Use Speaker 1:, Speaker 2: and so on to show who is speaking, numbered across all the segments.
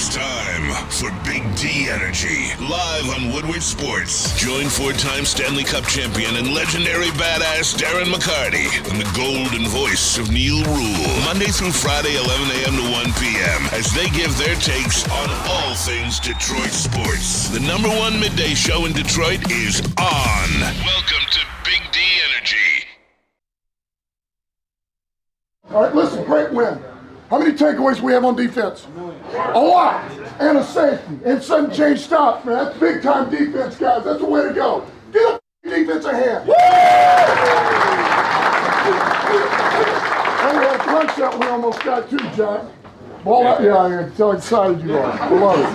Speaker 1: It's time for Big D Energy, live on Woodward Sports. Join four-time Stanley Cup champion and legendary badass Darren McCarty and the golden voice of Neal Ruhl, Monday through Friday, 11 a.m. to 1 p.m., as they give their takes on all things Detroit sports. The #1 midday show in Detroit is on. Welcome to Big D Energy.
Speaker 2: All right, listen, great win. How many takeaways we have on defense? A lot. And a safety. And sudden change stops, man. That's big time defense, guys. That's the way to go. Get the defense a hand. Woo! And we had a punch that we almost got too, Jack. Ball out. Yeah, I can tell how excited you are. I love it.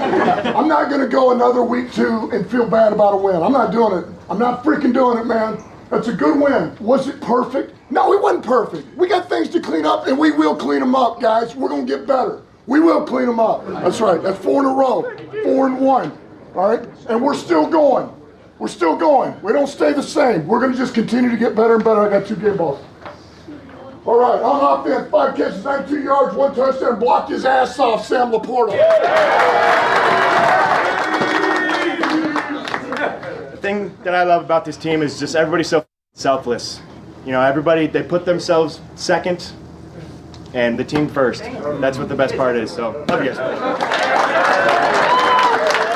Speaker 2: I'm not going to go another week, too, and feel bad about a win. I'm not doing it. I'm not freaking doing it, man. That's a good win. Was it perfect? No, it wasn't perfect. We got things to clean up, and we will clean them up, guys. We're going to get better. We will clean them up. That's right. That's 4 in a row. 4-1. All right? And we're still going. We're still going. We don't stay the same. We're going to just continue to get better and better. I got 2 game balls. All right, on offense, 5 catches, 92 yards, 1 touchdown, blocked his ass off, Sam Laporta.
Speaker 3: The thing that I love about this team is just everybody's so selfless. You know, everybody, they put themselves second and the team first. That's what the best part is. So, love you guys.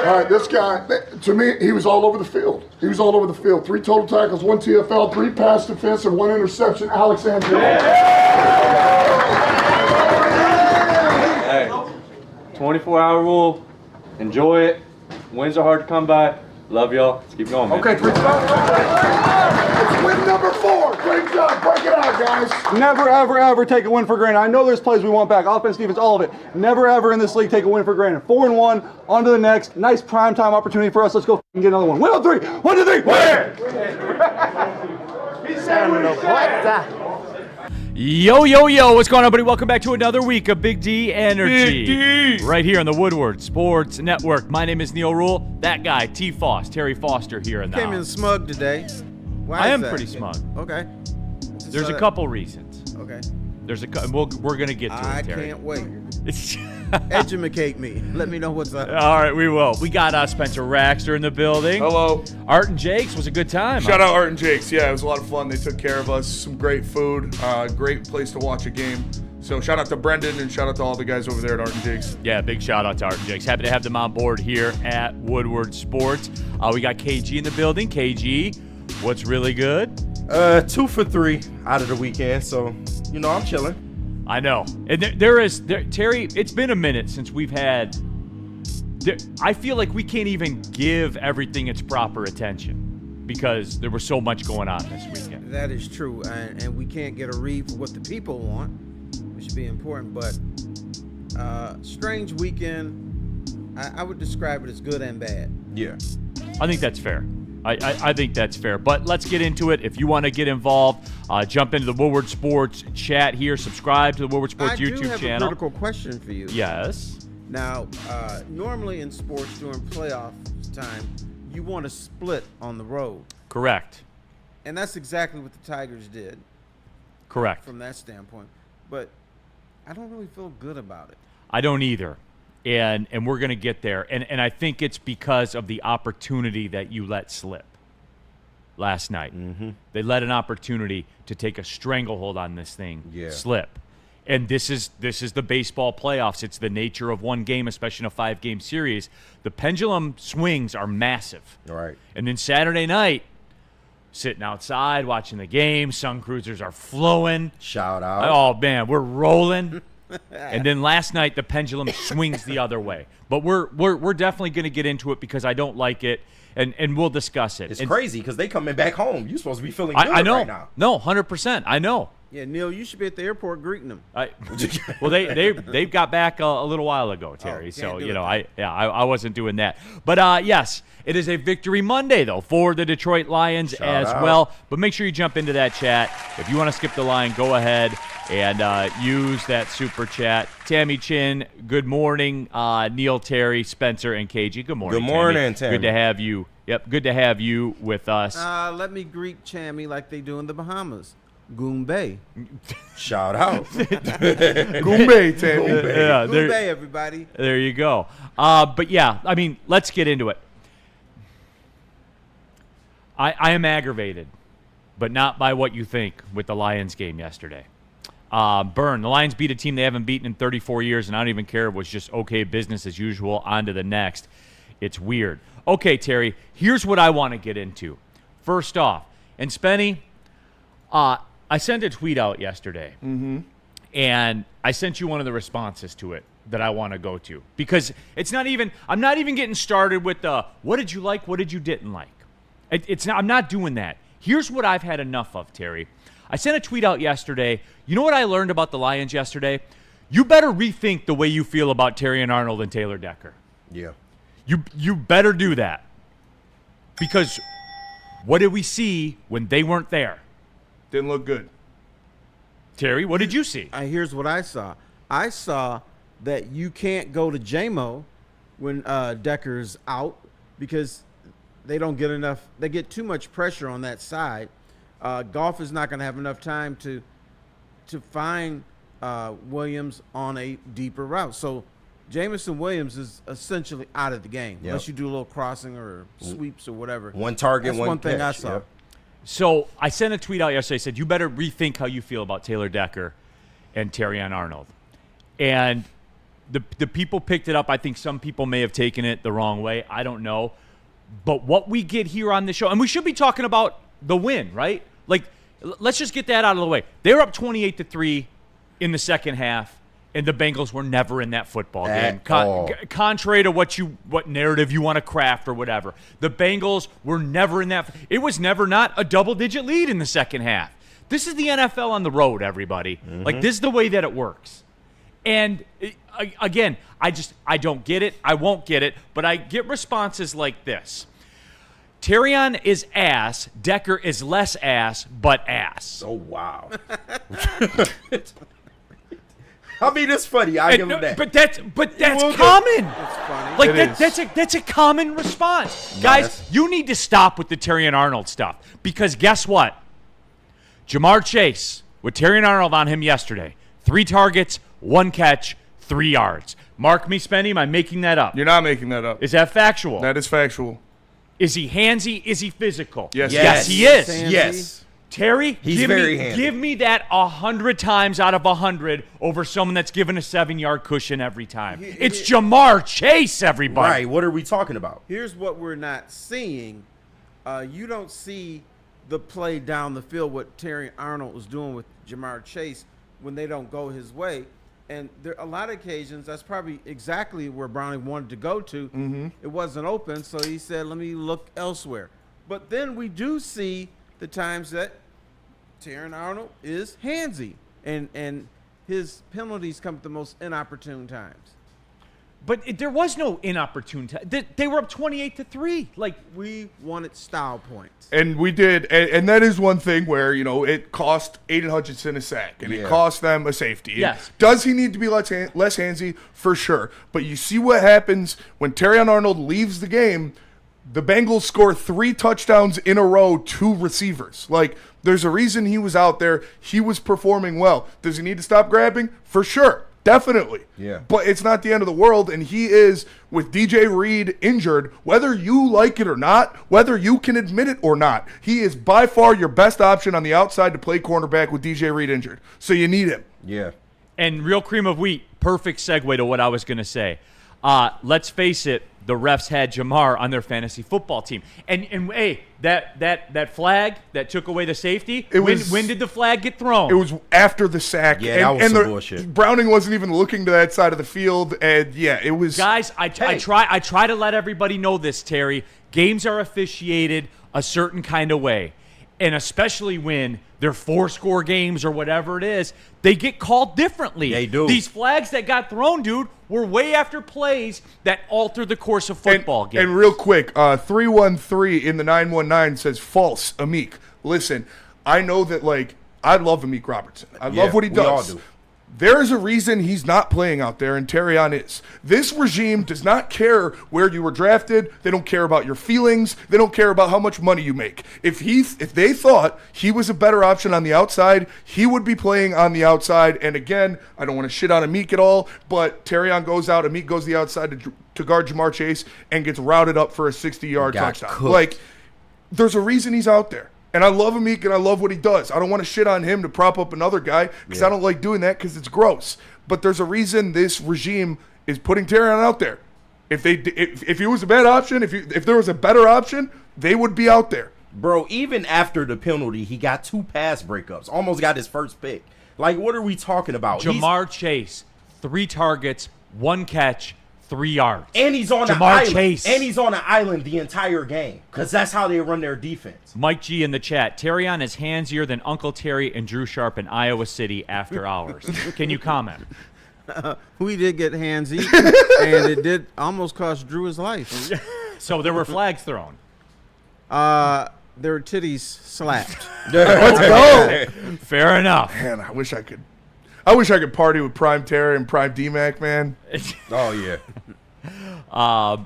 Speaker 2: All right, this guy, to me, he was all over the field. He was all over the field. 3 total tackles, 1 TFL, 3 pass defense, and 1 interception. Alexander.
Speaker 4: Hey, 24-hour rule. Enjoy it. Wins are hard to come by. Love y'all. Let's keep going, man.
Speaker 2: Okay, it's win #4. Great job. Break it out, guys.
Speaker 5: Never, ever, ever take a win for granted. I know there's plays we want back. Offense, defense, all of it. Never, ever in this league take a win for granted. 4-1, on to the next. Nice primetime opportunity for us. Let's go and get another one. Win on 3. 1, 2, 3. Win!
Speaker 6: Yo, yo, yo, what's going on, everybody? Welcome back to another week of Big D Energy.
Speaker 4: Big D.
Speaker 6: Right here on the Woodward Sports Network. My name is Neal Ruhl. That guy, Terry Foster here in the
Speaker 7: Came in
Speaker 6: house.
Speaker 7: smug today. Why
Speaker 6: I
Speaker 7: is
Speaker 6: am
Speaker 7: that?
Speaker 6: pretty smug.
Speaker 7: Okay.
Speaker 6: There's a couple reasons.
Speaker 7: Okay.
Speaker 6: We're going to get to
Speaker 7: I
Speaker 6: it, Terry.
Speaker 7: can't wait. Educate me. Let me know what's up.
Speaker 6: All right, we will. We got Spencer Raxter in the building.
Speaker 8: Hello.
Speaker 6: Art and Jakes was a good time.
Speaker 8: Shout out Art and Jakes. Yeah, it was a lot of fun. They took care of us. Some great food. Great place to watch a game. So shout out to Brendan and shout out to all the guys over there at Art and Jakes.
Speaker 6: Yeah, big shout out to Art and Jakes. Happy to have them on board here at Woodward Sports. We got KG in the building. KG, what's really good?
Speaker 9: 2 for 3 out of the weekend, so you know I'm chilling.
Speaker 6: I know. And Terry, it's been a minute since we've had. I feel like we can't even give everything its proper attention because there was so much going on this weekend.
Speaker 7: That is true, and we can't get a read for what the people want, which should be important. But strange weekend. I would describe it as good and bad.
Speaker 9: Yeah.
Speaker 6: I think that's fair. I think that's fair. But let's get into it. If you want to get involved, jump into the Woodward Sports chat here. Subscribe to the Woodward Sports YouTube channel.
Speaker 7: I do have a critical question for you.
Speaker 6: Yes.
Speaker 7: Now, normally in sports during playoff time, you want to split on the road.
Speaker 6: Correct.
Speaker 7: And that's exactly what the Tigers did.
Speaker 6: Correct.
Speaker 7: From that standpoint. But I don't really feel good about it.
Speaker 6: I don't either. And we're going to get there. And I think it's because of the opportunity that you let slip last night.
Speaker 9: Mm-hmm.
Speaker 6: They let an opportunity to take a stranglehold on this thing slip. And this is the baseball playoffs. It's the nature of one game, especially in a 5-game series. The pendulum swings are massive.
Speaker 9: All right.
Speaker 6: And then Saturday night, sitting outside, watching the game, Sun Cruisers are flowing.
Speaker 9: Shout out.
Speaker 6: Oh, man, we're rolling. And then last night the pendulum swings the other way. But we're definitely going to get into it because I don't like it, and we'll discuss it.
Speaker 9: It's crazy because they coming back home. You're supposed to be feeling good
Speaker 6: I know.
Speaker 9: right now.
Speaker 6: No, 100%. I know.
Speaker 7: Yeah, Neal, you should be at the airport greeting them.
Speaker 6: Well, they got back a little while ago, Terry. So you know, I wasn't doing that. But yes, it is a Victory Monday though for the Detroit Lions as well. But make sure you jump into that chat. If you want to skip the line, go ahead and use that super chat. Tammy Chin, good morning. Neal, Terry, Spencer, and KG. Good morning.
Speaker 9: Good morning, Tammy.
Speaker 6: Good to have you. Yep, good to have you with us.
Speaker 7: Let me greet Chammy like they do in the Bahamas. Goombay.
Speaker 9: Shout out.
Speaker 8: Goombay, Tammy.
Speaker 6: Yeah,
Speaker 7: Goombay, everybody.
Speaker 6: there you go. But yeah, I mean, let's get into it. I am aggravated, but not by what you think with the Lions game yesterday. Burn. The Lions beat a team they haven't beaten in 34 years, and I don't even care. It was just okay business as usual. On to the next. It's weird. Okay, Terry, here's what I want to get into. First off, and Spenny, I sent a tweet out yesterday, and I sent you one of the responses to it that I want to go to. Because I'm not even getting started with the, what did you like, what did you didn't like? I'm not doing that. Here's what I've had enough of, Terry. I sent a tweet out yesterday. You know what I learned about the Lions yesterday? You better rethink the way you feel about Terrion Arnold and Taylor Decker.
Speaker 9: Yeah.
Speaker 6: You better do that. Because what did we see when they weren't there?
Speaker 8: Didn't look good.
Speaker 6: Terry, what did you see?
Speaker 7: Here's what I saw. I saw that you can't go to JMO when Decker's out because they don't get enough. They get too much pressure on that side. Goff is not going to have enough time to find Williams on a deeper route. So Jamison Williams is essentially out of the game unless you do a little crossing or sweeps or whatever.
Speaker 9: One target,
Speaker 7: That's one thing
Speaker 9: catch.
Speaker 7: I saw.
Speaker 9: Yep.
Speaker 6: So I sent a tweet out yesterday. Said you better rethink how you feel about Taylor Decker and Terrion Arnold. And the people picked it up. I think some people may have taken it the wrong way. I don't know. But what we get here on the show, and we should be talking about the win, right? Like, let's just get that out of the way. They were up 28-3 in the second half, and the Bengals were never in that football game. Contrary to what narrative you want to craft or whatever. The Bengals were never in that. It was never not a double-digit lead in the second half. This is the NFL on the road, everybody. Like, this is the way that it works. And, again, I don't get it. I won't get it. But I get responses like this. Terrion is ass. Decker is less ass, but ass.
Speaker 9: Oh, wow. I mean, it's funny. I give him that.
Speaker 6: But that's common.
Speaker 7: It's funny.
Speaker 6: Like that's a common response. Guys, you need to stop with the Terrion Arnold stuff. Because guess what? Jamar Chase, with Terrion Arnold on him yesterday, 3 targets, 1 catch, 3 yards. Mark me, Spenny, am I making that up?
Speaker 8: You're not making that up.
Speaker 6: Is that factual?
Speaker 8: That is factual.
Speaker 6: Is he handsy? Is he physical?
Speaker 8: Yes.
Speaker 6: Yes, he is.
Speaker 7: Handsy.
Speaker 9: Yes.
Speaker 6: Terry,
Speaker 9: He's very handy.
Speaker 6: give me that 100 times out of 100 over someone that's given a 7-yard cushion every time. It's Jamar Chase, everybody.
Speaker 9: Right. What are we talking about?
Speaker 7: Here's what we're not seeing. You don't see the play down the field what Terrion Arnold was doing with Jamar Chase when they don't go his way. And there a lot of occasions, that's probably exactly where Browning wanted to go to. It wasn't open, so he said, let me look elsewhere. But then we do see the times that Terrion Arnold is handsy, and his penalties come at the most inopportune times.
Speaker 6: But there was no inopportune time. They were up 28-3. Like,
Speaker 7: We wanted style points.
Speaker 8: And we did, and that is one thing where, it cost Aiden Hutchinson a sack, and it cost them a safety.
Speaker 6: Yes.
Speaker 8: Does he need to be less handsy? For sure. But you see what happens when Terrion Arnold leaves the game. The Bengals score 3 touchdowns in a row to receivers. Like, there's a reason he was out there. He was performing well. Does he need to stop grabbing? For sure. Definitely.
Speaker 9: Yeah.
Speaker 8: But it's not the end of the world, and he is, with DJ Reed injured, whether you like it or not, whether you can admit it or not, he is by far your best option on the outside to play cornerback with DJ Reed injured. So you need him.
Speaker 9: Yeah.
Speaker 6: and real cream of wheat, perfect segue to what I was going to say. Let's face it, the refs had Jamar on their fantasy football team. And hey, that flag that took away the safety, when did the flag get thrown?
Speaker 8: It was after the sack.
Speaker 9: Yeah, that was some bullshit.
Speaker 8: Browning wasn't even looking to that side of the field, and yeah, it was.
Speaker 6: Guys, I try to let everybody know this, Terry. Games are officiated a certain kind of way. And especially when they're 4-score games or whatever it is, they get called differently.
Speaker 9: They do.
Speaker 6: These flags that got thrown, dude, were way after plays that alter the course of football games.
Speaker 8: And real quick, 313 in the 919 says false, Amik. Listen, I know that, I love Amik Robertson. I love what he does.
Speaker 9: We all do.
Speaker 8: There is a reason he's not playing out there, and Terrion is. This regime does not care where you were drafted. They don't care about your feelings. They don't care about how much money you make. If they thought he was a better option on the outside, he would be playing on the outside. And again, I don't want to shit on Amik at all, but Terrion goes out, Amik goes the outside to guard Jamar Chase and gets routed up for a 60-yard touchdown.
Speaker 9: Cooked.
Speaker 8: Like, there's a reason he's out there. And I love Amik, and I love what he does. I don't want to shit on him to prop up another guy because I don't like doing that because it's gross. But there's a reason this regime is putting Terrion out there. If he was a bad option, if there was a better option, they would be out there.
Speaker 9: Bro, even after the penalty, he got 2 pass breakups. Almost got his first pick. Like, what are we talking about?
Speaker 6: Jamar Chase, 3 targets, 1 catch, 3 yards.
Speaker 9: And he's on the
Speaker 6: Jamar
Speaker 9: island.
Speaker 6: Chase.
Speaker 9: And he's on the island the entire game because that's how they run their defense.
Speaker 6: Mike G in the chat. Terrion is handsier than Uncle Terry and Drew Sharp in Iowa City after hours. Can you comment?
Speaker 7: We did get handsy, and it did almost cost Drew his life.
Speaker 6: So there were flags thrown.
Speaker 7: There were titties slapped.
Speaker 8: Let's go.
Speaker 6: Fair enough.
Speaker 8: Man, I wish I could party with Prime Terry and Prime D-Mac, man.
Speaker 9: Oh, yeah.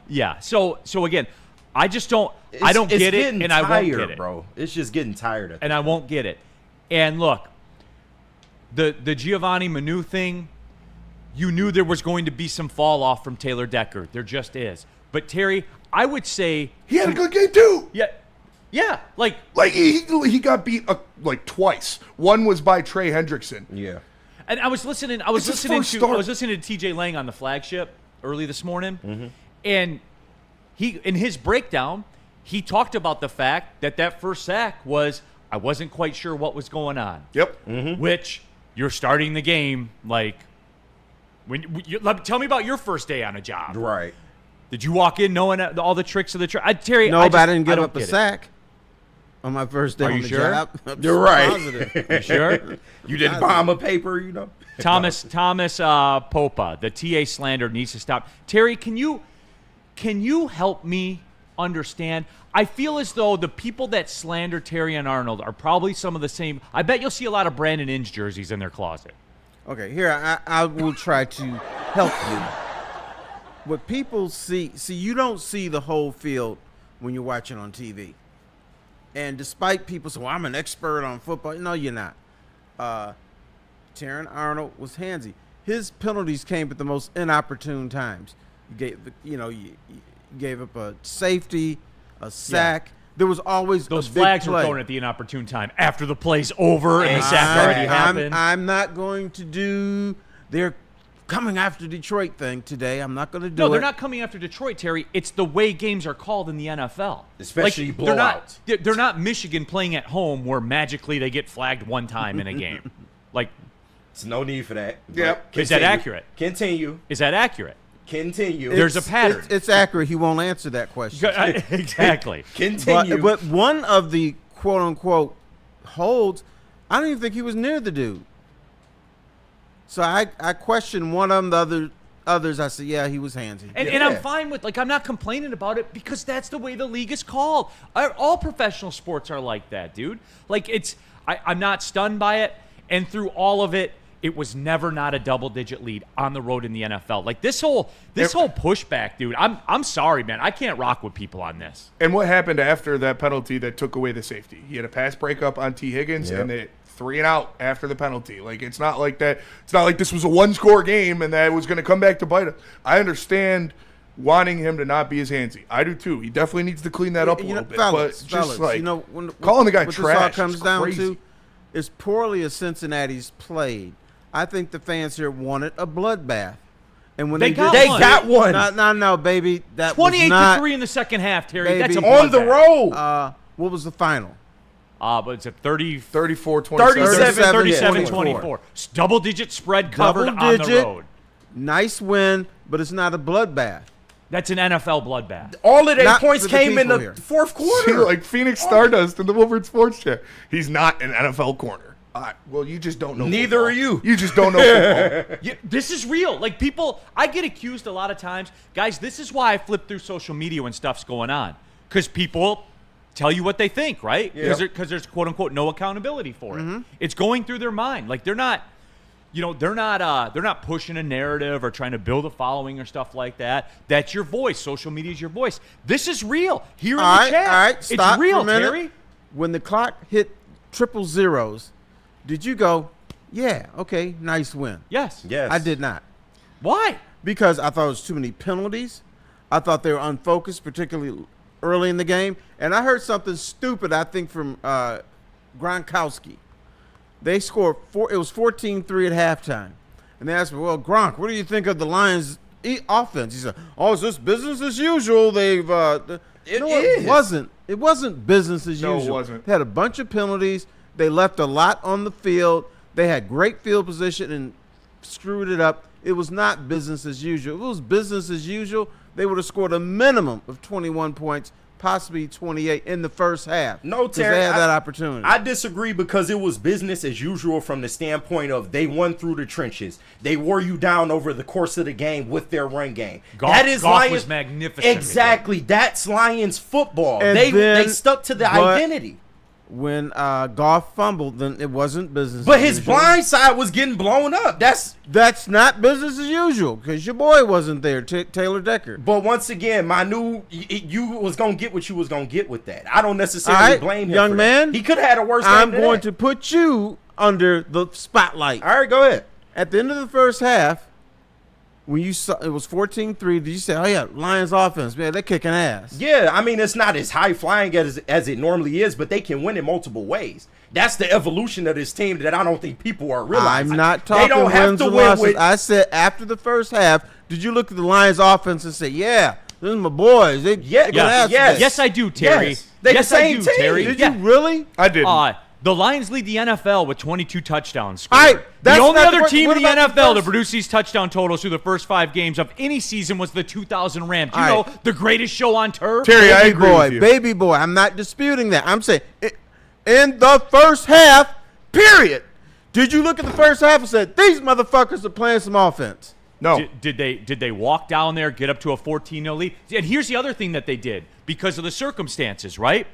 Speaker 6: Yeah. So again, I just don't.
Speaker 9: It's,
Speaker 6: I don't
Speaker 9: it's
Speaker 6: get it,
Speaker 9: getting
Speaker 6: and I won't
Speaker 9: tired,
Speaker 6: get it,
Speaker 9: bro. It's just getting tired.
Speaker 6: and I won't get it. And look, the Giovanni Manu thing, you knew there was going to be some fall off from Taylor Decker. There just is. But Terry, I would say
Speaker 8: He had a good game too.
Speaker 6: yeah, like
Speaker 8: he got beat like twice. One was by Trey Hendrickson.
Speaker 9: Yeah.
Speaker 6: And I was listening.
Speaker 8: It's his first start.
Speaker 6: I was listening to TJ Lang on the flagship early this morning, and he in his breakdown, he talked about the fact that first sack was I wasn't quite sure what was going on.
Speaker 8: Yep.
Speaker 6: Which you're starting the game like tell me about your first day on a job.
Speaker 9: Right.
Speaker 6: Did you walk in knowing all the tricks of the trade? Terry,
Speaker 7: No, but I didn't give up a
Speaker 6: get it.
Speaker 7: sack on my first day
Speaker 6: Are
Speaker 7: on
Speaker 6: you
Speaker 7: the
Speaker 6: sure?
Speaker 7: job.
Speaker 9: You're right.
Speaker 7: Positive.
Speaker 6: You sure?
Speaker 9: You didn't bomb a paper, you know?
Speaker 6: Thomas Popa, the TA slander needs to stop. Terry, can you help me understand? I feel as though the people that slander Terry and Arnold are probably some of the same. I bet you'll see a lot of Brandon Inge jerseys in their closet.
Speaker 7: Okay, here, I will try to help you. What people see, you don't see the whole field when you're watching on TV. And despite people saying, well, I'm an expert on football. No, you're not. Terron Arnold was handsy. His penalties came at the most inopportune times. You gave up a safety, a sack.
Speaker 6: Yeah.
Speaker 7: There was always
Speaker 6: Those
Speaker 7: a big
Speaker 6: flags were
Speaker 7: play.
Speaker 6: thrown at the inopportune time after the play's over and the sack already happened.
Speaker 7: I'm not going to do their coming after Detroit thing today. I'm not going to do it.
Speaker 6: No, they're not coming after Detroit, Terry. It's the way games are called in the NFL.
Speaker 9: Especially
Speaker 6: blowouts.
Speaker 9: blowouts.
Speaker 6: They're not Michigan playing at home where magically they get flagged one time in a game. Like,
Speaker 9: It's no need for that.
Speaker 8: Yep.
Speaker 6: Is that accurate?
Speaker 9: Continue.
Speaker 6: Is that accurate?
Speaker 9: Continue.
Speaker 6: There's a pattern.
Speaker 7: It's accurate. He won't answer that question.
Speaker 6: Exactly.
Speaker 9: Continue.
Speaker 7: But one of the quote unquote holds, I don't even think he was near the dude. So I questioned one of them. The others, I said, yeah, he was handsy.
Speaker 6: And I'm fine with, I'm not complaining about it because that's the way the league is called. All professional sports are like that, dude. I'm not stunned by it. And through all of it, it was never not a double-digit lead on the road in the NFL. Like this whole pushback, dude. I'm sorry, man. I can't rock with people on this.
Speaker 8: And what happened after that penalty that took away the safety? He had a pass breakup on T. Higgins, and they 3 and out after the penalty. Like, it's not like that. It's not like this was a one-score game and that it was going to come back to bite him. I understand wanting him to not be as handsy. I do too. He definitely needs to clean that up a little bit.
Speaker 7: Fellas,
Speaker 8: but just like
Speaker 7: when
Speaker 8: calling the guy
Speaker 7: what
Speaker 8: trash
Speaker 7: this all comes
Speaker 8: is
Speaker 7: down
Speaker 8: crazy.
Speaker 7: to is poorly as Cincinnati's played. I think the fans here wanted a bloodbath. And when they
Speaker 6: got
Speaker 7: one. No, baby. That was not
Speaker 6: 28-3 in the second half, Terry.
Speaker 7: baby,
Speaker 6: That's a
Speaker 9: on the
Speaker 6: bloodbath.
Speaker 9: road.
Speaker 7: What was the final?
Speaker 6: But it's a
Speaker 8: 34-27.
Speaker 6: 37-24. Double-digit spread covered on the road.
Speaker 7: Nice win, but it's not a bloodbath.
Speaker 6: That's an NFL bloodbath.
Speaker 9: All of their
Speaker 7: Not
Speaker 9: points
Speaker 7: for the
Speaker 9: came in
Speaker 7: people
Speaker 9: the
Speaker 7: here.
Speaker 9: fourth
Speaker 8: See,
Speaker 9: quarter.
Speaker 8: like Phoenix Stardust in the Woodward Sports Chat. He's not an NFL corner. Well, you just don't know.
Speaker 9: Neither
Speaker 8: football.
Speaker 9: are you.
Speaker 8: You just don't know football.
Speaker 6: Yeah, this is real. Like, people, I get accused a lot of times. Guys, this is why I flip through social media when stuff's going on. Because people tell you what they think, right? Because there's quote-unquote no accountability for it. It's going through their mind. Like, they're not they're not pushing a narrative or trying to build a following or stuff like that. That's your voice. Social media is your voice. This is real. Here in the chat.
Speaker 7: All right, stop
Speaker 6: it's real,
Speaker 7: for a minute.
Speaker 6: Terry.
Speaker 7: When the clock hit triple zeros, did you go, yeah, okay, nice win?
Speaker 6: Yes.
Speaker 9: Yes.
Speaker 7: I did not.
Speaker 6: Why?
Speaker 7: Because I thought it was too many penalties. I thought they were unfocused, particularly early in the game. And I heard something stupid, I think, from Gronkowski. They scored it was 14-3 at halftime. And they asked me, well, Gronk, what do you think of the Lions' offense? He said, oh, it's just business as usual. It wasn't. It wasn't business as usual.
Speaker 8: No, it wasn't.
Speaker 7: They had a bunch of penalties. They left a lot on the field. They had great field position and screwed it up. It was not business as usual. If it was business as usual, they would have scored a minimum of 21 points, possibly 28 in the first half.
Speaker 9: No, Terry,
Speaker 7: they had that opportunity.
Speaker 9: I disagree because it was business as usual from the standpoint of they won through the trenches. They wore you down over the course of the game with their run game.
Speaker 6: Goff was magnificent.
Speaker 9: Exactly. That's Lions football.
Speaker 7: And
Speaker 9: They stuck to the identity.
Speaker 7: When Goff fumbled, then it wasn't business.
Speaker 9: But
Speaker 7: as
Speaker 9: his
Speaker 7: usual.
Speaker 9: blind side was getting blown up.
Speaker 7: That's not business as usual because your boy wasn't there, Taylor Decker.
Speaker 9: But once again, you was gonna get what you was gonna get with that. I don't necessarily blame him.
Speaker 7: Young
Speaker 9: for
Speaker 7: man,
Speaker 9: that. He could have had a worse game
Speaker 7: I'm
Speaker 9: than
Speaker 7: going
Speaker 9: that.
Speaker 7: to put you under the spotlight.
Speaker 9: All right, go ahead.
Speaker 7: At the end of the first half, when you saw it was 14-3, did you say, oh yeah, Lions offense, man, they're kicking ass?
Speaker 9: Yeah, I mean, it's not as high flying as it normally is, but they can win in multiple ways. That's the evolution of this team that I don't think people are realizing.
Speaker 7: I'm not talking
Speaker 9: they don't have
Speaker 7: wins
Speaker 9: to
Speaker 7: and
Speaker 9: win
Speaker 7: losses.
Speaker 9: with.
Speaker 7: I said after the first half, did you look at the Lions offense and say, yeah, this is my boys. They kicking ass today.
Speaker 6: Yes, I do, Terry.
Speaker 9: Yes. They the same
Speaker 6: I do,
Speaker 9: team.
Speaker 6: Terry.
Speaker 7: Did you really?
Speaker 8: I didn't.
Speaker 6: The Lions lead the NFL with 22 touchdowns.
Speaker 7: All right,
Speaker 6: The only other
Speaker 7: what
Speaker 6: team in the
Speaker 7: about
Speaker 6: NFL to
Speaker 7: first-
Speaker 6: produce these touchdown totals through the first 5 games of any season was the 2000 Rams. You
Speaker 7: All
Speaker 6: know,
Speaker 7: right.
Speaker 6: the greatest show on turf.
Speaker 8: Terry, I agree
Speaker 7: boy,
Speaker 8: with you.
Speaker 7: baby boy. I'm not disputing that. I'm saying in the first half, period. Did you look at the first half and said, these motherfuckers are playing some offense?
Speaker 8: No.
Speaker 6: Did they walk down there, get up to a 14-0 lead? And here's the other thing that they did because of the circumstances, right?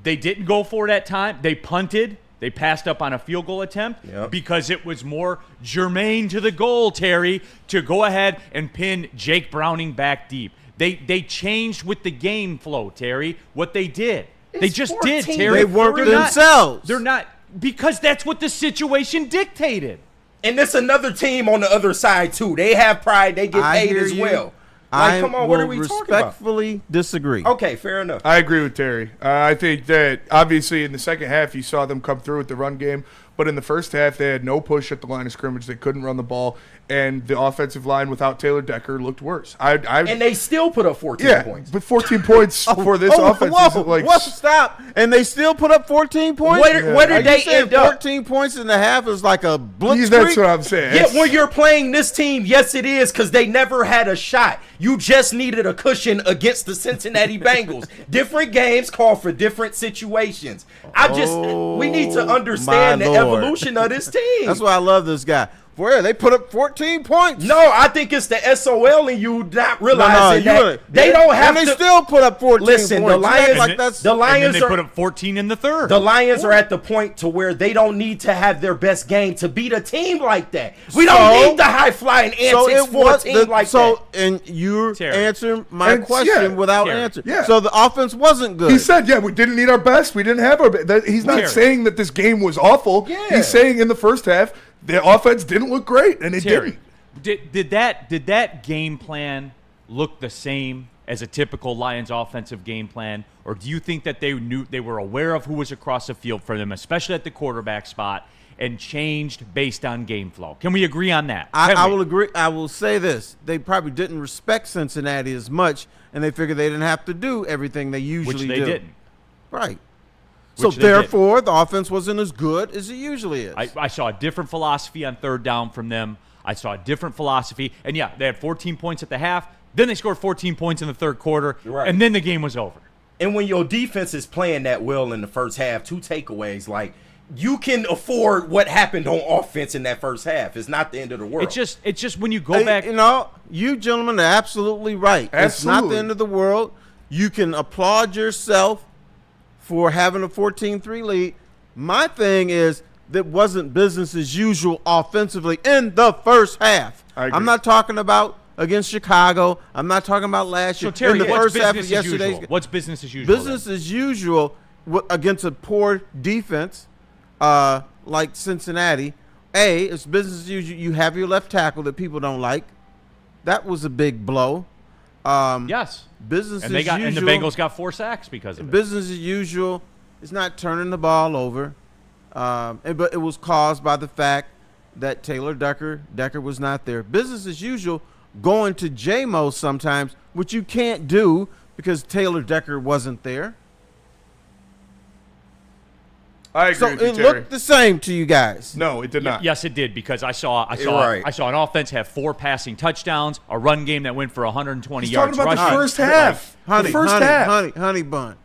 Speaker 6: They didn't go for it at time. They punted. They passed up on a field goal attempt because it was more germane to the goal, Terry, to go ahead and pin Jake Browning back deep. They changed with the game flow, Terry, what they did. They just did, Terry.
Speaker 7: They worked
Speaker 6: They're not-
Speaker 7: themselves.
Speaker 6: They're not because that's what the situation dictated.
Speaker 9: And there's another team on the other side too. They have pride. They get
Speaker 7: I
Speaker 9: paid
Speaker 7: hear
Speaker 9: as
Speaker 7: you.
Speaker 9: well.
Speaker 7: I
Speaker 9: Come on, what are
Speaker 7: will
Speaker 9: we talking about?
Speaker 7: respectfully disagree.
Speaker 9: Okay, fair enough.
Speaker 8: I agree with Terry. I think that obviously in the second half you saw them come through with the run game, but in the first half they had no push at the line of scrimmage. They couldn't run the ball, and the offensive line without Taylor Decker looked worse.
Speaker 9: And they still put up 14 points.
Speaker 8: But 14 points for this offense isn't like
Speaker 7: stop. And they still put up 14 points?
Speaker 9: What did they end up?
Speaker 7: 14 points in the half is like a blitz.
Speaker 8: That's what I'm saying.
Speaker 9: Yeah, when you're playing this team, yes, it is, because they never had a shot. You just needed a cushion against the Cincinnati Bengals. Different games call for different situations. We need to understand the evolution of this team.
Speaker 7: That's why I love this guy. Boy, they put up 14 points.
Speaker 9: No, I think it's the SOL in you not realizing that they don't have
Speaker 7: and
Speaker 9: to.
Speaker 7: they still put up 14
Speaker 9: Listen,
Speaker 7: points.
Speaker 9: the Lions,
Speaker 7: Like that's,
Speaker 9: the Lions
Speaker 6: and then they
Speaker 9: are,
Speaker 6: put up 14 in the third.
Speaker 9: The Lions are at the point to where they don't need to have their best game to beat a team like that. We don't need the high flying antics for a team like that.
Speaker 7: And you're
Speaker 6: Terry.
Speaker 7: answering my
Speaker 8: And,
Speaker 7: question without
Speaker 6: Terry.
Speaker 7: answering.
Speaker 8: Yeah.
Speaker 7: So the offense wasn't good.
Speaker 8: He said, we didn't need our best. We didn't have our best. He's not
Speaker 6: Terry.
Speaker 8: saying that this game was awful.
Speaker 9: Yeah.
Speaker 8: He's saying in the first half, the offense didn't look great, and it
Speaker 6: Terry,
Speaker 8: didn't.
Speaker 6: did that game plan look the same as a typical Lions offensive game plan, or do you think that they were aware of who was across the field for them, especially at the quarterback spot, and changed based on game flow? Can we agree on that?
Speaker 7: I will agree. I will say this: they probably didn't respect Cincinnati as much, and they figured they didn't have to do everything they usually
Speaker 6: Which they
Speaker 7: do.
Speaker 6: didn't.
Speaker 7: Right. So
Speaker 6: Which they
Speaker 7: therefore, the offense wasn't as good as it usually is.
Speaker 6: I saw a different philosophy on third down from them. I saw a different philosophy. And, yeah, they had 14 points at the half. Then they scored 14 points in the third quarter.
Speaker 9: Right.
Speaker 6: And then the game was over.
Speaker 9: And when your defense is playing that well in the first half, 2 takeaways, like, you can afford what happened on offense in that first half. It's not the end of the world.
Speaker 6: It's just when you go back.
Speaker 7: You gentlemen are absolutely right. It's not the end of the world. You can applaud yourself for having a 14-3 lead. My thing is, that wasn't business as usual offensively in the first half.
Speaker 8: I agree.
Speaker 7: I'm not talking about against Chicago. I'm not talking about last year.
Speaker 6: So Terry,
Speaker 7: in the
Speaker 6: what's
Speaker 7: first half of
Speaker 6: business as
Speaker 7: yesterday's
Speaker 6: usual? What's business as usual?
Speaker 7: business as usual against a poor defense like Cincinnati. It's business as usual. You have your left tackle that people don't like. That was a big blow.
Speaker 6: Yes.
Speaker 7: Business
Speaker 6: And
Speaker 7: as usual.
Speaker 6: And the Bengals got 4 sacks because of it.
Speaker 7: Business as usual. It's not turning the ball over. But it was caused by the fact that Taylor Decker was not there. Business as usual, going to J-Mo sometimes, which you can't do because Taylor Decker wasn't there.
Speaker 8: I agree
Speaker 7: So
Speaker 8: with you,
Speaker 7: it
Speaker 8: Terry.
Speaker 7: looked the same to you guys.
Speaker 8: No, it did not.
Speaker 6: Yes, it did because I saw
Speaker 9: right.
Speaker 6: an offense have 4 passing touchdowns, a run game that went for 120
Speaker 8: He's
Speaker 6: yards
Speaker 8: talking about
Speaker 6: rushing.
Speaker 8: the first half.
Speaker 7: Honey,
Speaker 8: the first half.
Speaker 7: honey bun.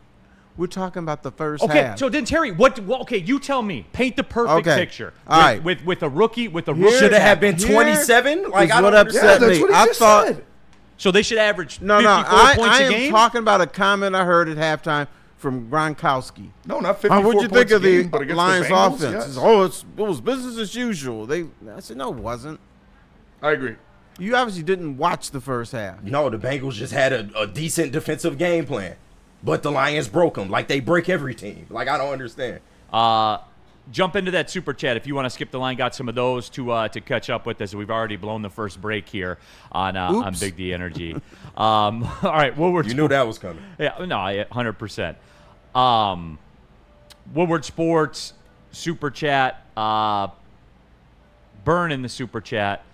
Speaker 7: We're talking about the first
Speaker 6: Okay,
Speaker 7: half.
Speaker 6: so then Terry, okay, you tell me. Paint the perfect
Speaker 7: Okay.
Speaker 6: picture.
Speaker 7: All right.
Speaker 6: With a rookie.
Speaker 9: Should it have been
Speaker 7: Here
Speaker 9: 27? Like
Speaker 7: is
Speaker 9: I
Speaker 7: what
Speaker 9: don't
Speaker 7: upset
Speaker 9: understand.
Speaker 8: Yeah, that's
Speaker 7: me.
Speaker 8: what he
Speaker 7: I
Speaker 8: just
Speaker 7: thought.
Speaker 8: said.
Speaker 6: So they should average 54
Speaker 7: I
Speaker 6: points a
Speaker 7: am
Speaker 6: game.
Speaker 7: talking about a comment I heard at halftime from Gronkowski.
Speaker 8: No, not 54
Speaker 7: What'd you
Speaker 8: points
Speaker 7: think of
Speaker 8: a game,
Speaker 7: the
Speaker 8: but against
Speaker 7: Lions
Speaker 8: the Bengals,
Speaker 7: offense?
Speaker 8: yes.
Speaker 7: It was business as usual. I said, no, it wasn't.
Speaker 8: I agree.
Speaker 7: You obviously didn't watch the first half.
Speaker 9: No, the Bengals just had a decent defensive game plan, but the Lions broke them like they break every team. Like I don't understand.
Speaker 6: Jump into that super chat if you want to skip the line. Got some of those to catch up with as we've already blown the first break here on Big D Energy. All right, Woodward.
Speaker 9: You knew that was coming.
Speaker 6: Yeah, no, 100%. Woodward Sports super chat. Burn in the super chat.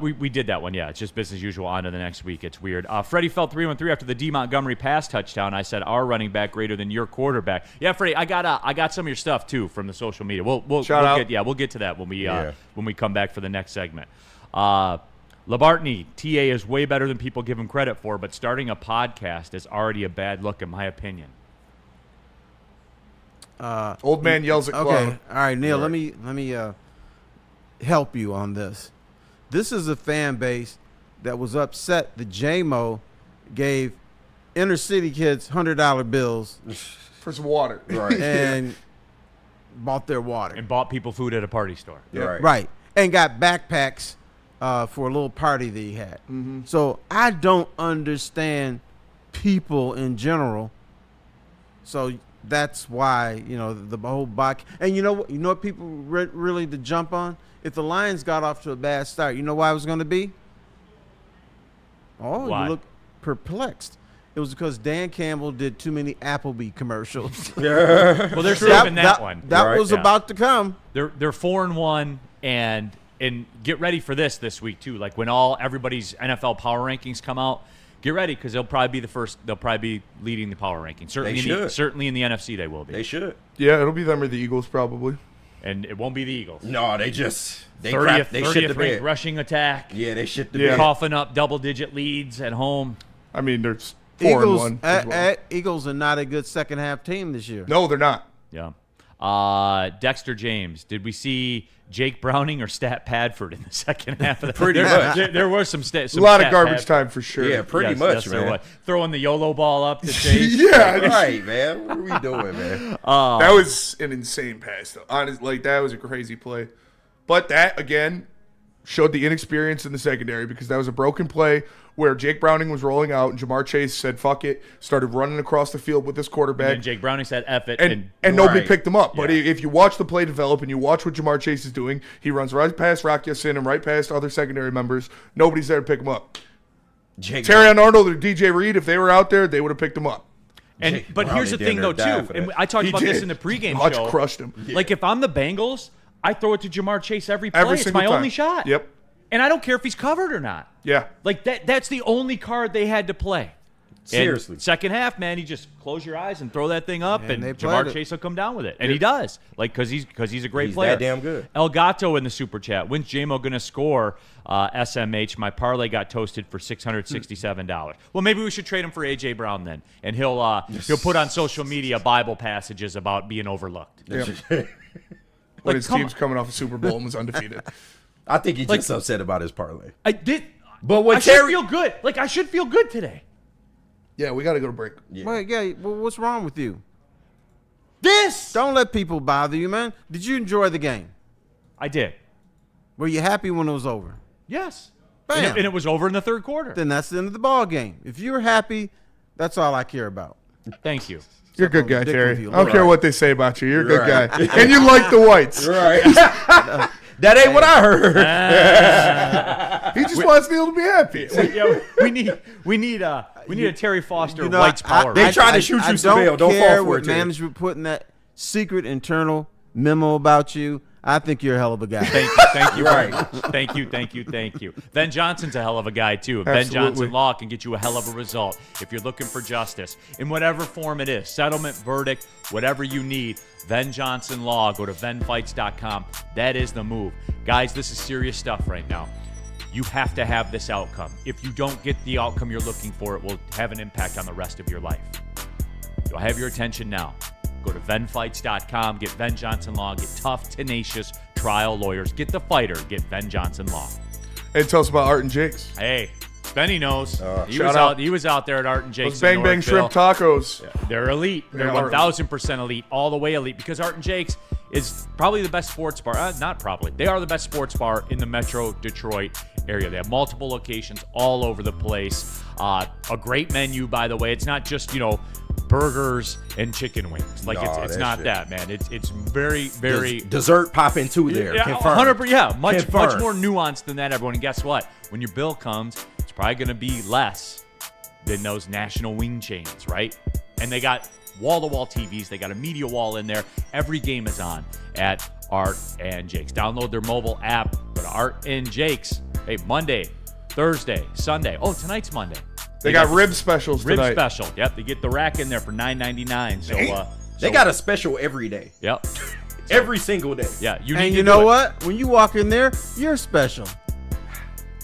Speaker 6: We did that one, yeah. It's just business as usual. On to the next week. It's weird. Freddie felt 3-1-3 after the D. Montgomery pass touchdown. I said our running back greater than your quarterback. Yeah, Freddie, I got some of your stuff too from the social media. We'll get to that when we come back for the next segment. Labartney, TA is way better than people give him credit for, but starting a podcast is already a bad look in my opinion.
Speaker 8: Old man yells at
Speaker 7: Okay,
Speaker 8: clown.
Speaker 7: all right, Neal. Let me help you on this. This is a fan base that was upset that J-Mo gave inner city kids $100 bills
Speaker 8: For some water.
Speaker 9: Right.
Speaker 7: and bought their water.
Speaker 6: And bought people food at a party store.
Speaker 9: Right.
Speaker 7: Right. And got backpacks for a little party that he had.
Speaker 8: Mm-hmm.
Speaker 7: So I don't understand people in general. So that's why, the whole back. And you know what people really to jump on? If the Lions got off to a bad start, you know why it was going to be? Oh,
Speaker 6: Why?
Speaker 7: you look perplexed. It was because Dan Campbell did too many Applebee commercials.
Speaker 6: Well, they're saving that one.
Speaker 7: That was
Speaker 6: Yeah.
Speaker 7: about to come.
Speaker 6: They're 4-1 and get ready for this week too. Like when everybody's NFL power rankings come out, get ready because they'll probably be the first. They'll probably be leading the power rankings. Certainly in the NFC they will be.
Speaker 9: They should.
Speaker 8: Yeah, it'll be them or the Eagles probably.
Speaker 6: And it won't be the Eagles.
Speaker 9: No, they
Speaker 6: 30th
Speaker 9: shit the
Speaker 6: ranked
Speaker 9: bed.
Speaker 6: rushing attack.
Speaker 9: Yeah, they shit the
Speaker 8: Yeah.
Speaker 9: bed.
Speaker 6: Coughing up double-digit leads at home.
Speaker 8: I mean, there's
Speaker 7: Eagles,
Speaker 8: 4-1. as well.
Speaker 7: Eagles are not a good second half team this year.
Speaker 8: No, they're not.
Speaker 6: Yeah. Dexter James, did we see Jake Browning or Stat Padford in the second half of the
Speaker 9: Pretty much.
Speaker 6: There was some
Speaker 8: A lot of
Speaker 6: Stat
Speaker 8: garbage
Speaker 6: Padford.
Speaker 8: time for sure.
Speaker 9: Yeah, pretty
Speaker 6: Yes,
Speaker 9: much,
Speaker 6: yes, there
Speaker 9: man.
Speaker 6: was. Throwing the YOLO ball up to Chase.
Speaker 8: Yeah,
Speaker 9: Right, man. What are we doing, man?
Speaker 8: that was an insane pass, though. Honestly, that was a crazy play. But that, again, showed the inexperience in the secondary because that was a broken play where Jake Browning was rolling out and Jamar Chase said, fuck it, started running across the field with this quarterback.
Speaker 6: And Jake Browning said, F it.
Speaker 8: And nobody
Speaker 9: Right.
Speaker 8: picked him up. But
Speaker 6: Yeah.
Speaker 8: if you watch the play develop and you watch what Jamar Chase is doing, he runs right past Rock Ya-Sin and right past other secondary members. Nobody's there to pick him up. Terry Arnold or DJ Reed, if they were out there, they would have picked him up.
Speaker 6: But here's the thing, though, too. And I talked about this in the pregame
Speaker 8: Hutch
Speaker 6: show.
Speaker 8: crushed him.
Speaker 6: Like, if I'm the Bengals, I throw it to Jamar Chase every play. It's
Speaker 8: single
Speaker 6: my
Speaker 8: time.
Speaker 6: only shot.
Speaker 8: Yep.
Speaker 6: And I don't care if he's covered or not.
Speaker 8: Yeah.
Speaker 6: Like, that's the only card they had to play.
Speaker 9: Seriously.
Speaker 6: And second half, man, you just close your eyes and throw that thing up, and
Speaker 7: they played
Speaker 6: Jamar
Speaker 7: it.
Speaker 6: Chase will come down with it. And he does. Like, because he's a great
Speaker 9: He's
Speaker 6: player.
Speaker 9: that damn good.
Speaker 6: Elgato in the super chat. When's J-Mo going to score SMH? My parlay got toasted for $667. Well, maybe we should trade him for A.J. Brown then. And he'll put on social media Bible passages about being overlooked.
Speaker 8: When his
Speaker 6: come
Speaker 8: team's coming off a Super Bowl and was undefeated.
Speaker 9: I think he's just upset about his parlay.
Speaker 6: I did.
Speaker 9: But when
Speaker 6: I should
Speaker 9: Terry,
Speaker 6: feel good. Like, I should feel good today.
Speaker 8: Yeah, we got to go to break.
Speaker 7: Well, what's wrong with you?
Speaker 9: This.
Speaker 7: Don't let people bother you, man. Did you enjoy the game?
Speaker 6: I did.
Speaker 7: Were you happy when it was over?
Speaker 6: Yes.
Speaker 7: Bam.
Speaker 6: And it was over in the third quarter.
Speaker 7: Then that's the end of the ball game. If you were happy, that's all I care about.
Speaker 6: Thank you.
Speaker 8: You're a good guy,
Speaker 7: Dick
Speaker 8: Terry.
Speaker 7: with you.
Speaker 8: I don't care what they say about you. You're a good guy. And you like the whites.
Speaker 9: Right. That ain't what I heard.
Speaker 8: He just wants Neal to be happy.
Speaker 6: Yeah, we need a Terry Foster
Speaker 7: You know,
Speaker 6: White's power.
Speaker 9: They
Speaker 6: right?
Speaker 9: trying to shoot you, Seville. Don't
Speaker 7: care
Speaker 9: fall for
Speaker 7: what
Speaker 9: it, Terry.
Speaker 7: management put in that secret internal memo about you. I think you're a hell of a guy.
Speaker 6: Thank you very much. Thank you. Ben Johnson's a hell of a guy, too. Ben
Speaker 8: Absolutely.
Speaker 6: Johnson Law can get you a hell of a result if you're looking for justice in whatever form it is, settlement, verdict, whatever you need. Ben Johnson Law. Go to venfights.com. That is the move. Guys, this is serious stuff right now. You have to have this outcome. If you don't get the outcome you're looking for, it will have an impact on the rest of your life. You'll have your attention now. Go to venfights.com, get Ben Johnson Law, get tough, tenacious trial lawyers. Get the fighter, get Ben Johnson Law.
Speaker 8: Hey, tell us about Art and Jake's.
Speaker 6: Hey, Benny knows.
Speaker 8: Shout out.
Speaker 6: He was out there at Art and Jake's.
Speaker 8: Those Bang
Speaker 6: in
Speaker 8: Bang
Speaker 6: Northville.
Speaker 8: Shrimp Tacos.
Speaker 6: They're elite. They're
Speaker 8: They are
Speaker 6: 1,000% elite, all the way elite, because Art and Jake's is probably the best sports bar. Not probably. They are the best sports bar in the Metro Detroit area. They have multiple locations all over the place. A great menu, by the way. It's not just, burgers and chicken wings. Like,
Speaker 9: No,
Speaker 6: it's
Speaker 9: that
Speaker 6: not
Speaker 9: shit.
Speaker 6: that, man. It's very, very...
Speaker 9: Dessert pop into there.
Speaker 6: Yeah,
Speaker 9: Confirmed.
Speaker 6: 100%. Yeah, much
Speaker 9: Confirmed.
Speaker 6: more nuanced than that, everyone. And guess what? When your bill comes, it's probably going to be less than those national wing chains, right? And they got wall-to-wall TVs. They got a media wall in there. Every game is on at Art and Jake's. Download their mobile app. Go to Art and Jake's. Hey, Monday, Thursday, Sunday. Oh, tonight's Monday.
Speaker 8: They got rib specials
Speaker 6: Rib
Speaker 8: tonight.
Speaker 6: special. Yep, they get the rack in there for $9.99. So,
Speaker 9: They got a special every day.
Speaker 6: Yep.
Speaker 9: Every single day.
Speaker 6: Yeah, you
Speaker 7: And
Speaker 6: need
Speaker 7: you
Speaker 6: to
Speaker 7: know
Speaker 6: do it.
Speaker 7: what? When you walk in there, you're special.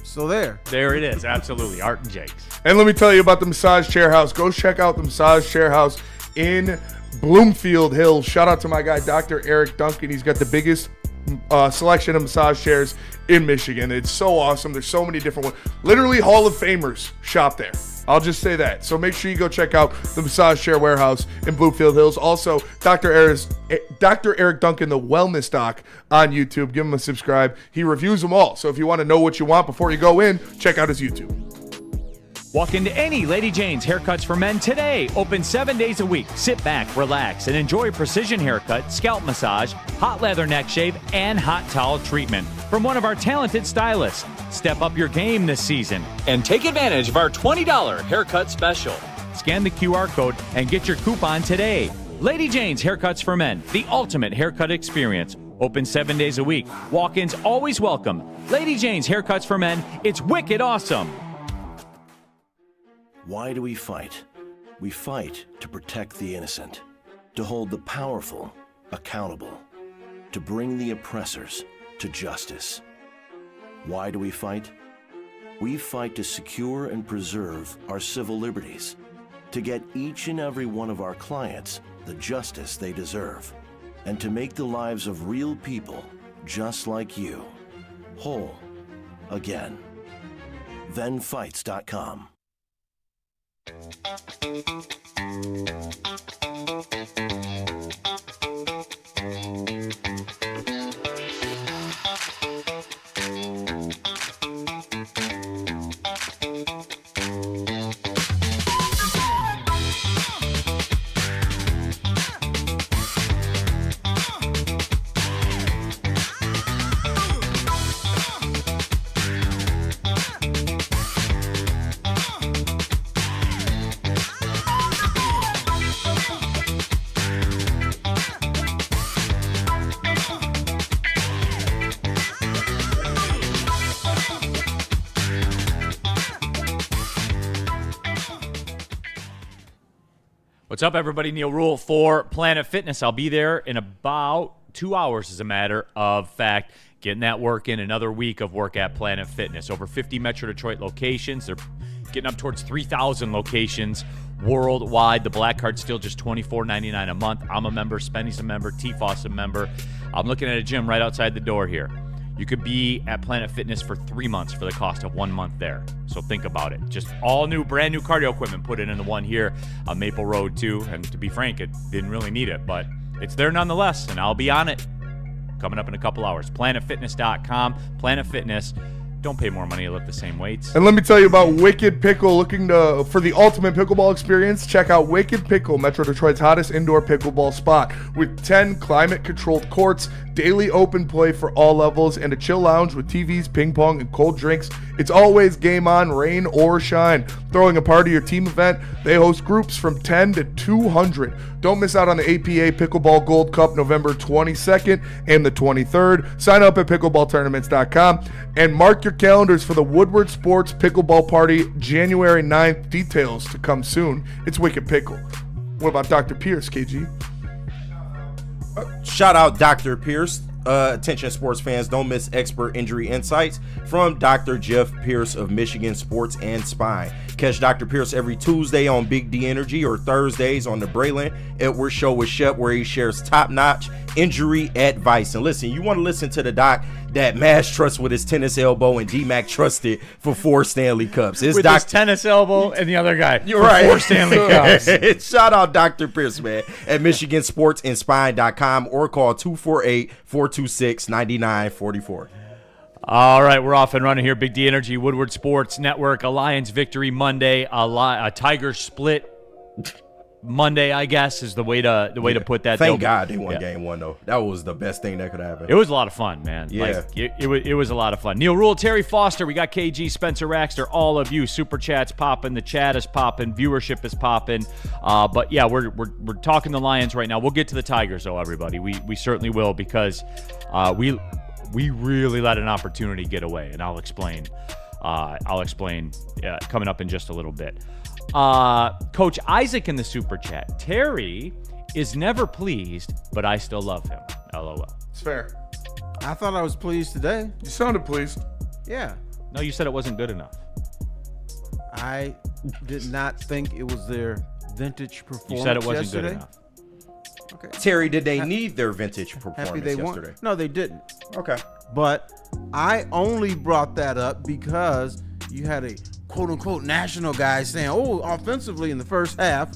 Speaker 7: So there.
Speaker 6: There it is. Absolutely. Art and Jake's.
Speaker 8: And let me tell you about the Massage Chair House. Go check out the Massage Chair House in Bloomfield Hills. Shout out to my guy, Dr. Eric Duncan. He's got the biggest selection of massage chairs in Michigan. It's so awesome. There's so many different ones. Literally Hall of Famers shop there. I'll just say that. So make sure you go check out the Massage Chair Warehouse in Bloomfield Hills. Also, Dr. Eric Duncan, the Wellness Doc on YouTube. Give him a subscribe. He reviews them all. So if you want to know what you want before you go in, check out his YouTube.
Speaker 6: Walk into any Lady Jane's Haircuts for Men today. Open 7 days a week. Sit back, relax, and enjoy a precision haircut, scalp massage, hot leather neck shave, and hot towel treatment from one of our talented stylists. Step up your game this season and take advantage of our $20 haircut special. Scan the QR code and get your coupon today. Lady Jane's Haircuts for Men, the ultimate haircut experience. Open 7 days a week. Walk-ins always welcome. Lady Jane's Haircuts for Men. It's wicked awesome.
Speaker 10: Why do we fight? We fight to protect the innocent, to hold the powerful accountable, to bring the oppressors to justice. Why do we fight? We fight to secure and preserve our civil liberties, to get each and every one of our clients the justice they deserve, and to make the lives of real people just like you whole again. Venfights.com.
Speaker 6: What's up, everybody? Neal Ruhl for Planet Fitness. I'll be there in about 2 hours, as a matter of fact, getting that work in. Another week of work at Planet Fitness. Over 50 Metro Detroit locations. They're getting up towards 3,000 locations worldwide. The Black Card's still just $24.99 a month. I'm a member. Spenny's a member. T-Foss a member. I'm looking at a gym right outside the door here. You could be at Planet Fitness for 3 months for the cost of 1 month there. So think about it. Just all new, brand new cardio equipment put in the one here on Maple Road too. And to be frank, it didn't really need it, but it's there nonetheless, and I'll be on it coming up in a couple hours. PlanetFitness.com. Planet Fitness. Don't pay more money to lift the same weights.
Speaker 8: And let me tell you about Wicked Pickle. Looking for the ultimate pickleball experience? Check out Wicked Pickle, Metro Detroit's hottest indoor pickleball spot. With 10 climate-controlled courts, daily open play for all levels, and a chill lounge with TVs, ping pong, and cold drinks. It's always game on, rain or shine. Throwing a party or team event, they host groups from 10 to 200. Don't miss out on the APA Pickleball Gold Cup November 22nd and the 23rd. Sign up at pickleballtournaments.com and mark your calendars for the Woodward Sports Pickleball Party January 9th. Details to come soon. It's Wicked Pickle. What about Dr. Pierce, KG?
Speaker 9: Shout out Dr. Pierce. Attention sports fans, don't miss expert injury insights from Dr. Jeff Pierce of Michigan Sports and Spine. Catch Dr. Pierce every Tuesday on Big D Energy or Thursdays on the Braylon Edwards Show with Shep, where he shares top-notch injury advice. And listen, you want to listen to the doc that Mash trusts with his tennis elbow and D-Mac trusted for 4 Stanley Cups. It's
Speaker 6: with his tennis elbow and the other guy.
Speaker 9: You're right.
Speaker 6: 4 Stanley Cups.
Speaker 9: Shout out Dr. Pierce, man, at MichiganSportsAndSpine.com or call 248-426-9944.
Speaker 6: All right, we're off and running here. Big D Energy, Woodward Sports Network, a Lions victory Monday, a Tigers split Monday, I guess, is the way to put that.
Speaker 9: Thank God they won game 1, though. That was the best thing that could happen.
Speaker 6: It was a lot of fun, man.
Speaker 9: Yeah.
Speaker 6: Like, it was a lot of fun. Neal, Ruhl, Terry Foster, we got KG, Spencer Raxter, all of you. Super Chat's popping, the chat is popping, viewership is popping. But yeah, we're talking the Lions right now. We'll get to the Tigers, though, everybody. We certainly will, because we really let an opportunity get away, and I'll explain coming up in just a little bit. Coach Isaac in the super chat. Terry is never pleased, but I still love him. LOL.
Speaker 8: It's fair.
Speaker 7: I thought I was pleased today.
Speaker 8: You sounded pleased.
Speaker 7: Yeah.
Speaker 6: No, you said it wasn't good enough.
Speaker 7: I did not think it was their vintage performance.
Speaker 6: You said it wasn't
Speaker 7: yesterday.
Speaker 6: good enough.
Speaker 7: Okay.
Speaker 9: Terry, did they need their vintage performance
Speaker 7: they
Speaker 9: yesterday?
Speaker 7: won. No, they didn't.
Speaker 9: Okay.
Speaker 7: But I only brought that up because you had a quote-unquote national guy saying, oh, offensively in the first half,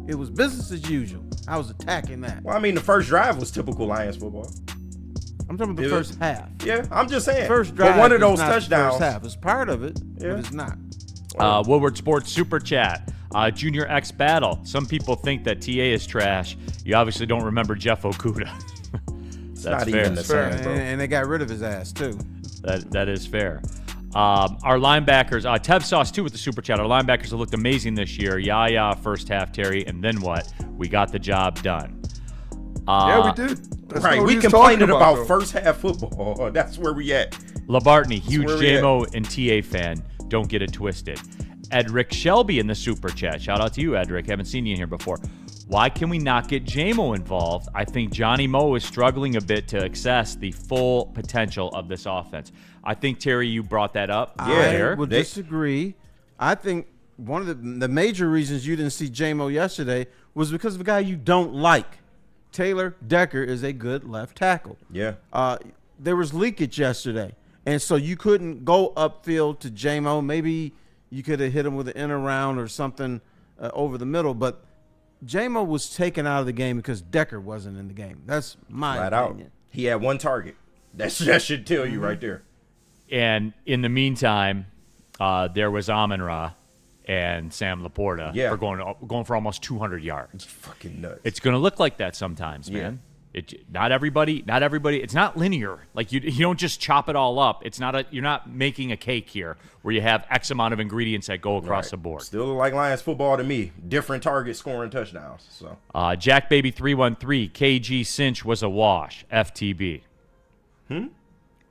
Speaker 7: it was business as usual. I was attacking that.
Speaker 9: Well, I mean, the first drive was typical Lions football.
Speaker 7: I'm talking about the first half.
Speaker 9: Yeah, I'm just saying.
Speaker 7: First drive
Speaker 9: but one of
Speaker 7: is
Speaker 9: those
Speaker 7: not the
Speaker 9: touchdowns.
Speaker 7: First half. It's part of it, but it's not.
Speaker 6: Woodward Sports Super Chat. Junior X Battle. Some people think that TA is trash. You obviously don't remember Jeff Okuda. That's
Speaker 9: not
Speaker 6: fair.
Speaker 9: even the same, bro.
Speaker 7: And they got rid of his ass, too.
Speaker 6: That is fair. Our linebackers, Tev Sauce too with the super chat. Our linebackers have looked amazing this year. Yeah, first half, Terry, and then what? We got the job done.
Speaker 8: Yeah, we did. That's
Speaker 9: right, we complaining about first half football. That's where we at.
Speaker 6: LaBartney, huge JMO and TA fan. Don't get it twisted. Edric Shelby in the super chat. Shout out to you, Edric. Haven't seen you in here before. Why can we not get JMO involved? I think Johnny Moe is struggling a bit to access the full potential of this offense. I think, Terry, you brought that up.
Speaker 7: I would disagree. I think one of the major reasons you didn't see JMO yesterday was because of a guy you don't like. Taylor Decker is a good left tackle.
Speaker 9: Yeah.
Speaker 7: There was leakage yesterday, and so you couldn't go upfield to JMO. Maybe you could have hit him with an in around or something over the middle, but JMO was taken out of the game because Decker wasn't in the game. That's my opinion.
Speaker 9: Out. He had one target. That should tell you right there.
Speaker 6: And in the meantime, there was Amon-Ra and Sam Laporta for going for almost 200 yards.
Speaker 9: It's fucking nuts.
Speaker 6: It's going to look like that sometimes, man. Not everybody. It's not linear. Like you don't just chop it all up. You're not making a cake here where you have X amount of ingredients that go across the board.
Speaker 9: Still look like Lions football to me. Different targets scoring touchdowns. So
Speaker 6: Jack Baby 313 KG Cinch was a wash. FTB. That's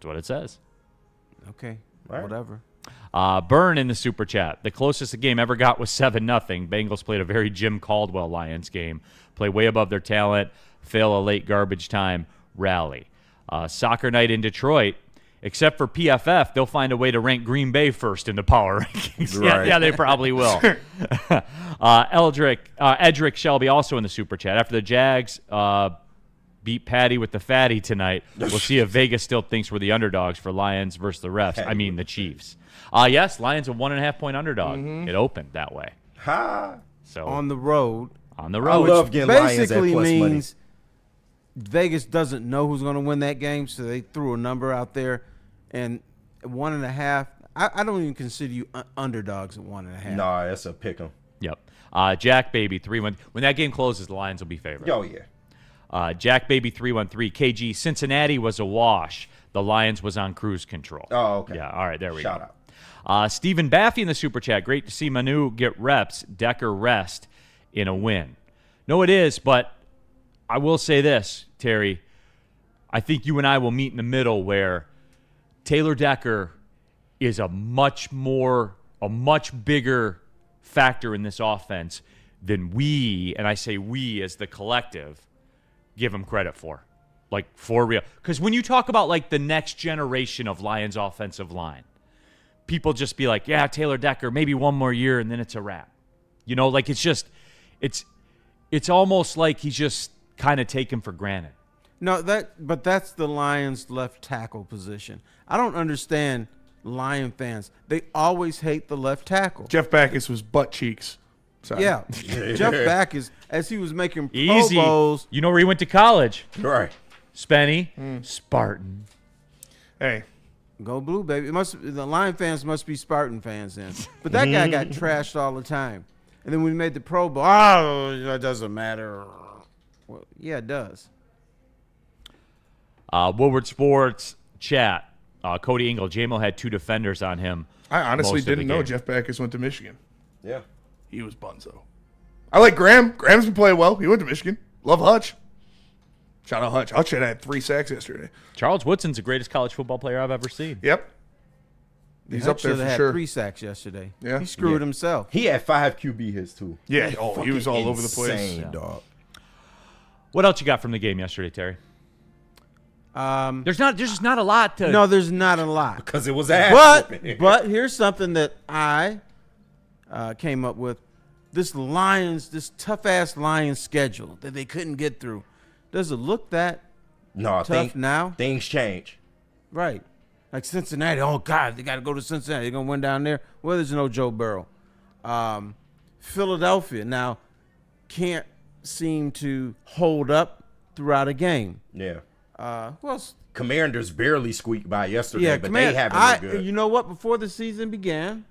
Speaker 6: what it says.
Speaker 7: Okay,
Speaker 9: right.
Speaker 7: Whatever.
Speaker 6: Burn in the super chat. The closest the game ever got was 7-0. Bengals played a very Jim Caldwell Lions game. Play way above their talent. Fail a late garbage time rally. Soccer night in Detroit. Except for PFF, they'll find a way to rank Green Bay first in the power rankings.
Speaker 9: Right.
Speaker 6: Yeah, they probably will. Edric Shelby also in the super chat. After the Jags beat Patty with the fatty tonight, we'll see if Vegas still thinks we're the underdogs for Lions versus the refs. I mean the Chiefs. Yes, Lions a 1.5-point underdog. It opened that way.
Speaker 9: Ha!
Speaker 6: So
Speaker 7: on the road.
Speaker 6: On the road.
Speaker 9: I love getting Lions at
Speaker 7: basically
Speaker 9: plus
Speaker 7: means Vegas doesn't know who's going to win that game, so they threw a number out there, and 1.5. I don't even consider you underdogs at 1.5.
Speaker 9: Nah, that's a pick 'em.
Speaker 6: Yep. Jack Baby 3-1. When that game closes, the Lions will be favored.
Speaker 9: Oh yeah.
Speaker 6: Jack Baby 313. KG, Cincinnati was a wash. The Lions was on cruise control.
Speaker 9: Oh, okay.
Speaker 6: Yeah, all right, there we
Speaker 9: Shout
Speaker 6: go.
Speaker 9: out.
Speaker 6: Stephen Baffy in the Super Chat. Great to see Manu get reps. Decker rest in a win. No, it is, but I will say this, Terry. I think you and I will meet in the middle where Taylor Decker is a much bigger factor in this offense than we, and I say we as the collective, give him credit for. Like, for real. Because when you talk about, like, the next generation of Lions offensive line, people just be like, yeah, Taylor Decker, maybe one more year, and then it's a wrap. You know, like, it's just, it's almost like he's just kind of taken for granted.
Speaker 7: No, but that's the Lions' left tackle position. I don't understand Lion fans. They always hate the left tackle.
Speaker 8: Jeff Backus was butt cheeks. Sorry.
Speaker 7: Yeah. Jeff Backus, as he was making
Speaker 6: Easy.
Speaker 7: Pro Bowls.
Speaker 6: You know where he went to college?
Speaker 9: Right.
Speaker 6: Spenny. Spartan.
Speaker 8: Hey.
Speaker 7: Go blue, baby. The Lion fans must be Spartan fans then. But that guy got trashed all the time. And then when we made the Pro Bowl, it doesn't matter. Well, yeah, it does.
Speaker 6: Woodward Sports chat. Cody Engel. J-Mo had 2 defenders on him.
Speaker 8: I honestly
Speaker 6: most of the
Speaker 8: didn't know
Speaker 6: game.
Speaker 8: Jeff Backus went to Michigan.
Speaker 9: Yeah.
Speaker 8: He was bunzo. I like Graham. Graham's been playing well. He went to Michigan. Love Hutch. Shout out Hutch. Hutch had 3 sacks yesterday.
Speaker 6: Charles Woodson's the greatest college football player I've ever seen.
Speaker 8: Yep. He's up there for
Speaker 7: had
Speaker 8: sure.
Speaker 7: 3 sacks yesterday.
Speaker 8: Yeah.
Speaker 7: He screwed himself.
Speaker 9: He had 5 QB hits too.
Speaker 8: Yeah. Oh, he was all over the place.
Speaker 9: Insane, dog.
Speaker 6: What else you got from the game yesterday, Terry? There's just not a lot to.
Speaker 7: No, there's not a lot.
Speaker 9: Because it was ass.
Speaker 7: But here's something that I came up with. This tough ass Lions schedule that they couldn't get through. Does it look that tough now?
Speaker 9: Things change.
Speaker 7: Right. Like Cincinnati. Oh God, they got to go to Cincinnati. They're gonna win down there. Well, there's no Joe Burrow. Philadelphia now can't seem to hold up throughout a game.
Speaker 9: Yeah.
Speaker 7: Who else?
Speaker 9: Commanders barely squeaked by yesterday, but they haven't been good.
Speaker 7: You know what? Before the season began,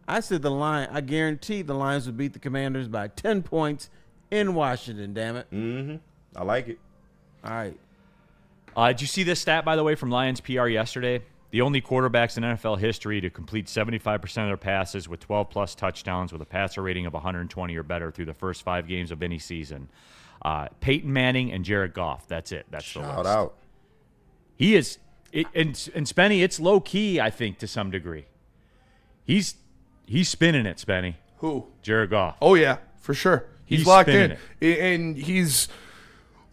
Speaker 7: I said I guaranteed the Lions would beat the Commanders by 10 points in Washington, damn it.
Speaker 9: Mm-hmm. I like it.
Speaker 7: All right.
Speaker 6: Did you see this stat, by the way, from Lions PR yesterday? The only quarterbacks in NFL history to complete 75% of their passes with 12-plus touchdowns with a passer rating of 120 or better through the first 5 games of any season. Peyton Manning and Jared Goff. That's it. That's the list.
Speaker 9: Shout out.
Speaker 6: He is, and Spenny, it's low key, I think, to some degree. He's spinning it, Spenny.
Speaker 8: Who?
Speaker 6: Jared Goff.
Speaker 8: Oh yeah, for sure. He's locked in, and he's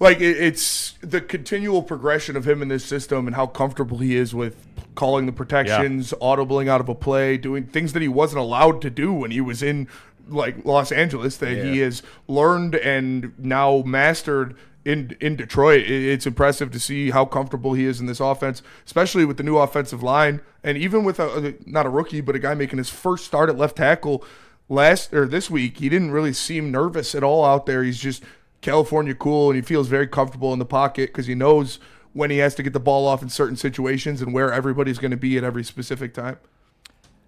Speaker 8: like it's the continual progression of him in this system and how comfortable he is with calling the protections, audibling out of a play, doing things that he wasn't allowed to do when he was in like Los Angeles that he has learned and now mastered in Detroit. It's impressive to see how comfortable he is in this offense, especially with the new offensive line, and even with not a rookie, but a guy making his first start at left tackle this week. He didn't really seem nervous at all out there. He's just California cool, and he feels very comfortable in the pocket because he knows when he has to get the ball off in certain situations and where everybody's going to be at every specific time.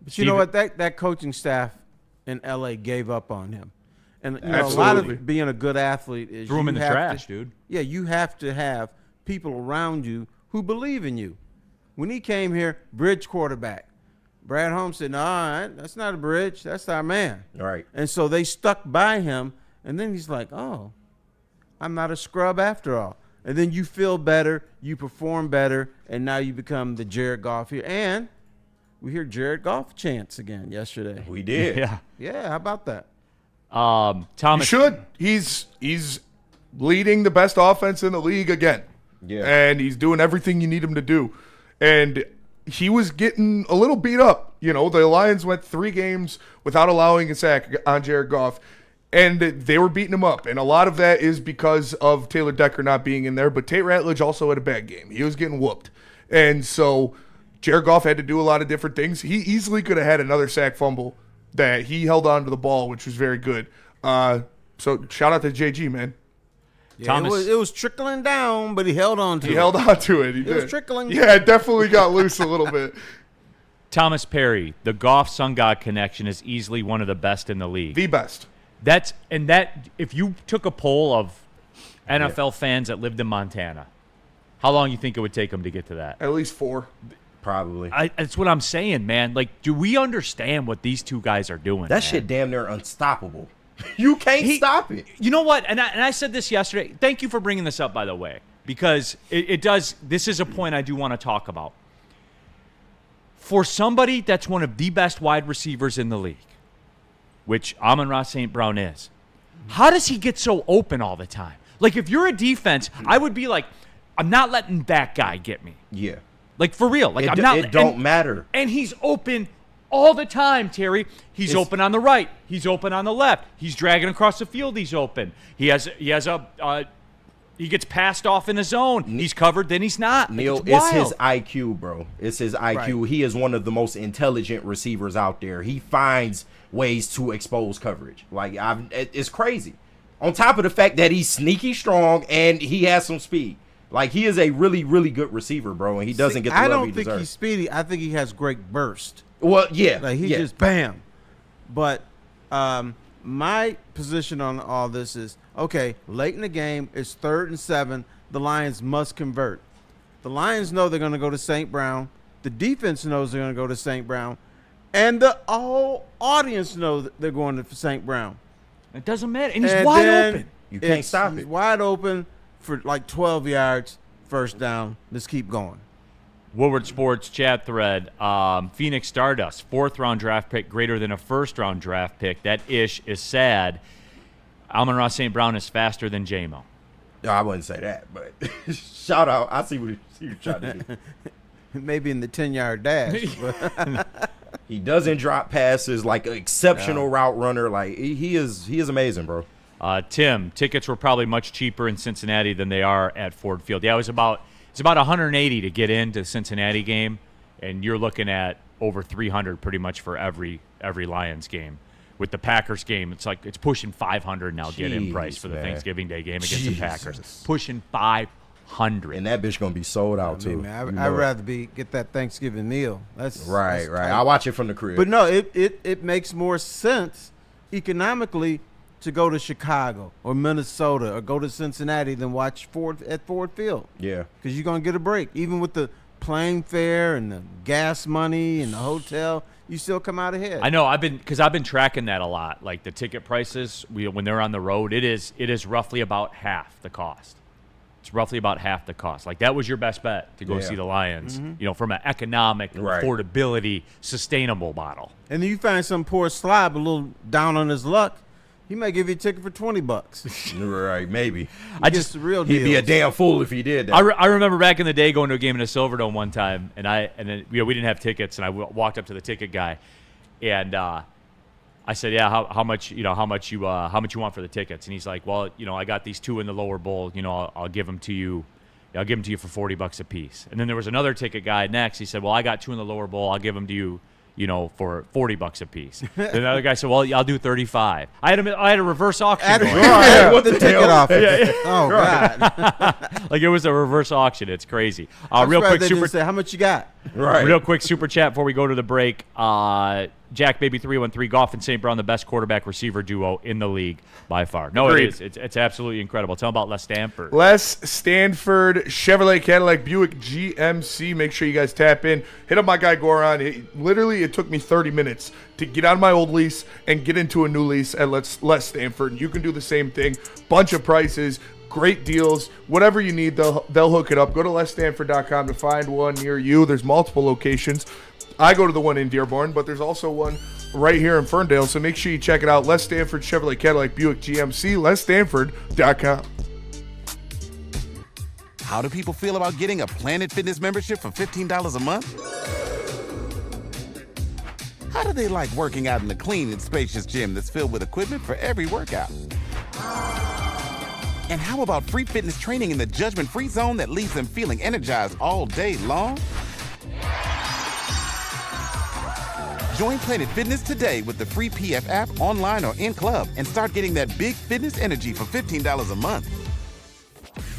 Speaker 7: But you know what? That coaching staff in LA gave up on him. And you know, a lot of being a good athlete is
Speaker 6: threw him in the trash, dude.
Speaker 7: Yeah, you have to have people around you who believe in you. When he came here, bridge quarterback. Brad Holmes said, "No, that's not a bridge. That's our man."
Speaker 9: All right.
Speaker 7: And so they stuck by him, and then he's like, "Oh, I'm not a scrub after all." And then you feel better, you perform better, and now you become the Jared Goff here. And we hear Jared Goff chants again yesterday.
Speaker 9: We did.
Speaker 7: Yeah, how about that?
Speaker 6: Thomas
Speaker 8: He's leading the best offense in the league again.
Speaker 9: Yeah.
Speaker 8: And he's doing everything you need him to do. And he was getting a little beat up. You know, the Lions went 3 games without allowing a sack on Jared Goff, and they were beating him up. And a lot of that is because of Taylor Decker not being in there, but Tate Ratledge also had a bad game. He was getting whooped. And so Jared Goff had to do a lot of different things. He easily could have had another sack fumble that he held on to the ball, which was very good. So shout out to JG, man.
Speaker 7: Yeah,
Speaker 6: Thomas,
Speaker 7: it was trickling down, but he held on to it.
Speaker 8: He held on to it. He did.
Speaker 7: was trickling.
Speaker 8: Yeah, it definitely got loose a little bit.
Speaker 6: Thomas Perry, the Goff Sun God connection is easily one of the best in the league.
Speaker 8: The best.
Speaker 6: If you took a poll of NFL fans that lived in Montana, how long you think it would take them to get to that?
Speaker 8: At least 4.
Speaker 9: Probably.
Speaker 6: That's what I'm saying, man. Like, do we understand what these two guys are doing?
Speaker 9: That shit damn near unstoppable. You can't stop it.
Speaker 6: You know what? And I said this yesterday. Thank you for bringing this up, by the way, because it does. This is a point I do want to talk about. For somebody that's one of the best wide receivers in the league, which Amon-Ra St. Brown is, how does he get so open all the time? Like, if you're a defense, I would be like, I'm not letting that guy get me.
Speaker 9: Yeah.
Speaker 6: Like, for real. Like,
Speaker 9: It don't matter.
Speaker 6: And he's open all the time, Terry. He's open on the right. He's open on the left. He's dragging across the field. He's open. He gets passed off in the zone. He's covered, then he's not.
Speaker 9: Neal,
Speaker 6: it's
Speaker 9: his IQ, bro. It's his IQ. Right. He is one of the most intelligent receivers out there. He finds ways to expose coverage. Like, it's crazy. On top of the fact that he's sneaky strong and he has some speed. Like, he is a really, really good receiver, bro, and he doesn't get the love he
Speaker 7: I don't
Speaker 9: deserves.
Speaker 7: think he's speedy. I think he has great burst.
Speaker 9: Well, yeah.
Speaker 7: Like, he just bam. But my position on all this is, okay, late in the game, it's 3rd and 7. The Lions must convert. The Lions know they're going to go to St. Brown. The defense knows they're going to go to St. Brown. And the whole audience knows that they're going to St. Brown.
Speaker 6: It doesn't matter. And he's wide open.
Speaker 9: You can't stop it.
Speaker 7: He's wide open for like 12 yards, first down. Let's keep going.
Speaker 6: Woodward Sports chat thread. Phoenix Stardust, 4th-round draft pick, greater than a 1st-round draft pick. That ish is sad. Amon-Ra St. Brown is faster than J-Mo.
Speaker 9: No, I wouldn't say that, but shout out. I see what you're trying to do.
Speaker 7: Maybe in the 10-yard dash. But
Speaker 9: he doesn't drop passes, like an exceptional route runner. Like, he is amazing, bro.
Speaker 6: Tim, tickets were probably much cheaper in Cincinnati than they are at Ford Field. Yeah, it's about 180 to get into the Cincinnati game, and you're looking at over 300 pretty much for every Lions game. With the Packers game, it's pushing 500 now. Get in price for the Thanksgiving Day game against the Packers, pushing 500.
Speaker 9: And that bitch gonna be sold out too.
Speaker 7: I'd rather get that Thanksgiving meal. That's
Speaker 9: right. I watch it from the crib.
Speaker 7: But no, it makes more sense economically to go to Chicago or Minnesota or go to Cincinnati than watch at Ford Field.
Speaker 9: Yeah,
Speaker 7: because you're gonna get a break, even with the plane fare and the gas money and the hotel. You still come out ahead.
Speaker 6: I know. I've been tracking that a lot. Like the ticket prices, when they're on the road, it is roughly about half the cost. It's roughly about half the cost. Like that was your best bet to go see the Lions. Mm-hmm. From an economic affordability, sustainable model.
Speaker 7: And then you find some poor slob a little down on his luck. He might give you a ticket for $20.
Speaker 9: Right, maybe.
Speaker 7: The real deal.
Speaker 9: He'd be a damn fool if he did that.
Speaker 6: I remember back in the day going to a game in a Silverdome one time, and then we didn't have tickets, and I walked up to the ticket guy, and I said, "Yeah, how much you want for the tickets?" And he's like, "Well, I got these 2 in the lower bowl. I'll give them to you. I'll give them to you for $40 a piece." And then there was another ticket guy next. He said, "Well, I got 2 in the lower bowl. I'll give them to you." For $40 a piece. Then the other guy said, "Well, I'll do 35." I had a reverse auction.
Speaker 7: What the ticket offer? Oh God!
Speaker 6: Like it was a reverse auction. It's crazy. Real quick,
Speaker 7: how much you got?
Speaker 9: Right.
Speaker 6: Real quick super chat before we go to the break. Jack Baby 313, Goff and St. Brown, the best quarterback receiver duo in the league by far. No,
Speaker 8: Agreed.
Speaker 6: It is. It's absolutely incredible. Tell them about Les Stanford.
Speaker 8: Les Stanford, Chevrolet, Cadillac, Buick, GMC. Make sure you guys tap in. Hit up my guy Goran. It took me 30 minutes to get out of my old lease and get into a new lease at Les Stanford. And you can do the same thing. Bunch of prices. Great deals. Whatever you need, they'll hook it up. Go to lesstanford.com to find one near you. There's multiple locations. I go to the one in Dearborn, but there's also one right here in Ferndale, so make sure you check it out. Les Stanford, Chevrolet, Cadillac, Buick, GMC, lesstanford.com.
Speaker 11: How do people feel about getting a Planet Fitness membership for $15 a month? How do they like working out in a clean and spacious gym that's filled with equipment for every workout? And how about free fitness training in the judgment-free zone that leaves them feeling energized all day long? Join Planet Fitness today with the free PF app, online or in club, and start getting that big fitness energy for $15 a month.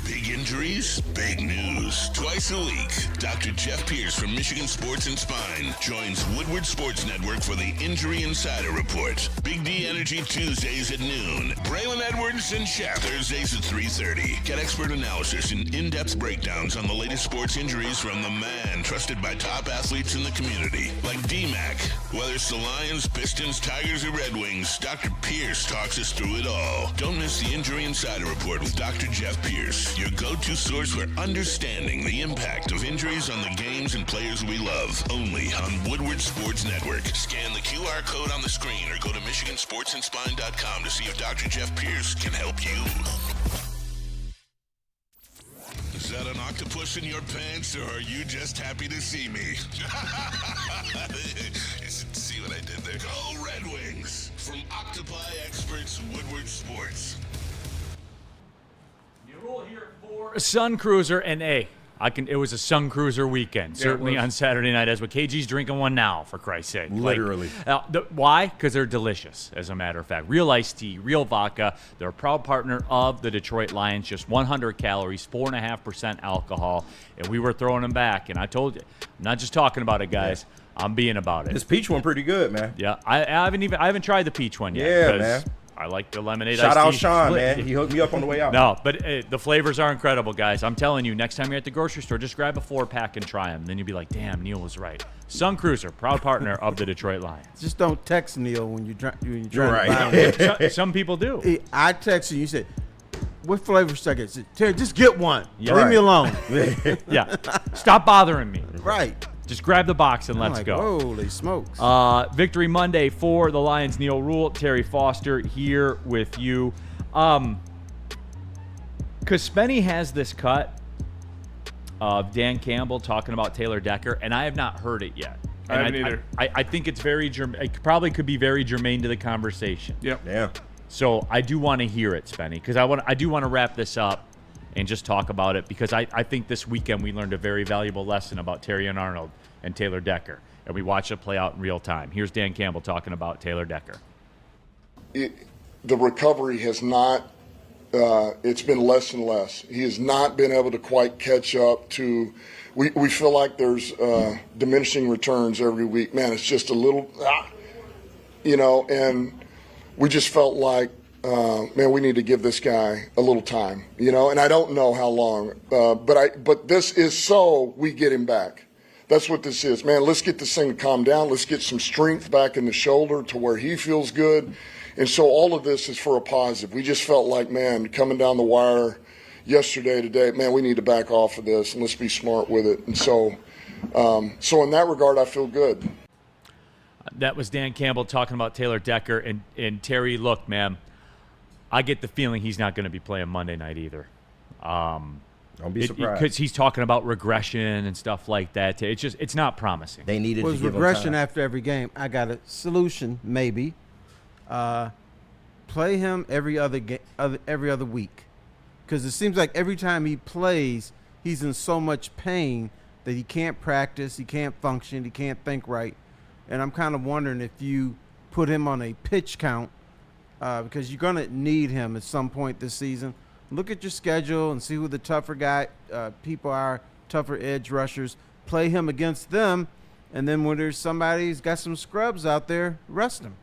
Speaker 1: Big injuries, big news. Twice a week, Dr. Jeff Pierce from Michigan Sports and Spine joins Woodward Sports Network for the Injury Insider Report. Big D Energy Tuesdays at noon. Braylon Edwards and Shep Thursdays at 3:30. Get expert analysis and in-depth breakdowns on the latest sports injuries from the man trusted by top athletes in the community, like D-Mac. Whether it's the Lions, Pistons, Tigers, or Red Wings, Dr. Pierce talks us through it all. Don't miss the Injury Insider Report with Dr. Jeff Pierce, your go-to source for understanding the impact of injuries on the games and players we love. Only on Woodward Sports Network. Scan the QR code on the screen or go to MichiganSportsandSpine.com to see if Dr. Jeff Pierce can help you. Is that an octopus in your pants, or are you just happy to see me? See what I did there? Go Red Wings! From Octopi Experts, Woodward Sports.
Speaker 6: Ruhl here for Sun Cruiser, and it was a Sun Cruiser weekend, certainly on Saturday night, as well. KG's drinking one now, for Christ's sake.
Speaker 9: Literally.
Speaker 6: Why? Because they're delicious, as a matter of fact. Real iced tea, real vodka. They're a proud partner of the Detroit Lions. Just 100 calories, 4.5% alcohol, and we were throwing them back. And I told you, I'm not just talking about it, guys. Yeah. I'm being about it.
Speaker 9: This peach one pretty good, man.
Speaker 6: Yeah, I haven't tried the peach one yet.
Speaker 9: Yeah, man.
Speaker 6: I like the lemonade.
Speaker 9: Shout out Sean, man. He hooked me up on the way out.
Speaker 6: No, but the flavors are incredible, guys. I'm telling you, next time you're at the grocery store, just grab a 4-pack and try them. Then you'll be like, damn, Neal was right. Sun Cruiser, proud partner of the Detroit Lions.
Speaker 7: Just don't text Neal when you're trying
Speaker 9: right.
Speaker 7: to buy
Speaker 6: Some people do.
Speaker 7: I text you. You said, what flavor should I get? I said, Terry, just get one.
Speaker 6: Yeah,
Speaker 7: Leave me alone.
Speaker 6: Yeah. Stop bothering me.
Speaker 7: Right.
Speaker 6: Just grab the box and let's go.
Speaker 7: Holy smokes.
Speaker 6: Victory Monday for the Lions. Neal Ruhl, Terry Foster here with you. Because Spenny has this cut of Dan Campbell talking about Taylor Decker, and I have not heard it yet.
Speaker 8: I haven't either.
Speaker 6: I think it's very it probably could be very germane to the conversation.
Speaker 8: Yep.
Speaker 9: Yeah.
Speaker 6: So I do want to hear it, Spenny, because I do want to wrap this up and just talk about it, because I think this weekend we learned a very valuable lesson about Terrion Arnold and Taylor Decker, and we watched it play out in real time. Here's Dan Campbell talking about Taylor Decker.
Speaker 2: The recovery has not, it's been less and less. He has not been able to quite catch up to, we feel like there's diminishing returns every week. Man, it's just a little, and we just felt like, man, we need to give this guy a little time, and I don't know how long, but this is so we get him back. That's what this is, man. Let's get this thing to calm down. Let's get some strength back in the shoulder to where he feels good. And so all of this is for a positive. We just felt like, man, coming down the wire yesterday, today, man, we need to back off of this and let's be smart with it. And so in that regard, I feel good.
Speaker 6: That was Dan Campbell talking about Taylor Decker. And Terry, look, man, I get the feeling he's not going to be playing Monday night either.
Speaker 9: Don't be surprised.
Speaker 6: Because he's talking about regression and stuff like that. It's not promising.
Speaker 9: They needed to give him
Speaker 7: regression
Speaker 9: time.
Speaker 7: after every game. I got a solution, maybe. Play him every other week, because it seems like every time he plays, he's in so much pain that he can't practice, he can't function, he can't think right. And I'm kind of wondering if you put him on a pitch count, because you're going to need him at some point this season. Look at your schedule and see who the tougher people are, tougher edge rushers. Play him against them, and then when there's somebody who's got some scrubs out there, rest him.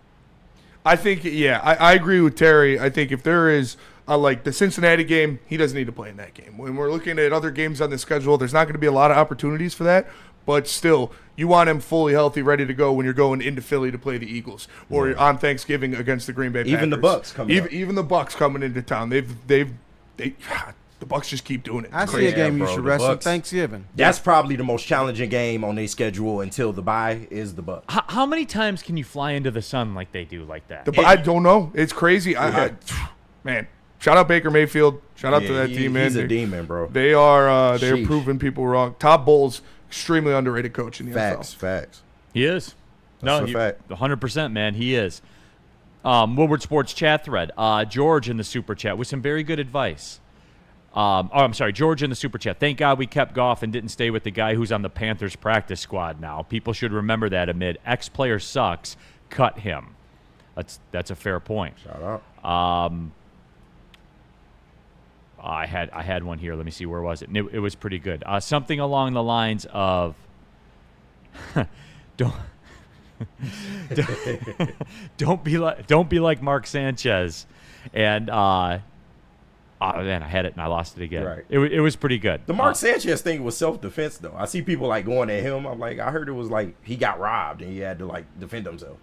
Speaker 8: I think, I agree with Terry. I think if there is, like the Cincinnati game, he doesn't need to play in that game. When we're looking at other games on the schedule, there's not going to be a lot of opportunities for that. But still, you want him fully healthy, ready to go when you're going into Philly to play the Eagles, or on Thanksgiving against the Green Bay Packers.
Speaker 9: Even the Bucks coming
Speaker 8: even the Bucks coming into town. The Bucks just keep doing it.
Speaker 7: I see a game you should wrestle on Thanksgiving.
Speaker 9: That's probably the most challenging game on their schedule until the bye is the Bucks.
Speaker 6: How many times can you fly into the sun like they do like that?
Speaker 8: I don't know. It's crazy. Man, shout out Baker Mayfield. Shout out to that team, man.
Speaker 9: He's a demon, bro.
Speaker 8: They are they're proving people wrong. Todd Bowles, extremely underrated coach in the NFL.
Speaker 9: Facts.
Speaker 6: He is.
Speaker 9: That's a fact.
Speaker 6: 100%, man. He is. Woodward Sports chat thread. George in the super chat with some very good advice. I'm sorry, George in the super chat. Thank God we kept Goff and didn't stay with the guy who's on the Panthers practice squad now. People should remember that amid ex-player sucks. Cut him. That's a fair point.
Speaker 9: Shout out.
Speaker 6: I had one here. Let me see, where was it? And it was pretty good. Something along the lines of, don't be like Mark Sanchez, and oh man, I had it and I lost it again.
Speaker 9: Right.
Speaker 6: It was pretty good.
Speaker 9: The Mark Sanchez thing was self-defense, though. I see people like going at him. I'm like, I heard it was like he got robbed and he had to like defend himself.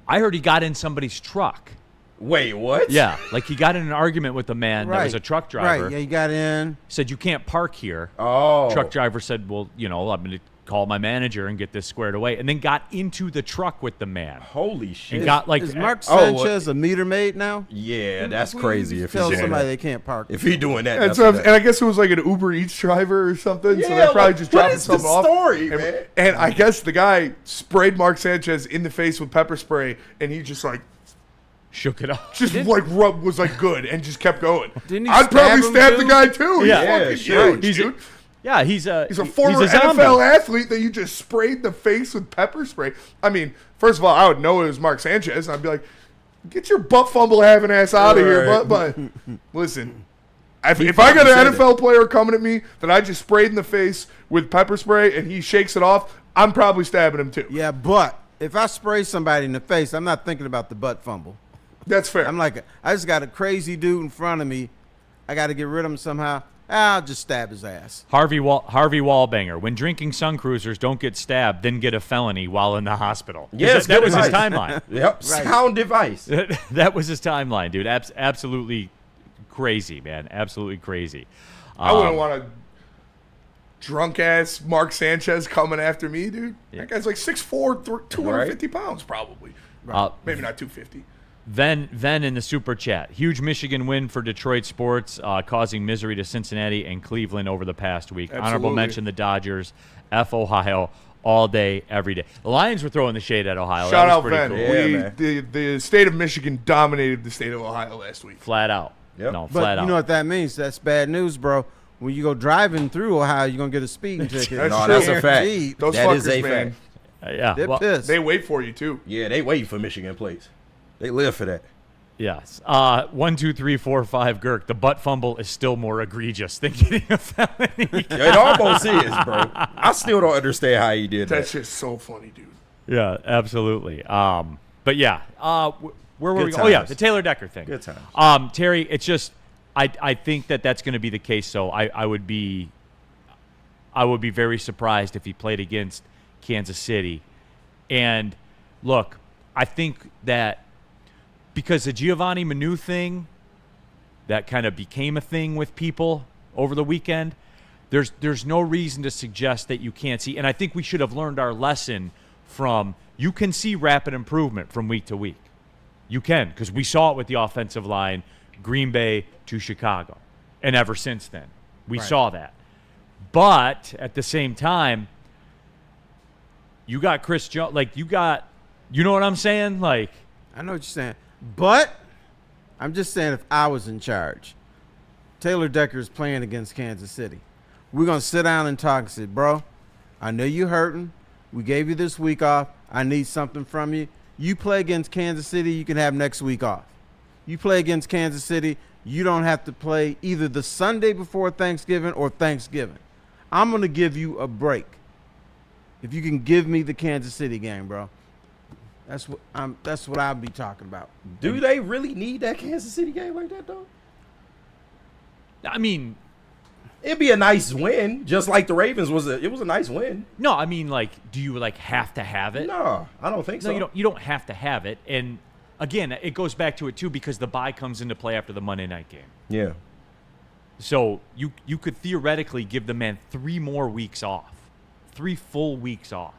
Speaker 6: I heard he got in somebody's truck.
Speaker 9: Wait, what?
Speaker 6: Yeah, like he got in an argument with a man that was a truck driver.
Speaker 7: Right, yeah, he got in.
Speaker 6: Said, you can't park here.
Speaker 9: Oh.
Speaker 6: Truck driver said, well, I'm going to call my manager and get this squared away. And then got into the truck with the man.
Speaker 9: Holy shit.
Speaker 6: And got like,
Speaker 7: Is Mark Sanchez a meter maid now?
Speaker 9: Yeah, that's crazy. If
Speaker 7: Tell
Speaker 9: he's
Speaker 7: somebody they can't park.
Speaker 9: If he doing that,
Speaker 8: And I guess it was like an Uber Eats driver or something. So
Speaker 9: Yeah,
Speaker 8: they're probably
Speaker 9: like,
Speaker 8: just
Speaker 9: what
Speaker 8: dropping
Speaker 9: is the
Speaker 8: something off.
Speaker 9: story, man?
Speaker 8: And I guess the guy sprayed Mark Sanchez in the face with pepper spray, and he just like
Speaker 6: shook it off.
Speaker 8: just like was like good and just kept going.
Speaker 7: Didn't he
Speaker 8: I'd probably
Speaker 7: stab him
Speaker 8: stab the
Speaker 7: too?
Speaker 8: guy too.
Speaker 6: Yeah.
Speaker 8: He's
Speaker 9: Yeah,
Speaker 8: fucking
Speaker 9: sure.
Speaker 8: huge, dude.
Speaker 6: Yeah, he's a
Speaker 8: former
Speaker 6: zombie.
Speaker 8: NFL athlete that you just sprayed the face with pepper spray. I mean, first of all, I would know it was Mark Sanchez. And I'd be like, get your butt fumble having ass out of here.
Speaker 9: Right.
Speaker 8: But listen, if I got an NFL player coming at me that I just sprayed in the face with pepper spray and he shakes it off, I'm probably stabbing him too.
Speaker 7: Yeah, but if I spray somebody in the face, I'm not thinking about the butt fumble.
Speaker 8: That's fair.
Speaker 7: I'm like, I just got a crazy dude in front of me. I got to get rid of him somehow. I'll just stab his ass.
Speaker 6: Harvey Wallbanger. When drinking Sun Cruisers, don't get stabbed, then get a felony while in the hospital.
Speaker 9: Yes,
Speaker 6: that was his
Speaker 9: advice.
Speaker 6: timeline.
Speaker 9: Yep,
Speaker 7: Right.
Speaker 9: sound advice.
Speaker 6: That was his timeline, dude. Absolutely crazy, man. Absolutely crazy.
Speaker 8: I wouldn't want a drunk ass Mark Sanchez coming after me, dude. That guy's like 6'4", 250 pounds probably. Maybe not 250.
Speaker 6: Then in the super chat, huge Michigan win for Detroit sports, causing misery to Cincinnati and Cleveland over the past week.
Speaker 8: Absolutely.
Speaker 6: Honorable mention the Dodgers, F Ohio, all day, every day. The Lions were throwing the shade at Ohio.
Speaker 8: Shout
Speaker 6: that
Speaker 8: out
Speaker 6: was pretty
Speaker 8: Ben.
Speaker 6: cool.
Speaker 9: Yeah,
Speaker 8: The state of Michigan dominated the state of Ohio last week.
Speaker 6: Flat out.
Speaker 9: Yep.
Speaker 6: No,
Speaker 7: But
Speaker 6: flat
Speaker 7: you
Speaker 6: out.
Speaker 7: know what that means? That's bad news, bro. When you go driving through Ohio, you're going to get a speeding ticket.
Speaker 8: That's
Speaker 9: No,
Speaker 8: true.
Speaker 9: that's a fact.
Speaker 7: Guaranteed.
Speaker 8: Those
Speaker 9: That
Speaker 8: fuckers,
Speaker 9: is a
Speaker 8: man.
Speaker 9: fact.
Speaker 6: Yeah.
Speaker 7: They're
Speaker 6: well,
Speaker 7: pissed.
Speaker 8: They wait for you too.
Speaker 9: Yeah, they wait for Michigan plates. They live for that.
Speaker 6: yes. 1, 2, 3, 4, 5, Girk. The butt fumble is still more egregious than getting a felony.
Speaker 9: It almost is, bro. I still don't understand how he did that.
Speaker 8: That's just so funny, dude.
Speaker 6: Yeah, absolutely. But yeah, where were
Speaker 9: Good
Speaker 6: we? Oh yeah,
Speaker 9: times.
Speaker 6: the Taylor Decker thing.
Speaker 9: Good times.
Speaker 6: Terry, it's just I think that's going to be the case. So I would be very surprised if he played against Kansas City. And look, I think that because the Giovanni Manu thing that kind of became a thing with people over the weekend, there's no reason to suggest that you can't see. And I think we should have learned our lesson from you can see rapid improvement from week to week. You can, because we saw it with the offensive line, Green Bay to Chicago. And ever since then, we saw that. But at the same time, you got Chris Jones, you know what I'm saying?
Speaker 7: I know what you're saying. But I'm just saying if I was in charge, Taylor Decker is playing against Kansas City. We're going to sit down and talk and say, bro, I know you're hurting. We gave you this week off. I need something from you. You play against Kansas City, you can have next week off. You play against Kansas City, you don't have to play either the Sunday before Thanksgiving or Thanksgiving. I'm going to give you a break. If you can give me the Kansas City game, bro. That's what I'll be talking about.
Speaker 9: Do they really need that Kansas City game like that, though?
Speaker 6: I mean,
Speaker 9: it'd be a nice win, just like the Ravens it was a nice win.
Speaker 6: no, I mean, do you have to have it?
Speaker 9: No, I don't think so.
Speaker 6: No, you don't have to have it. And again, it goes back to it too because the bye comes into play after the Monday night game.
Speaker 9: Yeah.
Speaker 6: So you could theoretically give the man 3 more weeks off, 3 full weeks off.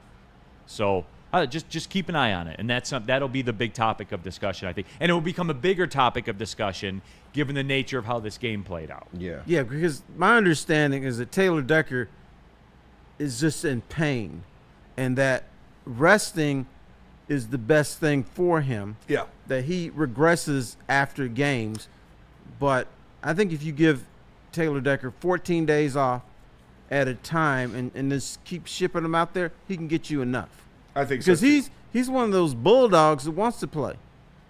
Speaker 6: So just keep an eye on it, and that'll be the big topic of discussion, I think, and it will become a bigger topic of discussion given the nature of how this game played out.
Speaker 9: Yeah.
Speaker 7: Yeah, because my understanding is that Taylor Decker is just in pain, and that resting is the best thing for him.
Speaker 8: Yeah.
Speaker 7: That he regresses after games, but I think if you give Taylor Decker 14 days off at a time and just keep shipping him out there, he can get you enough.
Speaker 8: I think so.
Speaker 7: Because he's one of those bulldogs that wants to play.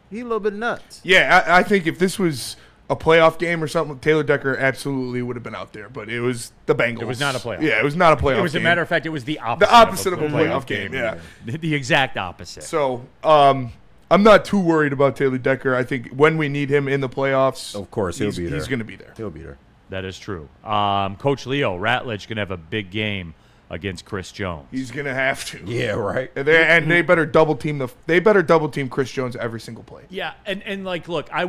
Speaker 7: He's a little bit nuts.
Speaker 8: Yeah, I think if this was a playoff game or something, Taylor Decker absolutely would have been out there. But it was the Bengals.
Speaker 6: It was not a playoff.
Speaker 8: Yeah, it was not a playoff game.
Speaker 6: It was, a matter of fact, it was the opposite.
Speaker 8: The opposite of a playoff game, yeah.
Speaker 6: The exact opposite.
Speaker 8: So, I'm not too worried about Taylor Decker. I think when we need him in the playoffs,
Speaker 9: Of course, he'll be there.
Speaker 8: He's going to be there.
Speaker 9: He'll be there.
Speaker 6: That is true. Coach Leo Ratledge going to have a big game against Chris Jones.
Speaker 8: He's going to have to.
Speaker 9: Yeah, right.
Speaker 8: And they better double team Chris Jones every single play.
Speaker 6: Yeah, and like, look, I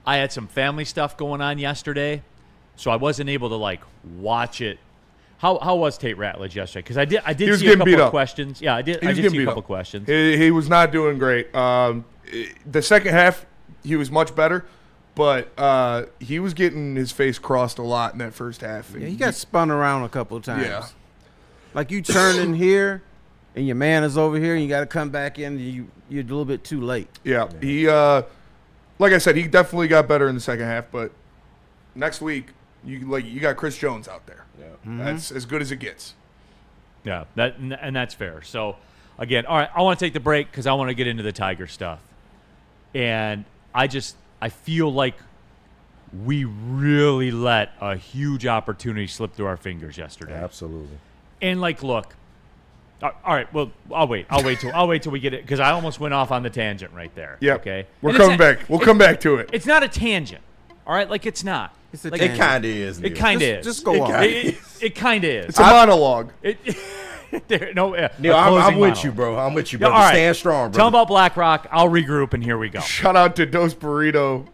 Speaker 6: had some family stuff going on yesterday, so I wasn't able to like watch it. How was Tate Ratledge yesterday? Because I did see a couple of questions. Yeah, I did see a couple of questions.
Speaker 8: He was not doing great. The second half, he was much better, but he was getting his face crossed a lot in that first half.
Speaker 7: Yeah, he got spun around a couple of times.
Speaker 8: Yeah.
Speaker 7: Like you turn in here, and your man is over here, and you got to come back in. You're a little bit too late.
Speaker 8: Yeah, he like I said, he definitely got better in the second half. But next week, you got Chris Jones out there. Yeah, that's as good as it gets.
Speaker 6: Yeah, that's fair. So, again, all right, I want to take the break because I want to get into the Tiger stuff, and I feel like we really let a huge opportunity slip through our fingers yesterday.
Speaker 9: Absolutely.
Speaker 6: And like, look, all right, well, I'll wait till we get it because I almost went off on the tangent right there.
Speaker 8: Yeah.
Speaker 6: Okay.
Speaker 8: We're coming back. We'll come back to it.
Speaker 6: It's not a tangent. All right, like it's not.
Speaker 9: It kind of is.
Speaker 6: It kind of is.
Speaker 7: Just go on.
Speaker 6: It kind of is.
Speaker 8: It's a monologue.
Speaker 9: Neal, I'm with you, bro. I'm with you, bro.
Speaker 6: Yeah, all right.
Speaker 9: Stand strong, bro.
Speaker 6: Tell them about BlackRock. I'll regroup, and here we go.
Speaker 8: Shout out to Dos Burrito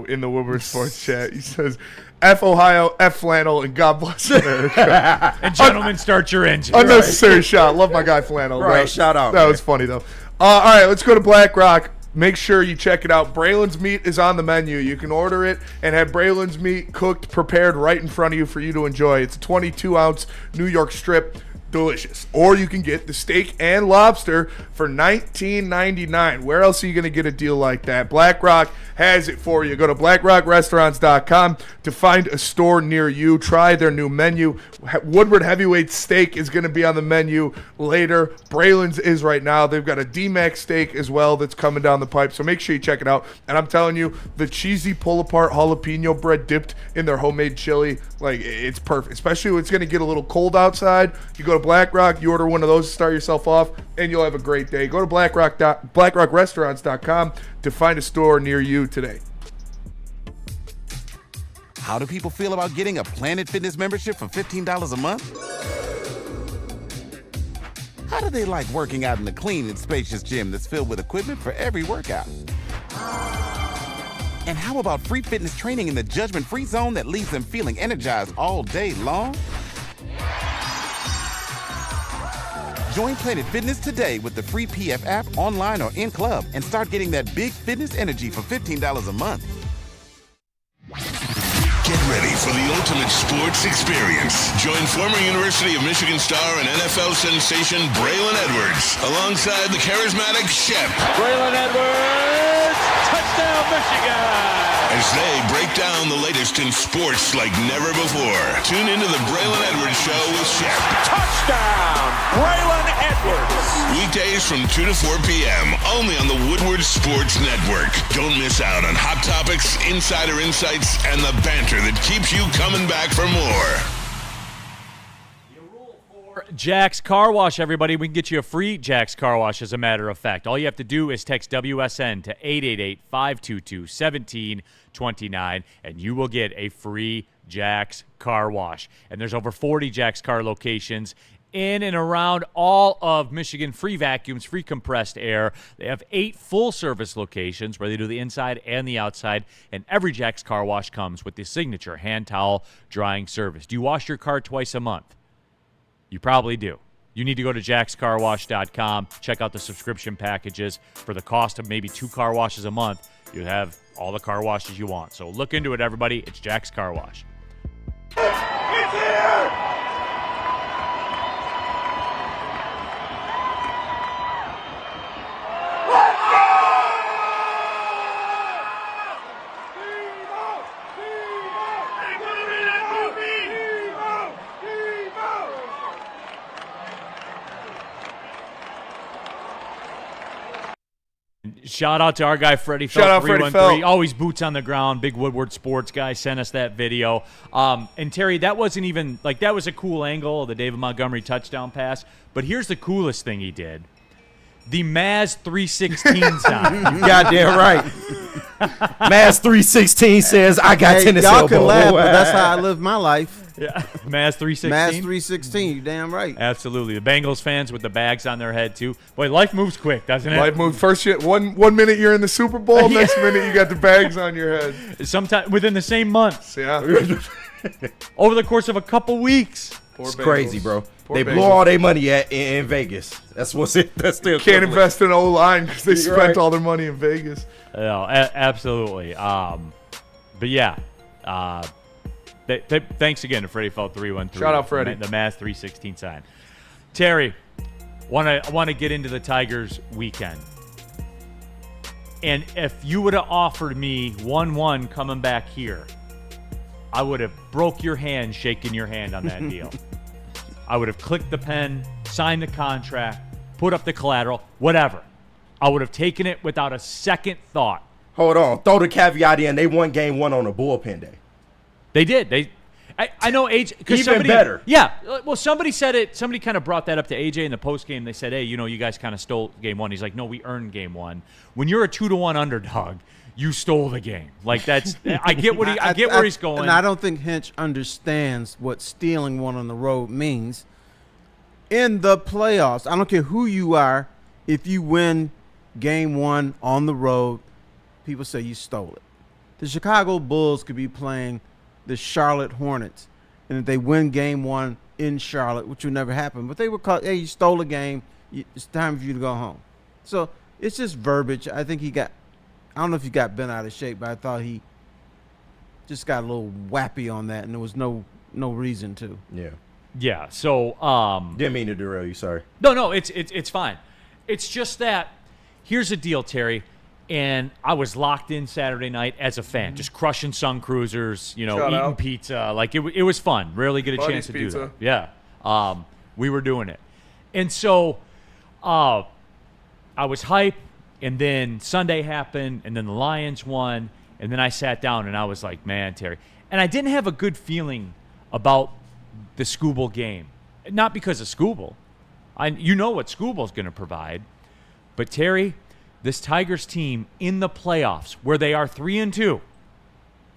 Speaker 8: in the Woodward Sports chat. He says, F Ohio, F Flannel, and God bless America.
Speaker 6: And gentlemen, start your engine.
Speaker 8: Unnecessary shot. Love my guy Flannel.
Speaker 9: Right, shout out.
Speaker 8: That was funny, though. All right, let's go to BlackRock. Make sure you check it out. Braylon's meat is on the menu. You can order it and have Braylon's meat cooked, prepared right in front of you for you to enjoy. It's a 22-ounce New York strip. Delicious. Or you can get the steak and lobster for $19.99. Where else are you going to get a deal like that? BlackRock has it for you. Go to blackrockrestaurants.com to find a store near you. Try their new menu. Woodward Heavyweight Steak is going to be on the menu later. Braylon's is right now. They've got a D-Max steak as well that's coming down the pipe, so make sure you check it out. And I'm telling you, the cheesy pull-apart jalapeno bread dipped in their homemade chili, like, it's perfect. Especially when it's going to get a little cold outside. You go to BlackRock, you order one of those to start yourself off, and you'll have a great day. Go to blackrockrestaurants.com to find a store near you today.
Speaker 11: How do people feel about getting a Planet Fitness membership for $15 a month? How do they like working out in a clean and spacious gym that's filled with equipment for every workout? And how about free fitness training in the judgment-free zone that leaves them feeling energized all day long? Join Planet Fitness today with the free PF app, online or in club, and start getting that big fitness energy for $15 a month.
Speaker 1: Get ready for the ultimate sports experience. Join former University of Michigan star and NFL sensation Braylon Edwards alongside the charismatic Shep.
Speaker 12: Braylon Edwards, touchdown Michigan!
Speaker 1: As they break down the latest in sports like never before. Tune into the Braylon Edwards Show with Shep.
Speaker 12: Touchdown, Braylon Edwards!
Speaker 1: Weekdays from 2 to 4 p.m. only on the Woodward Sports Network. Don't miss out on hot topics, insider insights, and the banter that keeps you coming back for more.
Speaker 6: Jack's Car Wash, everybody. We can get you a free Jack's Car Wash, as a matter of fact. All you have to do is text WSN to 888-522-1729, and you will get a free Jack's Car Wash. And there's over 40 Jack's Car locations in and around all of Michigan. Free vacuums, free compressed air. They have 8 full-service locations where they do the inside and the outside, and every Jack's Car Wash comes with the signature hand towel drying service. Do you wash your car twice a month? You probably do. You need to go to jackscarwash.com, check out the subscription packages. For the cost of maybe 2 car washes a month, you have all the car washes you want. So look into it, everybody. It's Jack's Car Wash.
Speaker 12: It's here!
Speaker 6: Shout out to our guy Freddie
Speaker 8: Shout
Speaker 6: Felt
Speaker 8: out Freddie
Speaker 6: 313.
Speaker 8: Felt.
Speaker 6: Always boots on the ground. Big Woodward sports guy sent us that video. And Terry, that wasn't even like that was a cool angle of the David Montgomery touchdown pass. But here's the coolest thing he did: the Maz 316 sign.
Speaker 9: You goddamn right. Maz 316 says, "I got tennis
Speaker 7: Y'all
Speaker 9: elbow."
Speaker 7: can laugh, but that's how I live my life.
Speaker 6: Yeah, Maz 316.
Speaker 7: Maz 316. You damn right.
Speaker 6: Absolutely. The Bengals fans with the bags on their head too. Boy, life moves quick, doesn't it?
Speaker 8: Life moved. First, one minute you're in the Super Bowl, next minute you got the bags on your head.
Speaker 6: Sometime within the same month.
Speaker 8: Yeah.
Speaker 6: Over the course of a couple weeks.
Speaker 9: It's crazy, bro.
Speaker 8: Poor
Speaker 9: They
Speaker 8: Bengals.
Speaker 9: blow all their money in Vegas. That's what's it. That's still
Speaker 8: Can't invest in O-line because they
Speaker 9: You're
Speaker 8: spent
Speaker 9: right.
Speaker 8: all their money in Vegas.
Speaker 6: No, absolutely. But yeah. Thanks again to Freddie Felt 313.
Speaker 8: Shout out Freddie.
Speaker 6: The Maz 316 sign. Terry, want to get into the Tigers weekend. And if you would have offered me 1-1 coming back here, I would have broke your hand shaking your hand on that deal. I would have clicked the pen, signed the contract, put up the collateral, whatever. I would have taken it without a second thought.
Speaker 9: Hold on. Throw the caveat in. They won game 1 on a bullpen day.
Speaker 6: They did. I know AJ.
Speaker 9: Even better.
Speaker 6: Yeah. Well, somebody said it. Somebody kind of brought that up to AJ in the post game. They said, "Hey, you guys kind of stole game 1." He's like, "No, we earned game 1." When you're a 2-1 underdog, you stole the game. Like that's. I get what I get where he's going.
Speaker 7: And I don't think Hinch understands what stealing one on the road means. In the playoffs, I don't care who you are. If you win game 1 on the road, people say you stole it. The Chicago Bulls could be playing the Charlotte Hornets, and if they win game 1 in Charlotte, which would never happen, but they would call, hey, you stole a game. It's time for you to go home. So it's just verbiage. I think I don't know if he got bent out of shape, but I thought he just got a little wappy on that, and there was no reason to.
Speaker 9: Yeah.
Speaker 6: Yeah. So
Speaker 9: Didn't mean to derail you. Sorry.
Speaker 6: No. It's fine. It's just that. Here's the deal, Terry. And I was locked in Saturday night as a fan, just crushing Sun Cruisers,
Speaker 8: Shout
Speaker 6: eating
Speaker 8: out.
Speaker 6: pizza. Like it was fun. Rarely get a
Speaker 8: Buddy's
Speaker 6: chance to
Speaker 8: pizza.
Speaker 6: do that. Yeah. We were doing it. And so I was hyped, and then Sunday happened, and then the Lions won, and then I sat down and I was like, man, Terry. And I didn't have a good feeling about the Scooble game. Not because of Scooble. You know what Scooble's going to provide. But Terry, this Tigers team in the playoffs, where they are 3-2,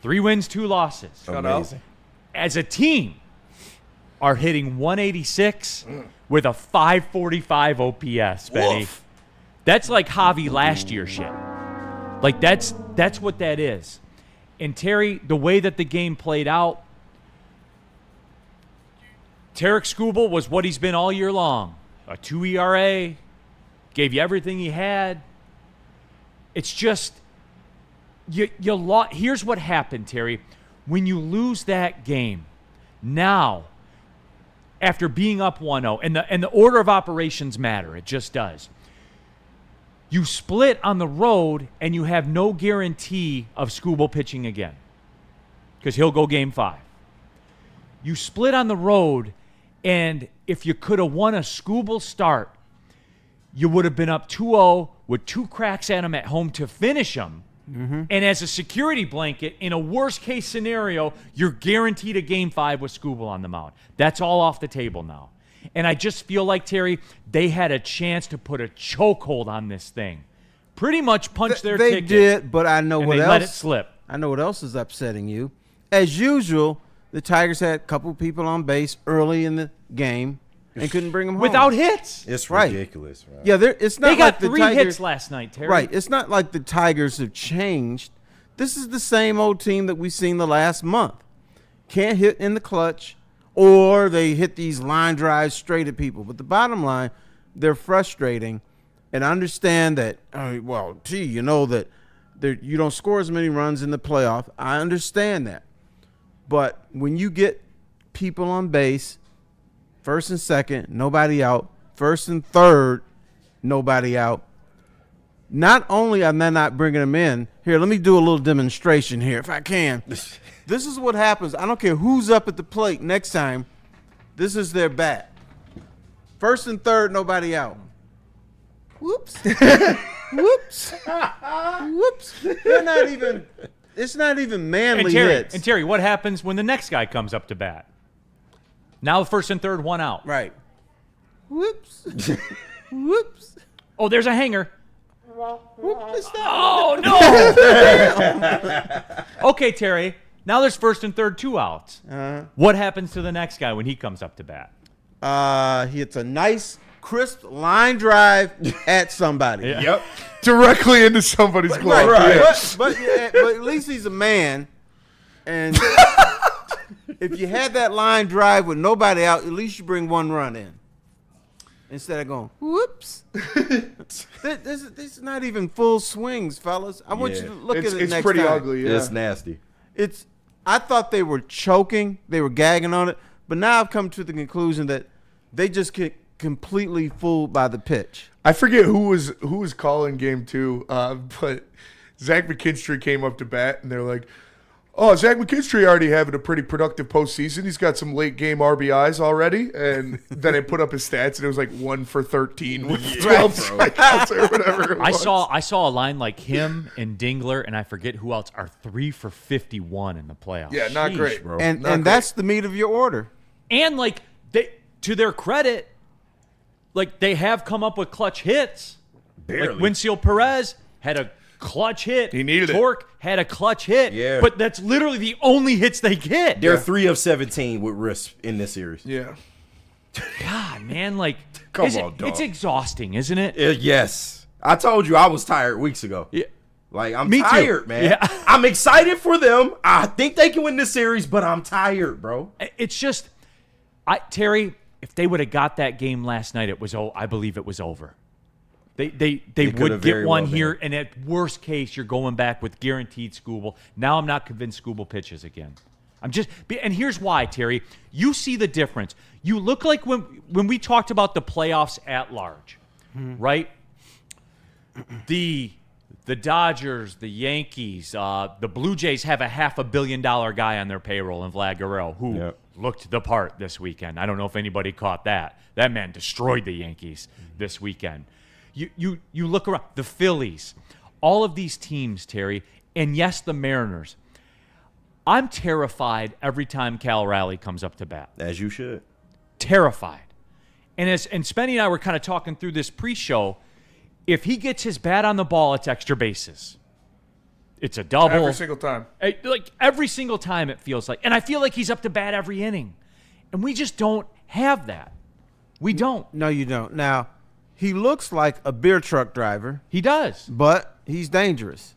Speaker 6: 3 wins, 2 losses.
Speaker 9: Amazing.
Speaker 6: As a team, are hitting 186 with a 545 OPS, Benny.
Speaker 8: Woof.
Speaker 6: That's like Javi last year shit. Like that's what that is. And Terry, the way that the game played out, Tarek Skubal was what he's been all year long. A 2 ERA, gave you everything he had. It's just you lost. Here's what happened, Terry. When you lose that game, now after being up 1-0, and the order of operations matter. It just does. You split on the road, and you have no guarantee of Skubal pitching again because he'll go game 5. You split on the road, and if you could have won a Skubal start, you would have been up 2-0 with 2 cracks at him at home to finish him. Mm-hmm. And as a security blanket, in a worst-case scenario, you're guaranteed a Game 5 with Skubal on the mound. That's all off the table now. And I just feel like, Terry, they had a chance to put a chokehold on this thing. Pretty much punch their ticket.
Speaker 7: They did, but I know
Speaker 6: and
Speaker 7: what
Speaker 6: they
Speaker 7: else.
Speaker 6: let it slip.
Speaker 7: I know what else is upsetting you. As usual, the Tigers had a couple people on base early in the game and couldn't bring them home.
Speaker 6: Without hits.
Speaker 9: It's
Speaker 7: Right.
Speaker 9: ridiculous. Right?
Speaker 7: Yeah, it's not
Speaker 6: They got
Speaker 7: like the
Speaker 6: 3
Speaker 7: Tigers,
Speaker 6: hits last night, Terry.
Speaker 7: Right. It's not like the Tigers have changed. This is the same old team that we've seen the last month. Can't hit in the clutch, or they hit these line drives straight at people. But the bottom line, they're frustrating. And I understand that, you know that you don't score as many runs in the playoff. I understand that. But when you get people on base, first and second, nobody out. First and third, nobody out. Not only am I not bringing them in, here, let me do a little demonstration here if I can. This is what happens. I don't care who's up at the plate next time. This is their bat. First and third, nobody out. Whoops. Whoops. Whoops. They're not even. It's not even manly hits.
Speaker 6: And Terry, what happens when the next guy comes up to bat? Now first and third, one out.
Speaker 7: Right. Whoops. Whoops.
Speaker 6: Oh, there's a hanger.
Speaker 7: Oh,
Speaker 6: no. Okay, Terry. Now there's first and third, two outs. What happens to the next guy when he comes up to bat?
Speaker 7: He hits a nice, crisp line drive at somebody.
Speaker 8: Yep. Directly into somebody's glove.
Speaker 7: Right.
Speaker 8: Yeah.
Speaker 7: But at least he's a man. And if you had that line drive with nobody out, at least you bring one run in. Instead of going, whoops. This is not even full swings, fellas. I want you to look at it next time.
Speaker 8: It's pretty ugly, yeah.
Speaker 9: It's nasty.
Speaker 7: I thought they were choking. They were gagging on it. But now I've come to the conclusion that they just get completely fooled by the pitch.
Speaker 8: I forget who was calling game 2, but Zach McKinstry came up to bat, and they're like, "Oh, Zach McKinstry already having a pretty productive postseason. He's got some late game RBIs already." And then I put up his stats, and it was like 1 for 13 with 12 strikeouts or whatever.
Speaker 6: I saw a line like him and Dingler, and I forget who else are 3 for 51 in the playoffs.
Speaker 8: Yeah, not great,
Speaker 6: bro.
Speaker 7: And
Speaker 6: Not
Speaker 7: that's the meat of your order.
Speaker 6: And like to their credit, like they have come up with clutch hits.
Speaker 9: Barely.
Speaker 6: Like Winfield Perez had a clutch hit.
Speaker 8: He needed it.
Speaker 6: Torque had a clutch hit.
Speaker 9: Yeah.
Speaker 6: But that's literally the only hits they get.
Speaker 9: They're 3 of 17 with risk in this series.
Speaker 8: Yeah.
Speaker 6: God, man, like
Speaker 9: Come on, dog.
Speaker 6: it's exhausting, isn't it?
Speaker 9: Yes. I told you I was tired weeks ago.
Speaker 6: Yeah.
Speaker 9: Like, I'm
Speaker 6: Me too.
Speaker 9: tired, man.
Speaker 6: Yeah.
Speaker 9: I'm excited for them. I think they can win this series, but I'm tired, bro.
Speaker 6: It's just, Terry, if they would have got that game last night, I believe it was over. They would get one here, and at worst case, you're going back with guaranteed Skubal. Now I'm not convinced Skubal pitches again. And here's why, Terry. You see the difference. You look like when we talked about the playoffs at large, right? The Dodgers, the Yankees, the Blue Jays have a $500 million guy on their payroll in Vlad Guerrero, who looked the part this weekend. I don't know if anybody caught that. That man destroyed the Yankees this weekend. You look around, the Phillies, all of these teams, Terry, and yes, the Mariners. I'm terrified every time Cal Raleigh comes up to bat.
Speaker 9: As you should.
Speaker 6: Terrified. And Spenny and I were kind of talking through this pre-show. If he gets his bat on the ball, it's extra bases. It's a double.
Speaker 8: Every single time.
Speaker 6: Like every single time it feels like. And I feel like he's up to bat every inning. And we just don't have that. We don't.
Speaker 7: No, you don't. Now, he looks like a beer truck driver.
Speaker 6: He does.
Speaker 7: But he's dangerous.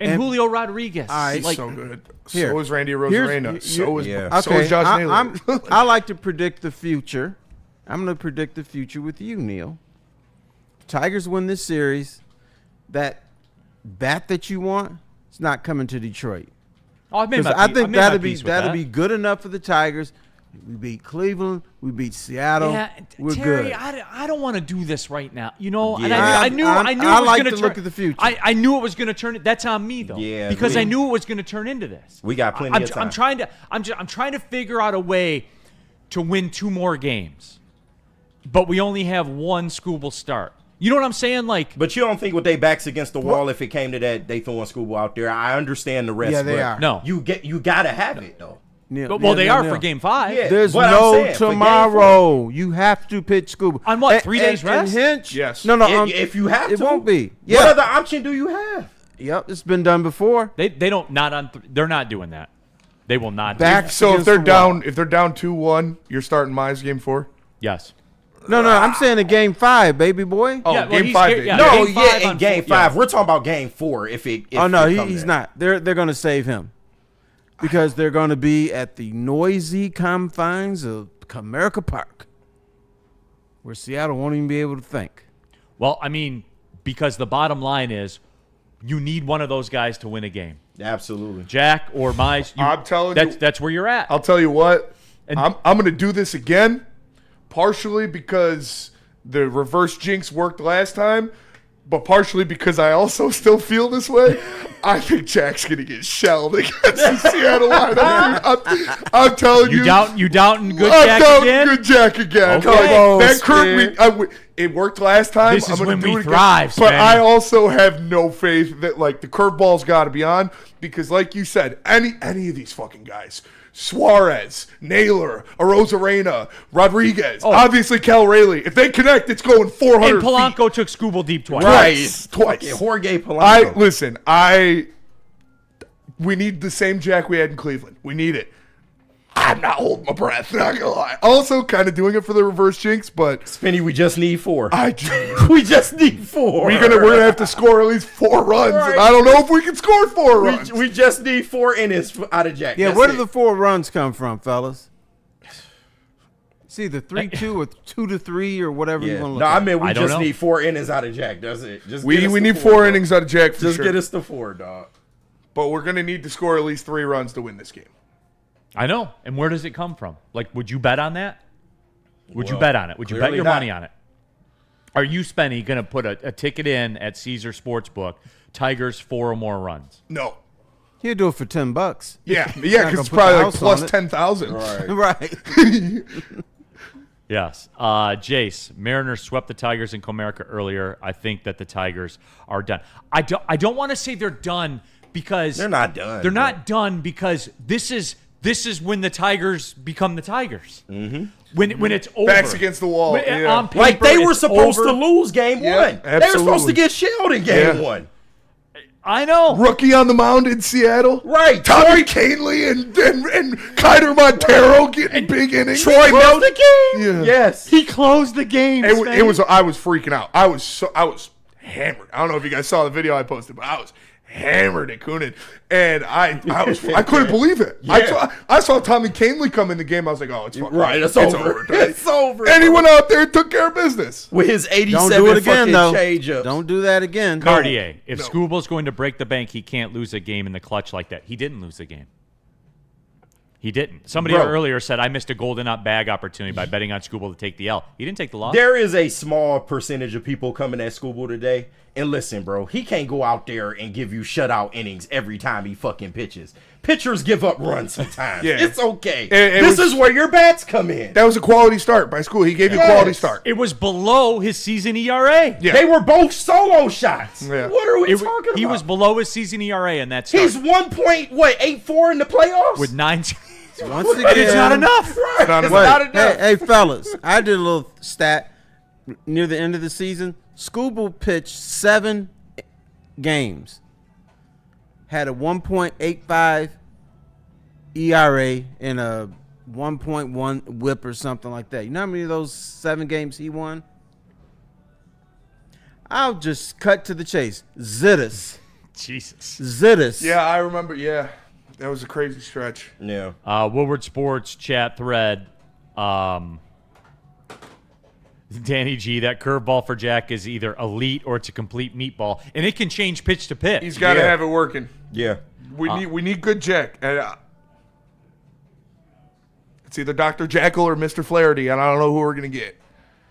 Speaker 6: And Julio Rodriguez.
Speaker 8: He's so good. So is Randy Rosarena. So is Josh Naylor.
Speaker 7: I like to predict the future. I'm going to predict the future with you, Neal. Tigers win this series. That bat that you want, it's not coming to Detroit.
Speaker 6: Oh, I think
Speaker 7: that'll be good enough for the Tigers. We beat Cleveland. We beat Seattle.
Speaker 6: Yeah,
Speaker 7: we're
Speaker 6: Terry,
Speaker 7: good.
Speaker 6: I don't want to do this right now. You know,
Speaker 7: Yeah.
Speaker 6: and I knew it was
Speaker 7: like
Speaker 6: going
Speaker 7: to look at the future.
Speaker 6: I knew it was going to turn. That's on me though.
Speaker 9: Yeah,
Speaker 6: because I knew it was going to turn into this.
Speaker 9: We got plenty of time.
Speaker 6: I'm trying to figure out a way to win 2 more games, but we only have 1 Skubal start. You know what I'm saying? Like,
Speaker 9: but you don't think with their backs against the wall, if it came to that, they throwing Skubal out there. I understand the rest.
Speaker 7: Yeah, they are.
Speaker 6: No,
Speaker 9: you gotta have it though.
Speaker 6: They are for Game 5.
Speaker 9: Yeah,
Speaker 7: there's
Speaker 9: what
Speaker 7: no
Speaker 9: I'm saying,
Speaker 7: tomorrow. You have to pitch Skubal.
Speaker 6: On what, 3 days rest?
Speaker 7: And Hinch?
Speaker 8: Yes.
Speaker 7: No.
Speaker 9: If you have
Speaker 7: it
Speaker 9: to.
Speaker 7: won't be.
Speaker 9: Yeah. What other option do you have?
Speaker 7: Yep, it's been done before.
Speaker 6: They're not doing that. They will not.
Speaker 7: Back.
Speaker 6: Do that.
Speaker 8: So if they're down 2-1, you're starting Mize game 4?
Speaker 6: Yes.
Speaker 7: No, I'm saying in Game 5, baby boy.
Speaker 8: Oh,
Speaker 6: Yeah, well,
Speaker 8: game 5.
Speaker 6: he's- yeah.
Speaker 9: No,
Speaker 6: Game 5
Speaker 9: in
Speaker 6: on
Speaker 9: Game
Speaker 6: 4,
Speaker 9: 5.
Speaker 6: yeah.
Speaker 9: We're talking about Game 4. If
Speaker 7: he's
Speaker 9: there.
Speaker 7: not. They're going to save him because they're going to be at the noisy confines of Comerica Park, where Seattle won't even be able to think.
Speaker 6: Well, I mean, because the bottom line is, you need one of those guys to win a game.
Speaker 9: Absolutely.
Speaker 6: Jack or Mize.
Speaker 8: I'm telling you.
Speaker 6: That's where you're at.
Speaker 8: I'll tell you what.
Speaker 6: And-
Speaker 8: I'm going to do this again, partially because the reverse jinx worked last time, but partially because I also still feel this way. I think Jack's going to get shelled against the Seattle lineup. I'm telling you.
Speaker 6: You doubting good
Speaker 8: I'm
Speaker 6: Jack
Speaker 8: doubting
Speaker 6: again?
Speaker 8: good Jack again.
Speaker 6: Okay.
Speaker 8: That Kurt, It worked last time.
Speaker 6: This is
Speaker 8: I'm gonna
Speaker 6: when
Speaker 8: do
Speaker 6: we
Speaker 8: it
Speaker 6: thrive,
Speaker 8: again. But
Speaker 6: Spenny.
Speaker 8: I also have no faith that like the curveball's got to be on because, like you said, any of these fucking guys, Suarez, Naylor, Arozarena, Rodriguez, obviously Cal Rayleigh, if they connect, it's going 400
Speaker 6: And Polanco took Scooble deep twice.
Speaker 8: Twice.
Speaker 9: Jorge Polanco.
Speaker 8: We need the same Jack we had in Cleveland. We need it. I'm not holding my breath, not gonna lie. Also, kind of doing it for the reverse jinx, but
Speaker 9: Spinny, we just need 4.
Speaker 7: We just need 4.
Speaker 8: We're gonna have to score at least 4 runs, and I don't know if we can score 4 runs.
Speaker 9: We just need 4 innings out of Jack.
Speaker 7: Yeah,
Speaker 9: That's
Speaker 7: where
Speaker 9: it.
Speaker 7: do the 4 runs come from, fellas? It's either 3-2 or 2-3 or whatever you want to look
Speaker 9: No,
Speaker 7: at.
Speaker 9: I mean we
Speaker 6: I don't
Speaker 9: just
Speaker 6: know.
Speaker 9: need 4 innings out of Jack. That's it. Just
Speaker 8: We
Speaker 9: get us the
Speaker 8: need
Speaker 9: 4
Speaker 8: 4
Speaker 9: dog.
Speaker 8: innings out of Jack for
Speaker 9: Just
Speaker 8: sure.
Speaker 9: get us the 4, dog.
Speaker 8: But we're gonna need to score at least 3 runs to win this game.
Speaker 6: I know. And where does it come from? Like, would you bet on that? Would you
Speaker 9: Well,
Speaker 6: bet on it? Would you bet
Speaker 9: clearly
Speaker 6: your
Speaker 9: not.
Speaker 6: money on it? Are you, Spenny, going to put a ticket in at Caesar Sportsbook, Tigers 4 or more runs?
Speaker 8: No.
Speaker 7: He'll do it for $10.
Speaker 8: Yeah,
Speaker 7: Not
Speaker 8: because
Speaker 7: gonna
Speaker 8: it's
Speaker 7: put
Speaker 8: probably
Speaker 7: the
Speaker 8: like
Speaker 7: house
Speaker 8: plus
Speaker 7: on it.
Speaker 8: 10,000.
Speaker 7: Right.
Speaker 6: Yes. Jace, Mariners swept the Tigers in Comerica earlier. I think that the Tigers are done. I don't want to say they're done because
Speaker 9: They're not done.
Speaker 6: They're not done because this is when the Tigers become the Tigers. Mm-hmm. When it's over.
Speaker 8: Backs against the wall. Yeah.
Speaker 6: On paper,
Speaker 9: Like they were
Speaker 6: it's
Speaker 9: supposed
Speaker 6: over.
Speaker 9: to lose game 1. They were supposed
Speaker 8: absolutely.
Speaker 9: to get shelled in game 1.
Speaker 6: I know.
Speaker 8: Rookie on the mound in Seattle.
Speaker 9: Right.
Speaker 8: Tommy Canley and Kiner Montero getting big innings.
Speaker 9: Troy Milton.
Speaker 6: the game.
Speaker 8: Yeah.
Speaker 9: Yes.
Speaker 6: He closed the game.
Speaker 8: It was. I was freaking out. I was hammered. I don't know if you guys saw the video I posted, but I was hammered at Coonan, and I couldn't believe it.
Speaker 9: Yeah.
Speaker 8: I saw Tommy Canley come in the game. I was like, oh, it's fucking
Speaker 9: Right, it's over. It's over.
Speaker 8: And he went out there and took care of business.
Speaker 9: With his 87
Speaker 7: Don't do it again,
Speaker 9: fucking
Speaker 7: though.
Speaker 9: change-ups.
Speaker 7: Don't do that again.
Speaker 6: Cartier, if Scooble's going to break the bank, he can't lose a game in the clutch like that. He didn't lose the game. He didn't. Somebody
Speaker 9: Bro.
Speaker 6: earlier said, I missed a golden up bag opportunity by betting on Scooble to take the L. He didn't take the loss.
Speaker 9: There is a small percentage of people coming at Scooble today. And listen, bro, he can't go out there and give you shutout innings every time he fucking pitches. Pitchers give up runs sometimes.
Speaker 8: Yeah.
Speaker 9: It's okay.
Speaker 8: It
Speaker 9: This is where your bats come in.
Speaker 8: That was a quality start by School. He gave you a quality start.
Speaker 6: It was below his season ERA.
Speaker 8: Yeah.
Speaker 9: They were both solo shots.
Speaker 8: Yeah.
Speaker 9: What are we talking about?
Speaker 6: He was below his season ERA in that start.
Speaker 9: He's 1.84 in the playoffs?
Speaker 6: With 9.
Speaker 7: Once again,
Speaker 6: It's not enough.
Speaker 9: Right.
Speaker 8: not
Speaker 9: It's
Speaker 8: enough.
Speaker 9: not enough.
Speaker 7: Hey, fellas, I did a little stat near the end of the season. Scooble pitched 7 games, had a 1.85 ERA and a 1.1 WHIP or something like that. You know how many of those 7 games he won? I'll just cut to the chase. Zittis.
Speaker 6: Jesus.
Speaker 7: Zittis.
Speaker 8: Yeah, I remember. Yeah, that was a crazy stretch.
Speaker 9: Yeah.
Speaker 6: Woodward Sports chat thread. Danny G, that curveball for Jack is either elite or it's a complete meatball, and it can change pitch to pitch.
Speaker 8: He's got to have it working.
Speaker 9: Yeah.
Speaker 8: We need good Jack. And, it's either Dr. Jackal or Mr. Flaherty, and I don't know who we're gonna get.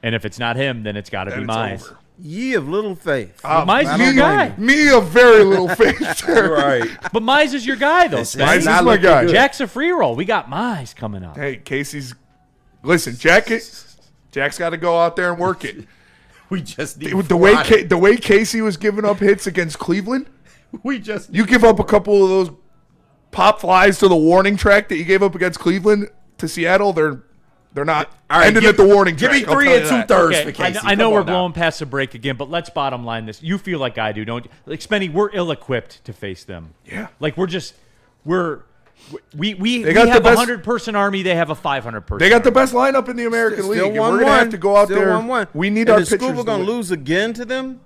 Speaker 6: And if it's not him, then it's got to
Speaker 8: Then
Speaker 6: be
Speaker 8: it's
Speaker 6: Mize.
Speaker 8: over.
Speaker 7: Ye of little faith.
Speaker 6: Mize is your guy.
Speaker 8: Me of very little faith.
Speaker 9: Right.
Speaker 6: But Mize is your guy, though.
Speaker 9: It's
Speaker 8: Mize is
Speaker 9: not
Speaker 8: my
Speaker 9: looking
Speaker 8: guy.
Speaker 9: good.
Speaker 6: Jack's a free roll. We got Mize coming up.
Speaker 8: Hey, Casey's. Listen, Jack's got to go out there and work it.
Speaker 9: We just need
Speaker 8: The way Casey was giving up hits against Cleveland, you give up a couple of those pop flies to the warning track that you gave up against Cleveland to Seattle. They're not ending at the warning track.
Speaker 9: Give me
Speaker 8: I'll
Speaker 9: 3
Speaker 8: tell you
Speaker 9: and
Speaker 8: that.
Speaker 9: 2/3
Speaker 6: Okay,
Speaker 9: for Casey.
Speaker 6: I know
Speaker 9: Come
Speaker 6: we're
Speaker 9: on now.
Speaker 6: blowing past the break again, but let's bottom line this. You feel like I do, don't you? Like, Spenny, we're ill-equipped to face them.
Speaker 8: Yeah.
Speaker 6: Like, we
Speaker 8: got
Speaker 6: have
Speaker 8: the
Speaker 6: a
Speaker 8: best-
Speaker 6: 100-person army. They have a 500-person.
Speaker 8: They got the best lineup in the American League. And we're gonna have to go out there.
Speaker 7: 1-1.
Speaker 8: We need
Speaker 7: and
Speaker 8: our
Speaker 7: is
Speaker 8: pitchers.
Speaker 7: Scooble gonna lose again to them?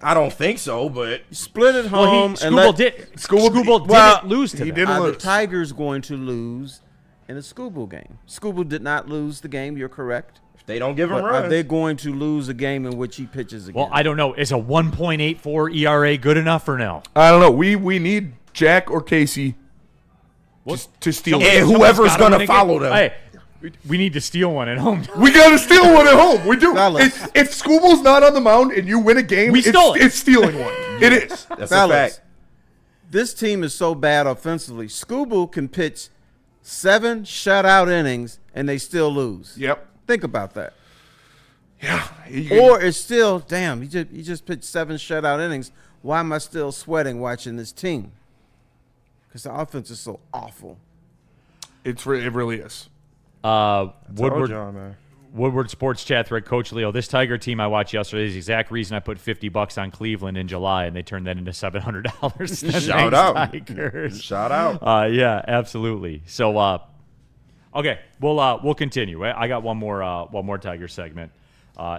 Speaker 9: I don't think so, but
Speaker 7: Split at home and let
Speaker 6: Scooble
Speaker 7: Well,
Speaker 6: didn't lose to
Speaker 8: he
Speaker 6: them.
Speaker 8: didn't
Speaker 7: Are
Speaker 8: lose.
Speaker 7: the Tigers going to lose in a Scooble game? Scooble did not lose the game. You're correct.
Speaker 9: if they don't give him
Speaker 7: But
Speaker 9: runs.
Speaker 7: are they going to lose a game in which he pitches again?
Speaker 6: Well, I don't know. Is a 1.84 ERA good enough or no?
Speaker 8: I don't know. We need Jack or Casey to steal.
Speaker 9: And
Speaker 8: it.
Speaker 9: whoever's going to follow them.
Speaker 6: Hey, we need to steal one at home.
Speaker 8: We got to steal one at home. We do.
Speaker 7: Fellas.
Speaker 8: If Scooble's not on the mound and you win a game,
Speaker 6: We stole it.
Speaker 8: It's stealing one. It is.
Speaker 9: That's a
Speaker 7: Fellas,
Speaker 9: fact.
Speaker 7: this team is so bad offensively. Scooble can pitch 7 shutout innings and they still lose.
Speaker 8: Yep.
Speaker 7: Think about that.
Speaker 8: Yeah.
Speaker 7: Or it's still, damn, you just pitched 7 shutout innings. Why am I still sweating watching this team? Because the offense is so awful.
Speaker 8: It really is.
Speaker 6: Woodward Sports Chat thread, Coach Leo. This Tiger team I watched yesterday is the exact reason I put $50 on Cleveland in July, and they turned that into $700.
Speaker 9: Shout out.
Speaker 6: Tigers.
Speaker 9: Shout out.
Speaker 6: Yeah, absolutely. So, okay, we'll continue. I got one more Tiger segment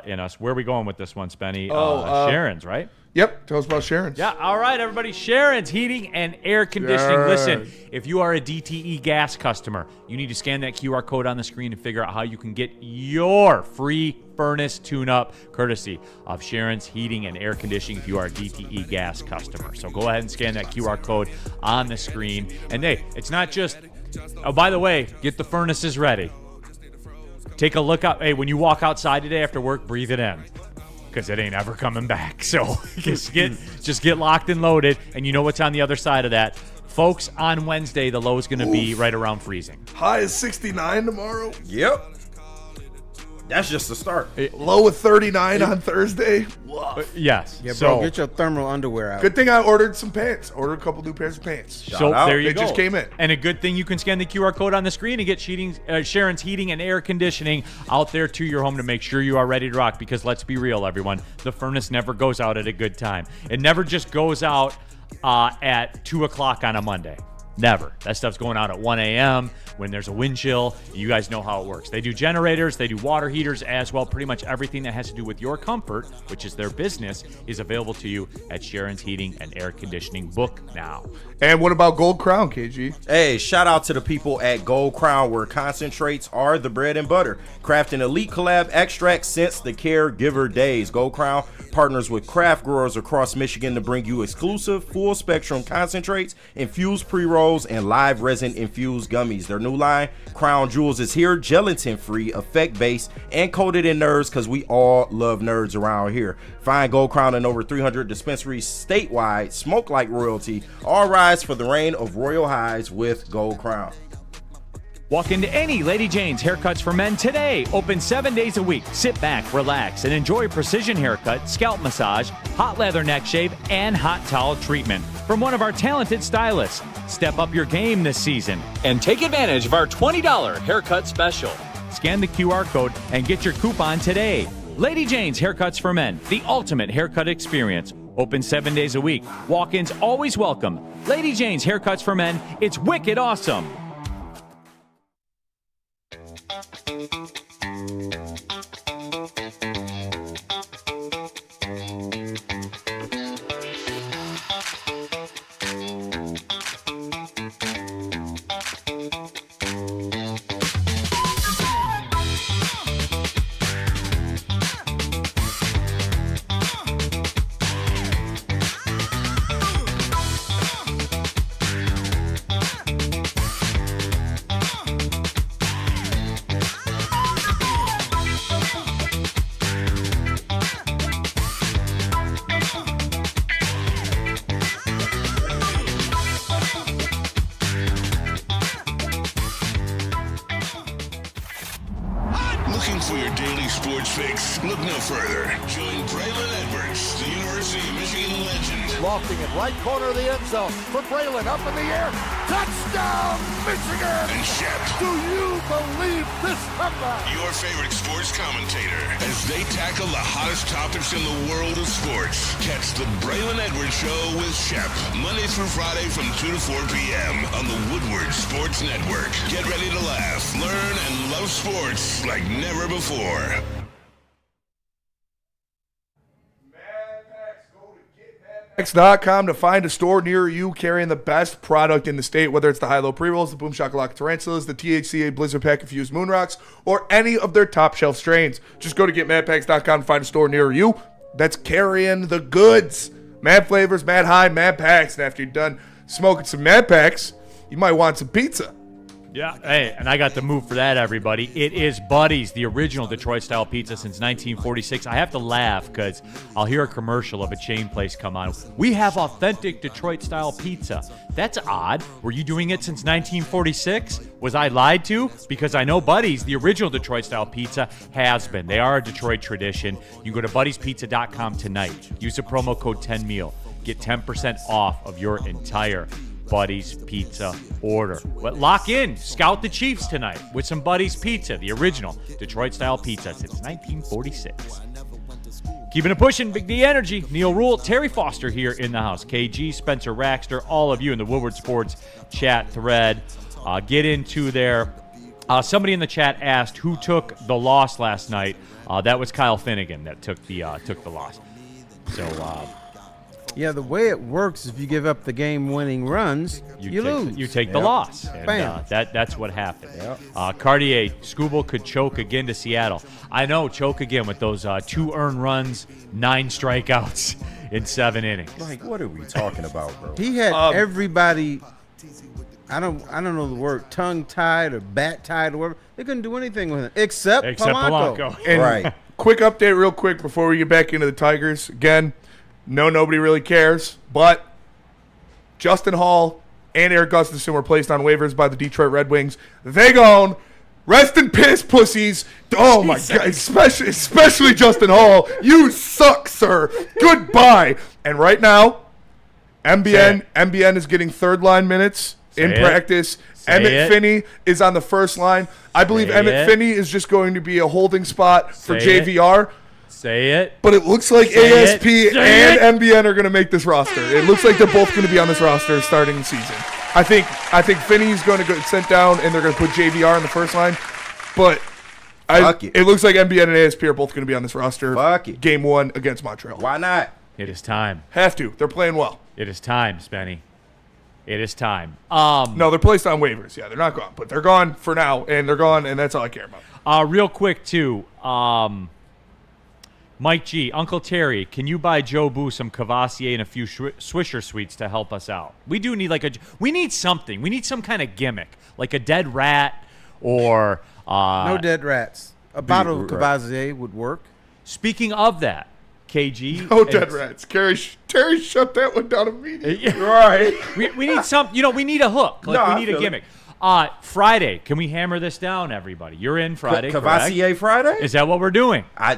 Speaker 6: in us. Where are we going with this one, Spenny? Sharon's, right?
Speaker 8: Yep. Tell us about Sharon's.
Speaker 6: Yeah, all right, everybody. Sharon's Heating and Air Conditioning.
Speaker 8: Yes.
Speaker 6: Listen, if you are a DTE gas customer, you need to scan that QR code on the screen and figure out how you can get your free furnace tune-up courtesy of Sharon's Heating and Air Conditioning if you are a DTE gas customer. So go ahead and scan that QR code on the screen. And hey, it's not just, oh, by the way, get the furnaces ready. Take a look out. Hey, when you walk outside today after work, breathe it in, because it ain't ever coming back. So just get locked and loaded, and you know what's on the other side of that. Folks, on Wednesday, the low is going to be right around freezing.
Speaker 8: High is 69 tomorrow.
Speaker 9: Yep. That's just the start.
Speaker 8: Low of 39 on Thursday.
Speaker 6: Yes.
Speaker 7: Yeah, bro,
Speaker 6: so
Speaker 7: get your thermal underwear out.
Speaker 8: Good thing I ordered some pants. Ordered a couple new pairs of pants.
Speaker 6: So there you
Speaker 8: They
Speaker 6: go.
Speaker 8: just came in.
Speaker 6: And a good thing you can scan the QR code on the screen and get Sharon's Heating and Air Conditioning out there to your home to make sure you are ready to rock. Because let's be real, everyone, the furnace never goes out at a good time. It never just goes out at 2 o'clock on a Monday. Never. That stuff's going out at 1 a.m. when there's a wind chill. You guys know how it works. They do generators, they do water heaters as well. Pretty much everything that has to do with your comfort, which is their business, is available to you at Sharon's Heating and Air Conditioning. Book now.
Speaker 8: And what about Gold Crown, KG?
Speaker 9: Hey, shout out to the people at Gold Crown, where concentrates are the bread and butter. Crafting elite collab extracts since the caregiver days. Gold Crown partners with craft growers across Michigan to bring you exclusive full spectrum concentrates, infused pre-rolls, and live resin infused gummies. Their new line, Crown Jewels, is here, gelatin free, effect based, and coated in nerds, because we all love nerds around here. Find Gold Crown in over 300 dispensaries statewide. Smoke like royalty. All rise for the reign of royal highs with Gold Crown.
Speaker 6: Walk into any Lady Jane's Haircuts for Men today. Open 7 days a week. Sit back, relax, and enjoy precision haircut, scalp massage, hot leather neck shave, and hot towel treatment from one of our talented stylists. Step up your game this season and take advantage of our $20 haircut special. Scan the QR code and get your coupon today. Lady Jane's Haircuts for Men, the ultimate haircut experience. Open 7 days a week. Walk-ins always welcome. Lady Jane's Haircuts for Men. It's wicked awesome.
Speaker 1: Looking for your daily sports fix? Look no further. Join Braylon Edwards, the University of Michigan legend.
Speaker 2: Lofting it right corner of the end zone for Braylon, up in the air. Touchdown, Michigan!
Speaker 1: And Shep,
Speaker 2: Do you believe this comeback?
Speaker 1: your favorite sports commentator, as they tackle the hottest topics in the world of sports. Catch the Braylon Edwards Show with Shep, Monday through Friday from 2 to 4 p.m. on the Woodward Sports Network. Get ready to laugh, learn, and love sports like never before.
Speaker 8: Madpacks.com to find a store near you carrying the best product in the state, whether it's the high-low pre-rolls, the Boom Shakalaka Tarantulas, the THCA Blizzard Pack Infused Moon Rocks, or any of their top-shelf strains. Just go to getmadpacks.com to find a store near you that's carrying the goods. Mad flavors, mad high, mad packs. And after you're done smoking some Mad Packs, you might want some pizza.
Speaker 6: Yeah, hey, and I got the move for that, everybody. It is Buddy's, the original Detroit-style pizza since 1946. I have to laugh because I'll hear a commercial of a chain place come on. We have authentic Detroit-style pizza. That's odd. Were you doing it since 1946? Was I lied to? Because I know Buddy's, the original Detroit-style pizza, has been. They are a Detroit tradition. You can go to buddyspizza.com tonight. Use the promo code 10meal. Get 10% off of your entire Buddy's Pizza order. But lock in. Scout the Chiefs tonight with some Buddy's Pizza, the original Detroit-style pizza since 1946. Keeping it pushing, Big D Energy. Neal Ruhl, Terry Foster here in the house. KG, Spencer Raxter, all of you in the Woodward Sports chat thread. Get into there. Somebody in the chat asked who took the loss last night. That was Kyle Finnegan that took the loss. So,
Speaker 7: yeah, the way it works, if you give up the game-winning runs, you lose.
Speaker 6: You take the loss. And, that's what happened. Yep. Cartier, Scooble could choke again to Seattle. I know, choke again with those 2 earned runs, 9 strikeouts in 7 innings.
Speaker 9: Like, what are we talking about, bro?
Speaker 7: He had everybody, I don't know the word, tongue-tied or bat-tied or whatever. They couldn't do anything with it except Polanco.
Speaker 8: And
Speaker 9: right.
Speaker 8: Quick update real quick before we get back into the Tigers. Again, no, nobody really cares, but Justin Hall and Eric Gustafson were placed on waivers by the Detroit Red Wings. They gone. Rest in piss, pussies. Oh, my God. Especially Justin Hall. You suck, sir. Goodbye. And right now, MBN is getting third-line minutes in practice. Emmett Finney is on the first line. I believe Emmett Finney is just going to be a holding spot for JVR.
Speaker 6: Say it.
Speaker 8: But it looks like ASP and MBN are going to make this roster. It looks like they're both going to be on this roster starting the season. I think Finney's going to get sent down, and they're going to put JVR in the first line. But it looks like MBN and ASP are both going to be on this roster. Game 1 against Montreal.
Speaker 9: Why not?
Speaker 6: It is time.
Speaker 8: Have to. They're playing well.
Speaker 6: It is time, Spenny. It is time.
Speaker 8: No, they're placed on waivers. Yeah, they're not gone. But they're gone for now, and they're gone, and that's all I care about.
Speaker 6: Real quick, too. Mike G, Uncle Terry, can you buy Joe Boo some Cavassier and a few Swisher Sweets to help us out? We do need we need something. We need some kind of gimmick, like a dead rat or
Speaker 7: no dead rats. A bottle of Cavassier would work.
Speaker 6: Speaking of that, KG,
Speaker 8: no dead rats. Terry shut that one down immediately.
Speaker 6: Right. we need some. We need a hook. We need a gimmick. Friday, can we hammer this down, everybody? You're in Friday,
Speaker 9: Cavassier Friday?
Speaker 6: Is that what we're doing?
Speaker 9: I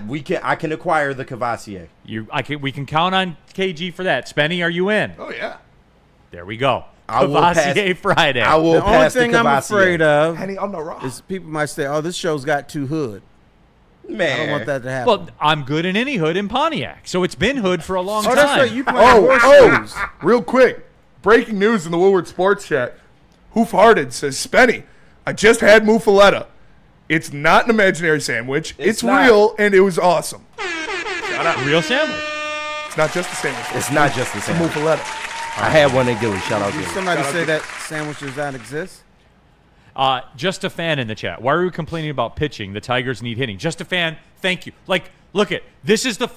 Speaker 9: can acquire the Cavassier.
Speaker 6: We can count on KG for that. Spenny, are you in?
Speaker 8: Oh, yeah.
Speaker 6: There we go. Cavassier Friday.
Speaker 9: I will pass the Cavassier.
Speaker 7: The only thing I'm afraid of
Speaker 8: Henny on the rock.
Speaker 7: is people might say, oh, this show's got too hood.
Speaker 9: Man.
Speaker 7: I don't want that to happen.
Speaker 6: Well, I'm good in any hood in Pontiac, so it's been hood for a long time.
Speaker 7: Oh, that's right. You play horseshoes.
Speaker 8: Real quick. Breaking news in the Woodward Sports chat. Hoof Hearted says, Spenny, I just had Muffaletta. It's not an imaginary sandwich. It's real, and it was awesome.
Speaker 6: Real sandwich.
Speaker 8: It's not just a sandwich.
Speaker 9: It's not just a sandwich.
Speaker 8: It's a Muffaletta.
Speaker 9: I had one in Gilly. Shout out Gilly.
Speaker 7: Did somebody say that sandwich does not exist?
Speaker 6: Just a fan in the chat. Why are we complaining about pitching? The Tigers need hitting. Just a fan. Thank you. Look at this is the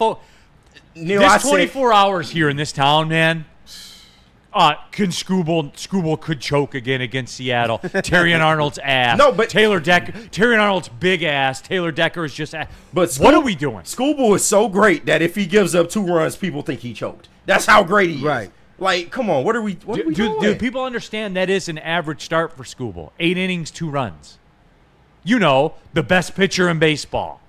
Speaker 9: Neal,
Speaker 6: this 24 hours here in this town, man. Can Scooble could choke again against Seattle. Terrion Arnold's ass.
Speaker 9: No, but
Speaker 6: Terrion Arnold's big ass. Taylor Decker is just ass.
Speaker 9: But
Speaker 6: what are we doing?
Speaker 9: Scooble is so great that if he gives up 2 runs, people think he choked. That's how great he is.
Speaker 7: Right.
Speaker 9: Like, come on, what are we doing?
Speaker 6: Do people understand that is an average start for Scooble? 8 innings, 2 runs. The best pitcher in baseball.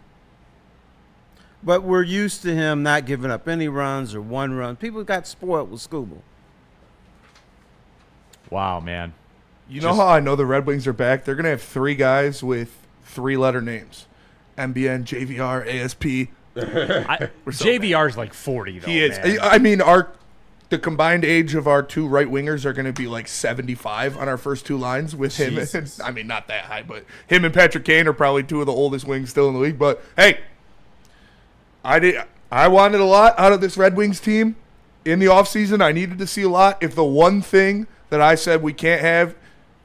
Speaker 7: But we're used to him not giving up any runs or 1 run. People got spoiled with Scooble.
Speaker 6: Wow, man.
Speaker 8: You know how I know the Red Wings are back? They're going to have 3 guys with 3-letter names. MBN, JVR, ASP.
Speaker 6: JVR's like 40, though,
Speaker 8: He is.
Speaker 6: man.
Speaker 8: I mean, the combined age of our 2 right wingers are going to be like 75 on our first 2 lines with him. I mean, not that high, but him and Patrick Kane are probably 2 of the oldest wings still in the league. But, hey, I wanted a lot out of this Red Wings team in the offseason. I needed to see a lot. If the one thing that I said we can't have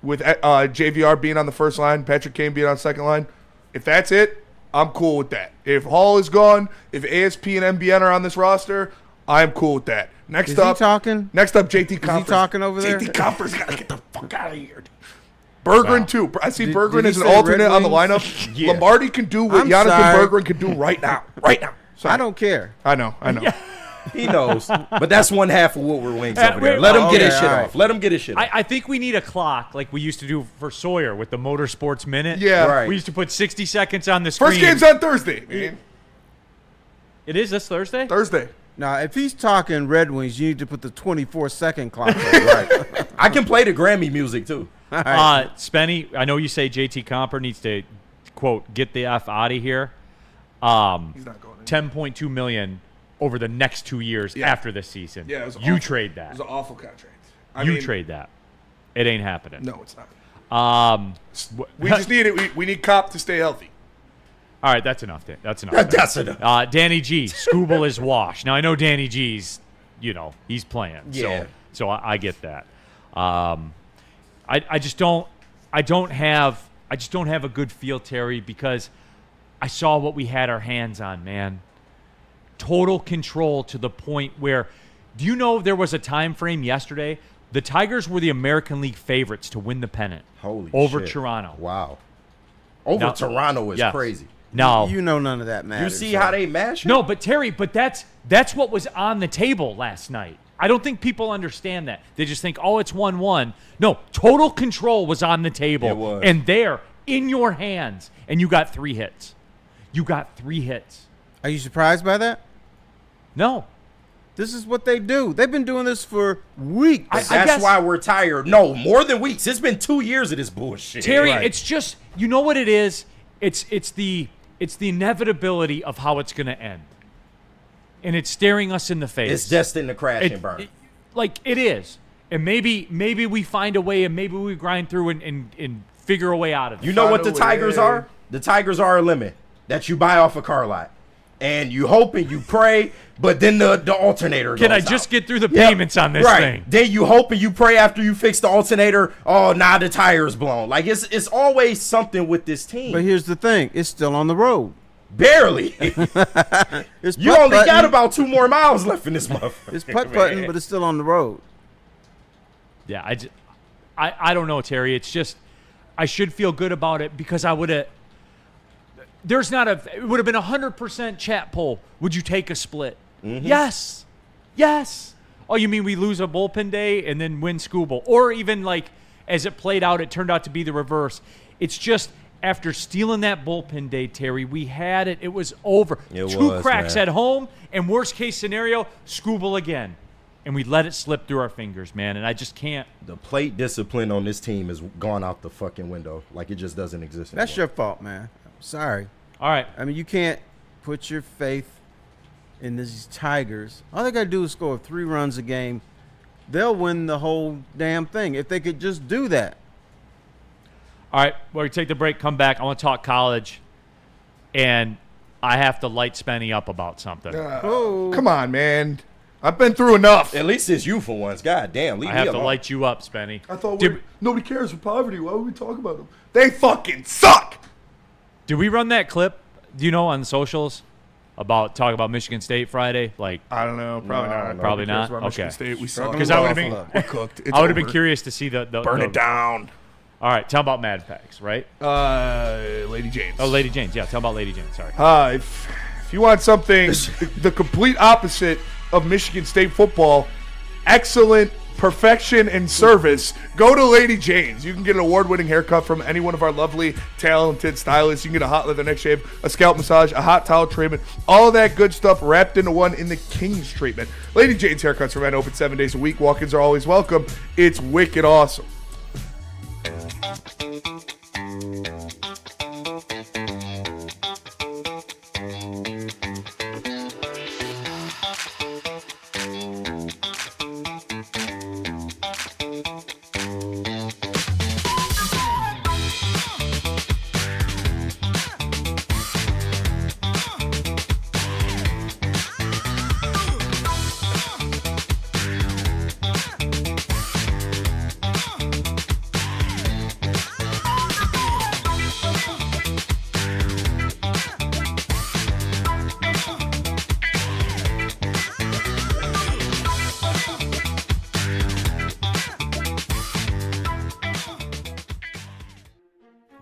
Speaker 8: with JVR being on the first line, Patrick Kane being on the second line, if that's it, I'm cool with that. If Hall is gone, if ASP and MBN are on this roster, I'm cool with that. Next up,
Speaker 7: he talking?
Speaker 8: Next up, JT Compher.
Speaker 7: Is he talking over there?
Speaker 8: JT Compher's got to get the fuck out of here. Bergeron too. I see Bergeron
Speaker 7: did he
Speaker 8: as an
Speaker 7: say
Speaker 8: alternate
Speaker 7: Red
Speaker 8: on the
Speaker 7: Wings?
Speaker 8: lineup.
Speaker 9: Yeah.
Speaker 8: Lombardi can do what
Speaker 7: I'm
Speaker 8: Jonathan
Speaker 7: sorry.
Speaker 8: Bergeron can do right now. Right now. Sorry.
Speaker 7: I don't care.
Speaker 8: I know.
Speaker 9: He knows. But that's one half of Woodward Wings over there. Let him get his shit off. Let him get his shit off.
Speaker 6: I think we need a clock like we used to do for Sawyer with the Motorsports Minute.
Speaker 8: Yeah.
Speaker 9: Right.
Speaker 6: We used to put 60 seconds on the screen.
Speaker 8: First game's on Thursday, man.
Speaker 6: It is this Thursday?
Speaker 8: Thursday.
Speaker 7: Now, if he's talking Red Wings, you need to put the 24-second clock on. Right.
Speaker 9: I can play the Grammy music too.
Speaker 6: Spenny, I know you say JT Comper needs to, quote, get the F out of here.
Speaker 8: He's not going anywhere.
Speaker 6: $10.2 million over the next 2 years after this season.
Speaker 8: Yeah, it was
Speaker 6: you
Speaker 8: awful.
Speaker 6: trade
Speaker 8: It
Speaker 6: that.
Speaker 8: was an awful contract.
Speaker 6: You trade that. It ain't happening.
Speaker 8: No, it's not. We just need it. We need Cop to stay healthy.
Speaker 6: All right, that's enough. That's enough.
Speaker 9: That's enough.
Speaker 6: Danny G, Scooble is washed. Now I know Danny G's, he's playing.
Speaker 9: Yeah.
Speaker 6: So I get that. I just don't have a good feel, Terry, because I saw what we had our hands on, man. Total control to the point where, do you know there was a time frame yesterday? The Tigers were the American League favorites to win the pennant. Over
Speaker 9: shit.
Speaker 6: Toronto.
Speaker 9: Wow. Over Toronto is crazy.
Speaker 6: No.
Speaker 7: You know none of that matters.
Speaker 9: You see how they mash it?
Speaker 6: No, but Terry, that's what was on the table last night. I don't think people understand that. They just think, oh, it's 1-1. No, total control was on the table.
Speaker 9: It was.
Speaker 6: And there, in your hands, and you got 3 hits. You got 3 hits.
Speaker 7: Are you surprised by that?
Speaker 6: No.
Speaker 7: This is what they do. They've been doing this for weeks.
Speaker 9: I guess why we're tired. No, more than weeks. It's been 2 years of this bullshit.
Speaker 6: Terry, it's just, you know what it is? It's the inevitability of how it's going to end. And it's staring us in the face.
Speaker 9: It's destined to crash and burn.
Speaker 6: It is. And maybe we find a way, and maybe we grind through and figure a way out of it.
Speaker 9: You know what the Tigers are? The Tigers are a lemon that you buy off a car lot. And you hope and you pray, but then the alternator
Speaker 6: Can
Speaker 9: goes
Speaker 6: I just
Speaker 9: out.
Speaker 6: get through the payments on this thing?
Speaker 9: Then you hope and you pray after you fix the alternator, oh, now the tire's blown. Like, it's always something with this team.
Speaker 7: But here's the thing. It's still on the road.
Speaker 9: Barely.
Speaker 7: It's
Speaker 9: You only got
Speaker 7: putt-putting.
Speaker 9: about 2 more miles left in this motherfucker.
Speaker 7: It's putt-putting, but it's still on the road.
Speaker 6: Yeah, I don't know, Terry. It's just I should feel good about it because I would have. It would have been 100% chat poll. Would you take a split?
Speaker 9: Mm-hmm.
Speaker 6: Yes. Oh, you mean we lose a bullpen day and then win Scooble? Or even like as it played out, it turned out to be the reverse. It's just after stealing that bullpen day, Terry, we had it. It was over. Two cracks at home, and worst case scenario, Scooble again. And we let it slip through our fingers, man. And I just can't.
Speaker 9: The plate discipline on this team has gone out the fucking window. Like, it just doesn't exist anymore.
Speaker 7: That's your fault, man. Sorry.
Speaker 6: All right.
Speaker 7: I mean, you can't put your faith in these Tigers. All they got to do is score 3 runs a game. They'll win the whole damn thing if they could just do that.
Speaker 6: All right, we're going to take the break, come back. I want to talk college, and I have to light Spenny up about something.
Speaker 8: Come on, man. I've been through enough.
Speaker 9: At least it's you for once. God damn, leave
Speaker 6: I
Speaker 9: me
Speaker 6: have
Speaker 9: alone.
Speaker 6: to light you up, Spenny.
Speaker 8: I thought nobody cares for poverty. Why would we talk about them? They fucking suck.
Speaker 6: Did we run that clip, do you know, on socials about talk about Michigan State Friday? Like,
Speaker 8: I don't know. Probably not.
Speaker 6: Probably
Speaker 8: Nobody cares
Speaker 6: not?
Speaker 8: about Michigan
Speaker 6: Okay.
Speaker 8: State. We suck.
Speaker 6: Because I would have been,
Speaker 8: We're cooked. It's
Speaker 6: I would have been
Speaker 8: over.
Speaker 6: curious to see the
Speaker 8: Burn it down.
Speaker 6: All right, tell about Mad Packs, right?
Speaker 8: Lady James.
Speaker 6: Oh, Lady James. Yeah, tell about Lady James. Sorry.
Speaker 8: If you want something, the complete opposite of Michigan State football, excellent perfection and service, go to Lady Jane's. You can get an award-winning haircut from any one of our lovely, talented stylists. You can get a hot leather neck shave, a scalp massage, a hot towel treatment, all of that good stuff wrapped into one in the King's treatment. Lady Jane's haircuts are men open 7 days a week. Walk-ins are always welcome. It's wicked awesome.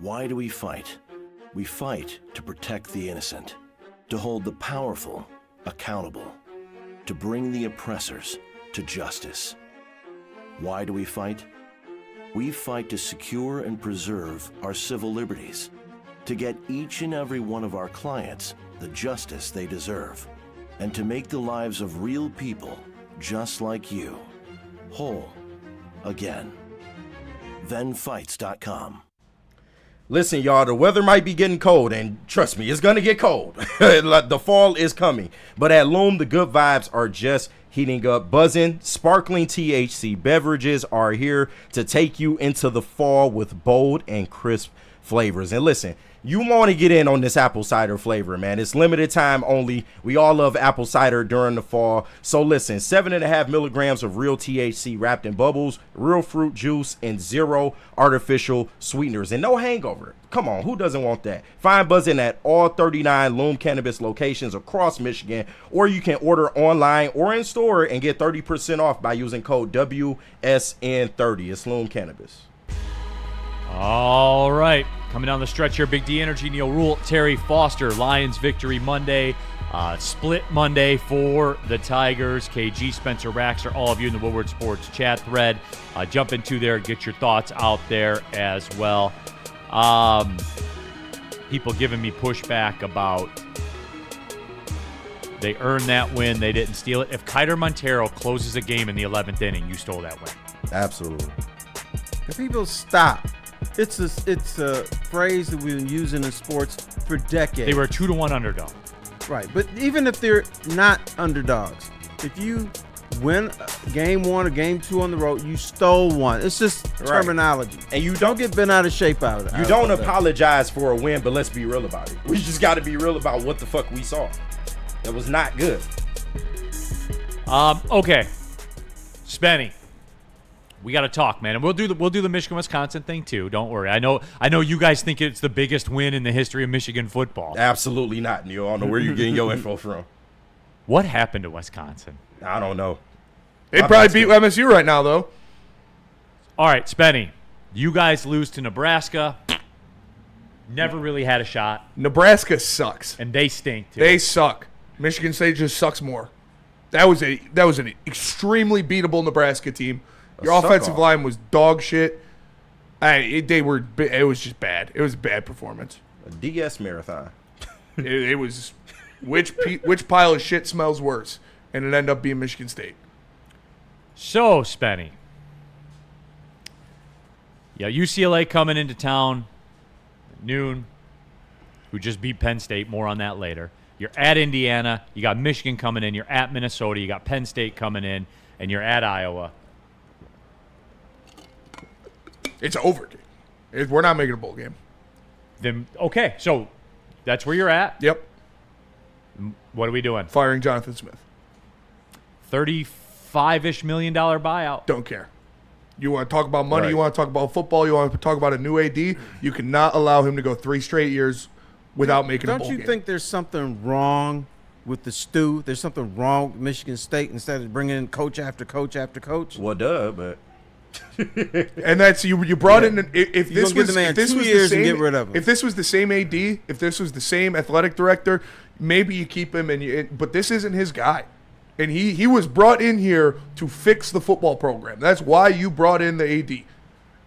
Speaker 10: Why do we fight? We fight to protect the innocent, to hold the powerful accountable, to bring the oppressors to justice. Why do we fight? We fight to secure and preserve our civil liberties, to get each and every one of our clients the justice they deserve, and to make the lives of real people just like you whole again. ThenFights.com.
Speaker 9: Listen, y'all, the weather might be getting cold, and trust me, it's going to get cold. The fall is coming. But at Loom, the good vibes are just heating up. Buzzing, sparkling THC beverages are here to take you into the fall with bold and crisp flavors. And listen, you want to get in on this apple cider flavor, man. It's limited time only. We all love apple cider during the fall. So listen, 7.5 milligrams of real THC wrapped in bubbles, real fruit juice, and 0 artificial sweeteners, and no hangover. Come on, who doesn't want that? Find Buzzin at all 39 Loom Cannabis locations across Michigan, or you can order online or in store and get 30% off by using code WSN30. It's Loom Cannabis.
Speaker 6: All right. Coming down the stretch here, Big D Energy, Neal Ruhl, Terry Foster. Lions victory Monday. Split Monday for the Tigers. KG, Spencer Raxter, all of you in the Woodward Sports chat thread. Jump into there, get your thoughts out there as well. People giving me pushback about they earned that win, they didn't steal it. If Kiter Montero closes a game in the 11th inning, you stole that win.
Speaker 9: Absolutely.
Speaker 7: If people stop. It's a phrase that we've been using in sports for decades.
Speaker 6: They were a 2-1 underdog.
Speaker 7: Right, but even if they're not underdogs, if you win game 1 or game 2 on the road, you stole one. It's just terminology.
Speaker 9: And you
Speaker 7: don't get bent out of shape out of it.
Speaker 9: You don't apologize for a win, but let's be real about it. We just got to be real about what the fuck we saw. It was not good.
Speaker 6: Okay. Spenny. We got to talk, man, and we'll do the Michigan-Wisconsin thing too. Don't worry. I know you guys think it's the biggest win in the history of Michigan football.
Speaker 9: Absolutely not, Neal. I don't know where you're getting your info from.
Speaker 6: What happened to Wisconsin?
Speaker 9: I don't know.
Speaker 8: They'd probably beat MSU right now, though.
Speaker 6: All right, Spenny, you guys lose to Nebraska. Never really had a shot.
Speaker 8: Nebraska sucks,
Speaker 6: and they stink too.
Speaker 8: They suck. Michigan State just sucks more. That was an extremely beatable Nebraska team. Your offensive line was dog shit. It was just bad. It was a bad performance.
Speaker 9: A DS marathon.
Speaker 8: it was which pile of shit smells worse, and it ended up being Michigan State.
Speaker 6: So, Spenny. Yeah, UCLA coming into town at noon, who just beat Penn State. More on that later. You're at Indiana. You got Michigan coming in. You're at Minnesota. You got Penn State coming in, and you're at Iowa.
Speaker 8: It's over. We're not making a bowl game.
Speaker 6: Then okay, so that's where you're at.
Speaker 8: Yep.
Speaker 6: What are we doing?
Speaker 8: Firing Jonathan Smith.
Speaker 6: $35-ish million buyout.
Speaker 8: Don't care. You want to talk about money? Right. You want to talk about football? You want to talk about a new AD? You cannot allow him to go 3 straight years without making a bowl game.
Speaker 7: Don't you think there's something wrong with the stew? There's something wrong with Michigan State instead of bringing in coach after coach after coach?
Speaker 9: Well, duh, but.
Speaker 8: And that's you brought in if this was the same,
Speaker 7: get rid of him.
Speaker 8: If this was the same AD, if this was the same athletic director, maybe you keep him but this isn't his guy. And he was brought in here to fix the football program. That's why you brought in the AD.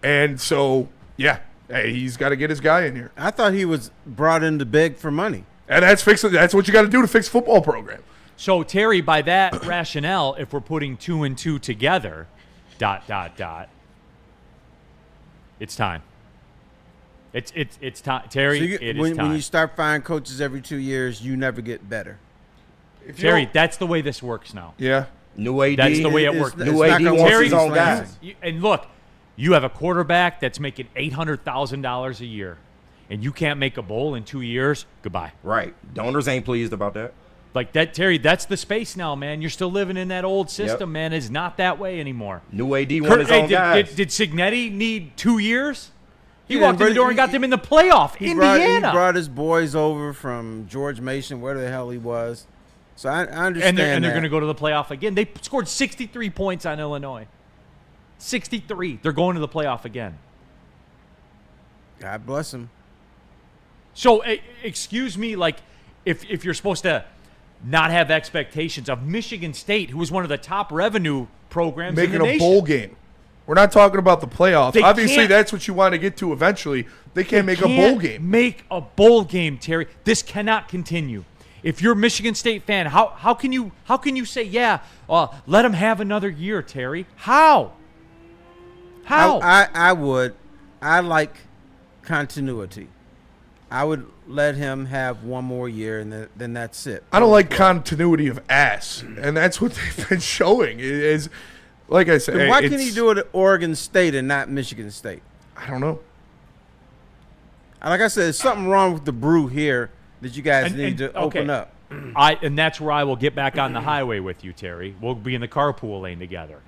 Speaker 8: And so, yeah, he's got to get his guy in here.
Speaker 7: I thought he was brought in to beg for money.
Speaker 8: And that's what you got to do to fix football program.
Speaker 6: So, Terry, by that rationale, if we're putting 2 and 2 together, ... It's time. It's time, Terry.
Speaker 7: So when you start firing coaches every 2 years, you never get better.
Speaker 6: Terry, that's the way this works now.
Speaker 8: Yeah,
Speaker 9: new AD.
Speaker 6: That's the way it works.
Speaker 9: New AD wants his own guys.
Speaker 6: And look, you have a quarterback that's making $800,000 a year, and you can't make a bowl in 2 years. Goodbye.
Speaker 9: Right. Donors ain't pleased about that.
Speaker 6: Like that, Terry, that's the space now, man. You're still living in that old system, man. It's not that way anymore.
Speaker 9: New AD won his own guys.
Speaker 6: Did Cignetti need 2 years? He walked in the door and got them in the playoff. Indiana.
Speaker 7: He brought his boys over from George Mason, where the hell he was. So I understand
Speaker 6: And they're going to go to the playoff again. They scored 63 points on Illinois. 63. They're going to the playoff again.
Speaker 7: God bless him.
Speaker 6: So, excuse me, like, if you're supposed to not have expectations of Michigan State, who was one of the top revenue programs
Speaker 8: Making
Speaker 6: in the
Speaker 8: a
Speaker 6: nation.
Speaker 8: bowl game. We're not talking about the playoffs.
Speaker 6: They
Speaker 8: Obviously,
Speaker 6: can't-
Speaker 8: that's what you want to get to eventually. They can't make a bowl game.
Speaker 6: Make a bowl game, Terry. This cannot continue. If you're a Michigan State fan, how can you say, yeah, let them have another year, Terry? How?
Speaker 7: I like continuity. I would let him have one more year, and then that's it.
Speaker 8: I don't like continuity of ass, and that's what they've been showing. Is like I said,
Speaker 7: Then why can't he do it at Oregon State and not Michigan State?
Speaker 8: I don't know.
Speaker 7: Like I said, there's something wrong with the brew here that you guys need to open up.
Speaker 6: And that's where I will get back on the highway with you, Terry. We'll be in the carpool lane together.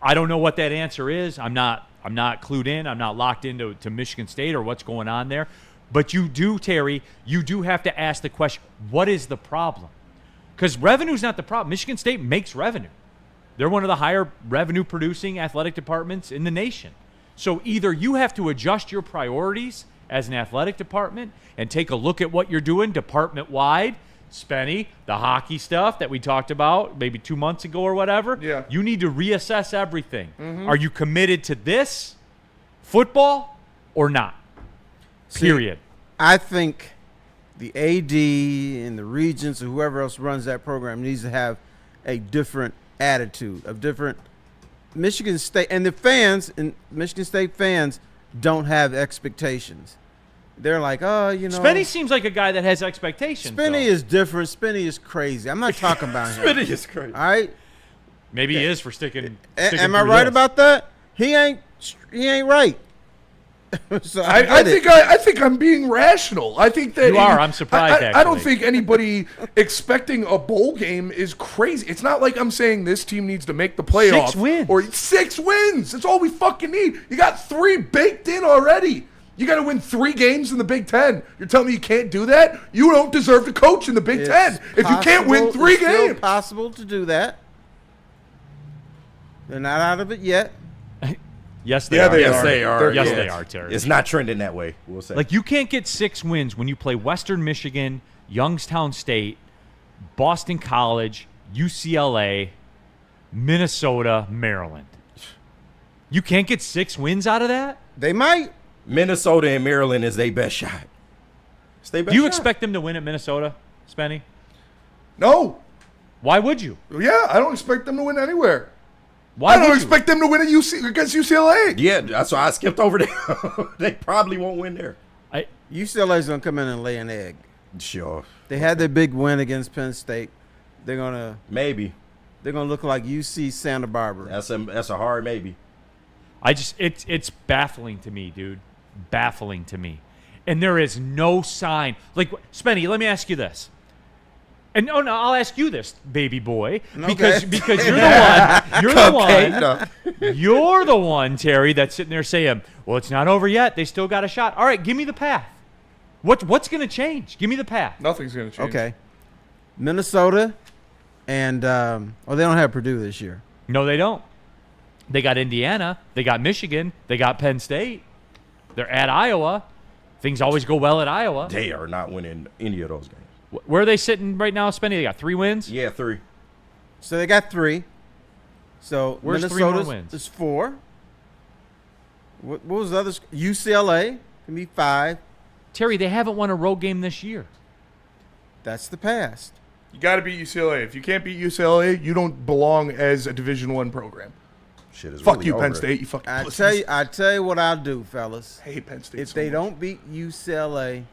Speaker 6: I don't know what that answer is. I'm not clued in. I'm not locked into Michigan State or what's going on there. But you do, Terry, you do have to ask the question, what is the problem? Because revenue's not the problem. Michigan State makes revenue. They're one of the higher revenue producing athletic departments in the nation. So either you have to adjust your priorities as an athletic department and take a look at what you're doing department-wide. Spenny, the hockey stuff that we talked about maybe 2 months ago or whatever.
Speaker 8: Yeah.
Speaker 6: You need to reassess everything. Are you committed to this football or not? Period.
Speaker 7: See, I think the AD and the regents or whoever else runs that program needs to have a different attitude, of different Michigan State, and the fans and Michigan State fans don't have expectations. They're like, oh, you know.
Speaker 6: Spenny seems like a guy that has expectations.
Speaker 7: Spinny is different. Spinny is crazy. I'm not talking about him.
Speaker 9: Spinny is crazy.
Speaker 7: All right.
Speaker 6: Maybe he is for sticking.
Speaker 7: Am I right about that? He ain't right. So
Speaker 8: I think I'm being rational. I think that
Speaker 6: You are. I'm surprised,
Speaker 8: I don't
Speaker 6: actually.
Speaker 8: think anybody expecting a bowl game is crazy. It's not like I'm saying this team needs to make the playoffs.
Speaker 6: 6 wins.
Speaker 8: Or 6 wins. That's all we fucking need. You got 3 baked in already. You got to win 3 games in the Big Ten. You're telling me you can't do that? You don't deserve to coach in the Big Ten if you can't win 3
Speaker 7: It's still
Speaker 8: games.
Speaker 7: possible to do that. They're not out of it yet.
Speaker 6: Yes, they
Speaker 8: Yeah,
Speaker 6: are.
Speaker 8: they
Speaker 9: Yes,
Speaker 8: are.
Speaker 9: they are.
Speaker 6: Yes,
Speaker 9: Yeah.
Speaker 6: they are, Terry.
Speaker 9: It's not trending that way, we'll say.
Speaker 6: Like, you can't get 6 wins when you play Western Michigan, Youngstown State, Boston College, UCLA, Minnesota, Maryland. You can't get 6 wins out of that?
Speaker 7: They might.
Speaker 9: Minnesota and Maryland is their best shot. It's their best
Speaker 6: Do you
Speaker 9: shot.
Speaker 6: expect them to win at Minnesota, Spenny?
Speaker 8: No.
Speaker 6: Why would you?
Speaker 8: Yeah, I don't expect them to win anywhere.
Speaker 6: Why
Speaker 8: I don't
Speaker 6: would you?
Speaker 8: expect them to win against UCLA.
Speaker 9: Yeah, that's why I skipped over there. They probably won't win there.
Speaker 7: UCLA's gonna come in and lay an egg.
Speaker 9: Sure.
Speaker 7: They had their big win against Penn State. They're gonna look like UC Santa Barbara.
Speaker 9: That's a hard maybe.
Speaker 6: It's baffling to me, dude. Baffling to me. And there is no sign. Like, Spenny, let me ask you this. And no, I'll ask you this, baby boy, because you're the one. You're the one. You're the one, Terry, that's sitting there saying, "Well, it's not over yet. They still got a shot." All right, give me the path. What's going to change? Give me the path.
Speaker 8: Nothing's going to change.
Speaker 7: Okay. Minnesota and they don't have Purdue this year.
Speaker 6: No, they don't. They got Indiana. They got Michigan. They got Penn State. They're at Iowa. Things always go well at Iowa.
Speaker 9: They are not winning any of those games.
Speaker 6: Where are they sitting right now, Spenny? They got 3 wins?
Speaker 9: Yeah, 3.
Speaker 7: So they got 3. So
Speaker 6: Where's 3 more
Speaker 7: Minnesota's
Speaker 6: wins?
Speaker 7: is 4. What was the others? UCLA can be 5.
Speaker 6: Terry, they haven't won a road game this year.
Speaker 7: That's the past.
Speaker 8: You got to beat UCLA. If you can't beat UCLA, you don't belong as a Division I program.
Speaker 9: Shit is
Speaker 8: Fuck
Speaker 9: really
Speaker 8: you,
Speaker 9: over
Speaker 8: Penn
Speaker 9: it.
Speaker 8: State. You fucking
Speaker 7: I
Speaker 8: pussies.
Speaker 7: tell you what I'll do, fellas.
Speaker 8: I hate Penn State.
Speaker 7: If
Speaker 8: so
Speaker 7: they
Speaker 8: much.
Speaker 7: don't beat UCLA,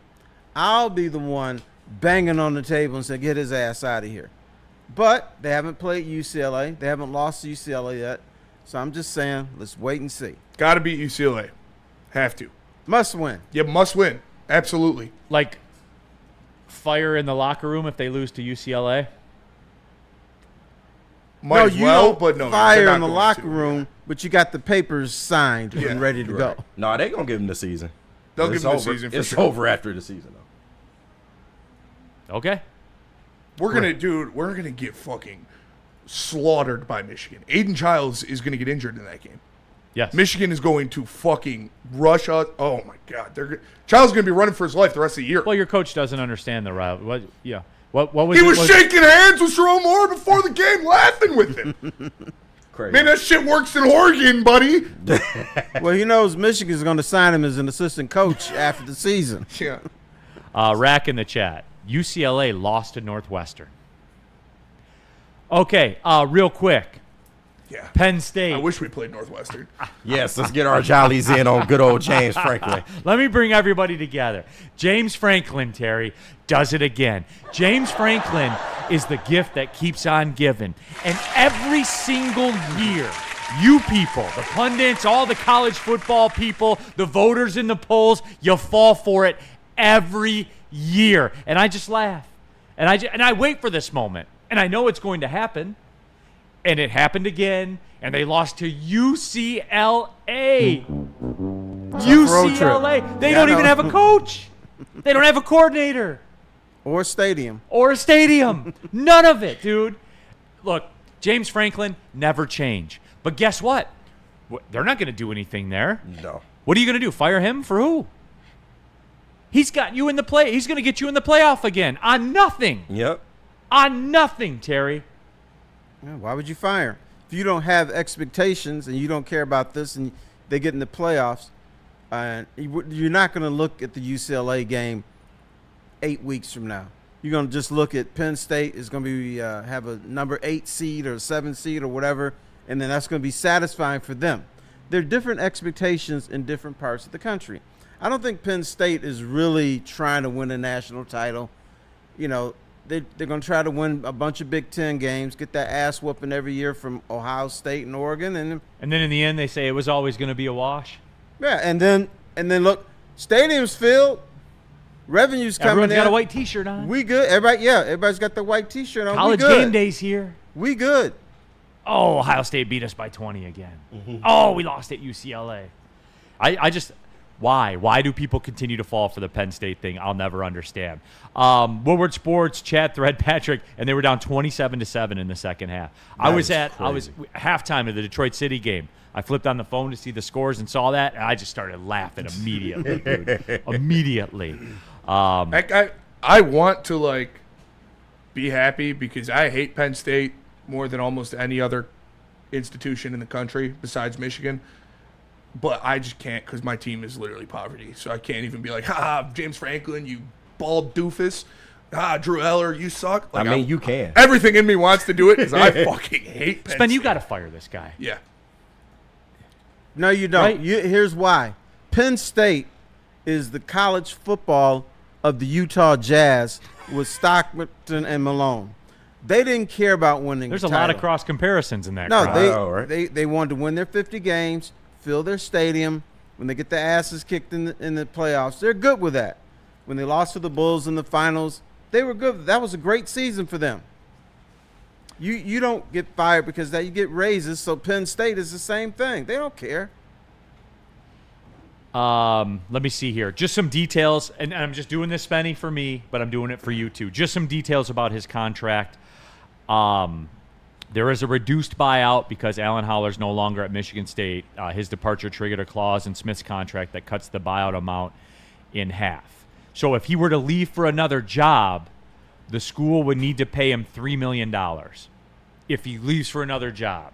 Speaker 7: I'll be the one banging on the table and say, get his ass out of here. But they haven't played UCLA. They haven't lost to UCLA yet. So I'm just saying, let's wait and see.
Speaker 8: Got to beat UCLA. Have to.
Speaker 7: Must win.
Speaker 8: Yeah, must win. Absolutely.
Speaker 6: Like, fire in the locker room if they lose to UCLA?
Speaker 8: Might as well,
Speaker 7: don't
Speaker 8: but no. they're
Speaker 7: fire
Speaker 8: not
Speaker 7: in the
Speaker 8: going
Speaker 7: locker
Speaker 8: to.
Speaker 7: room, but you got the papers signed and ready to go.
Speaker 9: No, they going to give them the season.
Speaker 8: They'll
Speaker 9: It's
Speaker 8: give them the
Speaker 9: over.
Speaker 8: season for
Speaker 9: It's
Speaker 8: sure.
Speaker 9: over after the season, though.
Speaker 6: Okay.
Speaker 8: We're gonna get fucking slaughtered by Michigan. Aiden Childs is gonna get injured in that game.
Speaker 6: Yes.
Speaker 8: Michigan is going to fucking rush us. Oh my God, Child's going to be running for his life the rest of the year.
Speaker 6: Well, your coach doesn't understand the route. What? Yeah. What was
Speaker 8: he
Speaker 6: it?
Speaker 8: was shaking hands with Sharon Moore before the game, laughing with him.
Speaker 9: Crazy.
Speaker 8: Man, that shit works in Oregon, buddy.
Speaker 7: Well, he knows Michigan's going to sign him as an assistant coach after the season.
Speaker 8: Yeah.
Speaker 6: Rack in the chat. UCLA lost to Northwestern. Okay, real quick.
Speaker 8: Yeah.
Speaker 6: Penn State.
Speaker 8: I wish we played Northwestern.
Speaker 9: Yes, let's get our jollies in on good old James Franklin.
Speaker 6: Let me bring everybody together. James Franklin, Terry, does it again. James Franklin is the gift that keeps on giving. And every single year, you people, the pundits, all the college football people, the voters in the polls, you fall for it every year. And I just laugh. And I wait for this moment. And I know it's going to happen. And it happened again, and they lost to UCLA. UCLA. They don't even have a coach. They don't have a coordinator.
Speaker 7: Or a stadium.
Speaker 6: None of it, dude. Look, James Franklin, never change. But guess what? They're not going to do anything there.
Speaker 9: No.
Speaker 6: What are you going to do? Fire him for who? He's got you in the play. He's going to get you in the playoff again on nothing.
Speaker 9: Yep.
Speaker 6: On nothing, Terry.
Speaker 7: Why would you fire him? If you don't have expectations and you don't care about this and they get in the playoffs, you're not going to look at the UCLA game 8 weeks from now. You're going to just look at Penn State is going to be have a number 8 seed or 7 seed or whatever, and then that's going to be satisfying for them. There are different expectations in different parts of the country. I don't think Penn State is really trying to win a national title. You know, they're going to try to win a bunch of Big Ten games, get that ass whooping every year from Ohio State and Oregon. And
Speaker 6: then in the end, they say it was always going to be a wash.
Speaker 7: Yeah, and then look, stadium's filled, revenue's coming in.
Speaker 6: Everyone's got a white T-shirt on.
Speaker 7: We good. Everybody's got the white T-shirt on.
Speaker 6: College game day's here.
Speaker 7: We good.
Speaker 6: Oh, Ohio State beat us by 20 again. Oh, we lost at UCLA. I just... Why do people continue to fall for the Penn State thing? I'll never understand. Woodward Sports chat thread, Patrick, and they were down 27-7 in the second half. I was halftime of the Detroit City game. I flipped on the phone to see the scores and saw that, and I just started laughing immediately, dude. Immediately.
Speaker 8: I want to be happy because I hate Penn State more than almost any other institution in the country besides Michigan. But I just can't because my team is literally poverty. So I can't even be like, James Franklin, you bald doofus. Drew Eller, you suck.
Speaker 9: You can.
Speaker 8: Everything in me wants to do it because I fucking hate Penn State.
Speaker 6: You got to fire this guy.
Speaker 8: Yeah.
Speaker 7: No, you don't.
Speaker 6: Right?
Speaker 7: Here's why. Penn State is the college football of the Utah Jazz with Stockton and Malone. They didn't care about winning
Speaker 6: There's
Speaker 7: the
Speaker 6: a lot of
Speaker 7: title.
Speaker 6: cross comparisons in that.
Speaker 7: No,
Speaker 6: crowd.
Speaker 7: they wanted to win their 50 games, fill their stadium. When they get their asses kicked in the playoffs, they're good with that. When they lost to the Bulls in the finals, they were good. That was a great season for them. You don't get fired because you get raises. So Penn State is the same thing. They don't care.
Speaker 6: Let me see here. Just some details, and I'm just doing this, Spenny, for me, but I'm doing it for you too. Just some details about his contract. There is a reduced buyout because Alan Holler's no longer at Michigan State. His departure triggered a clause in Smith's contract that cuts the buyout amount in half. So if he were to leave for another job, the school would need to pay him $3 million if he leaves for another job.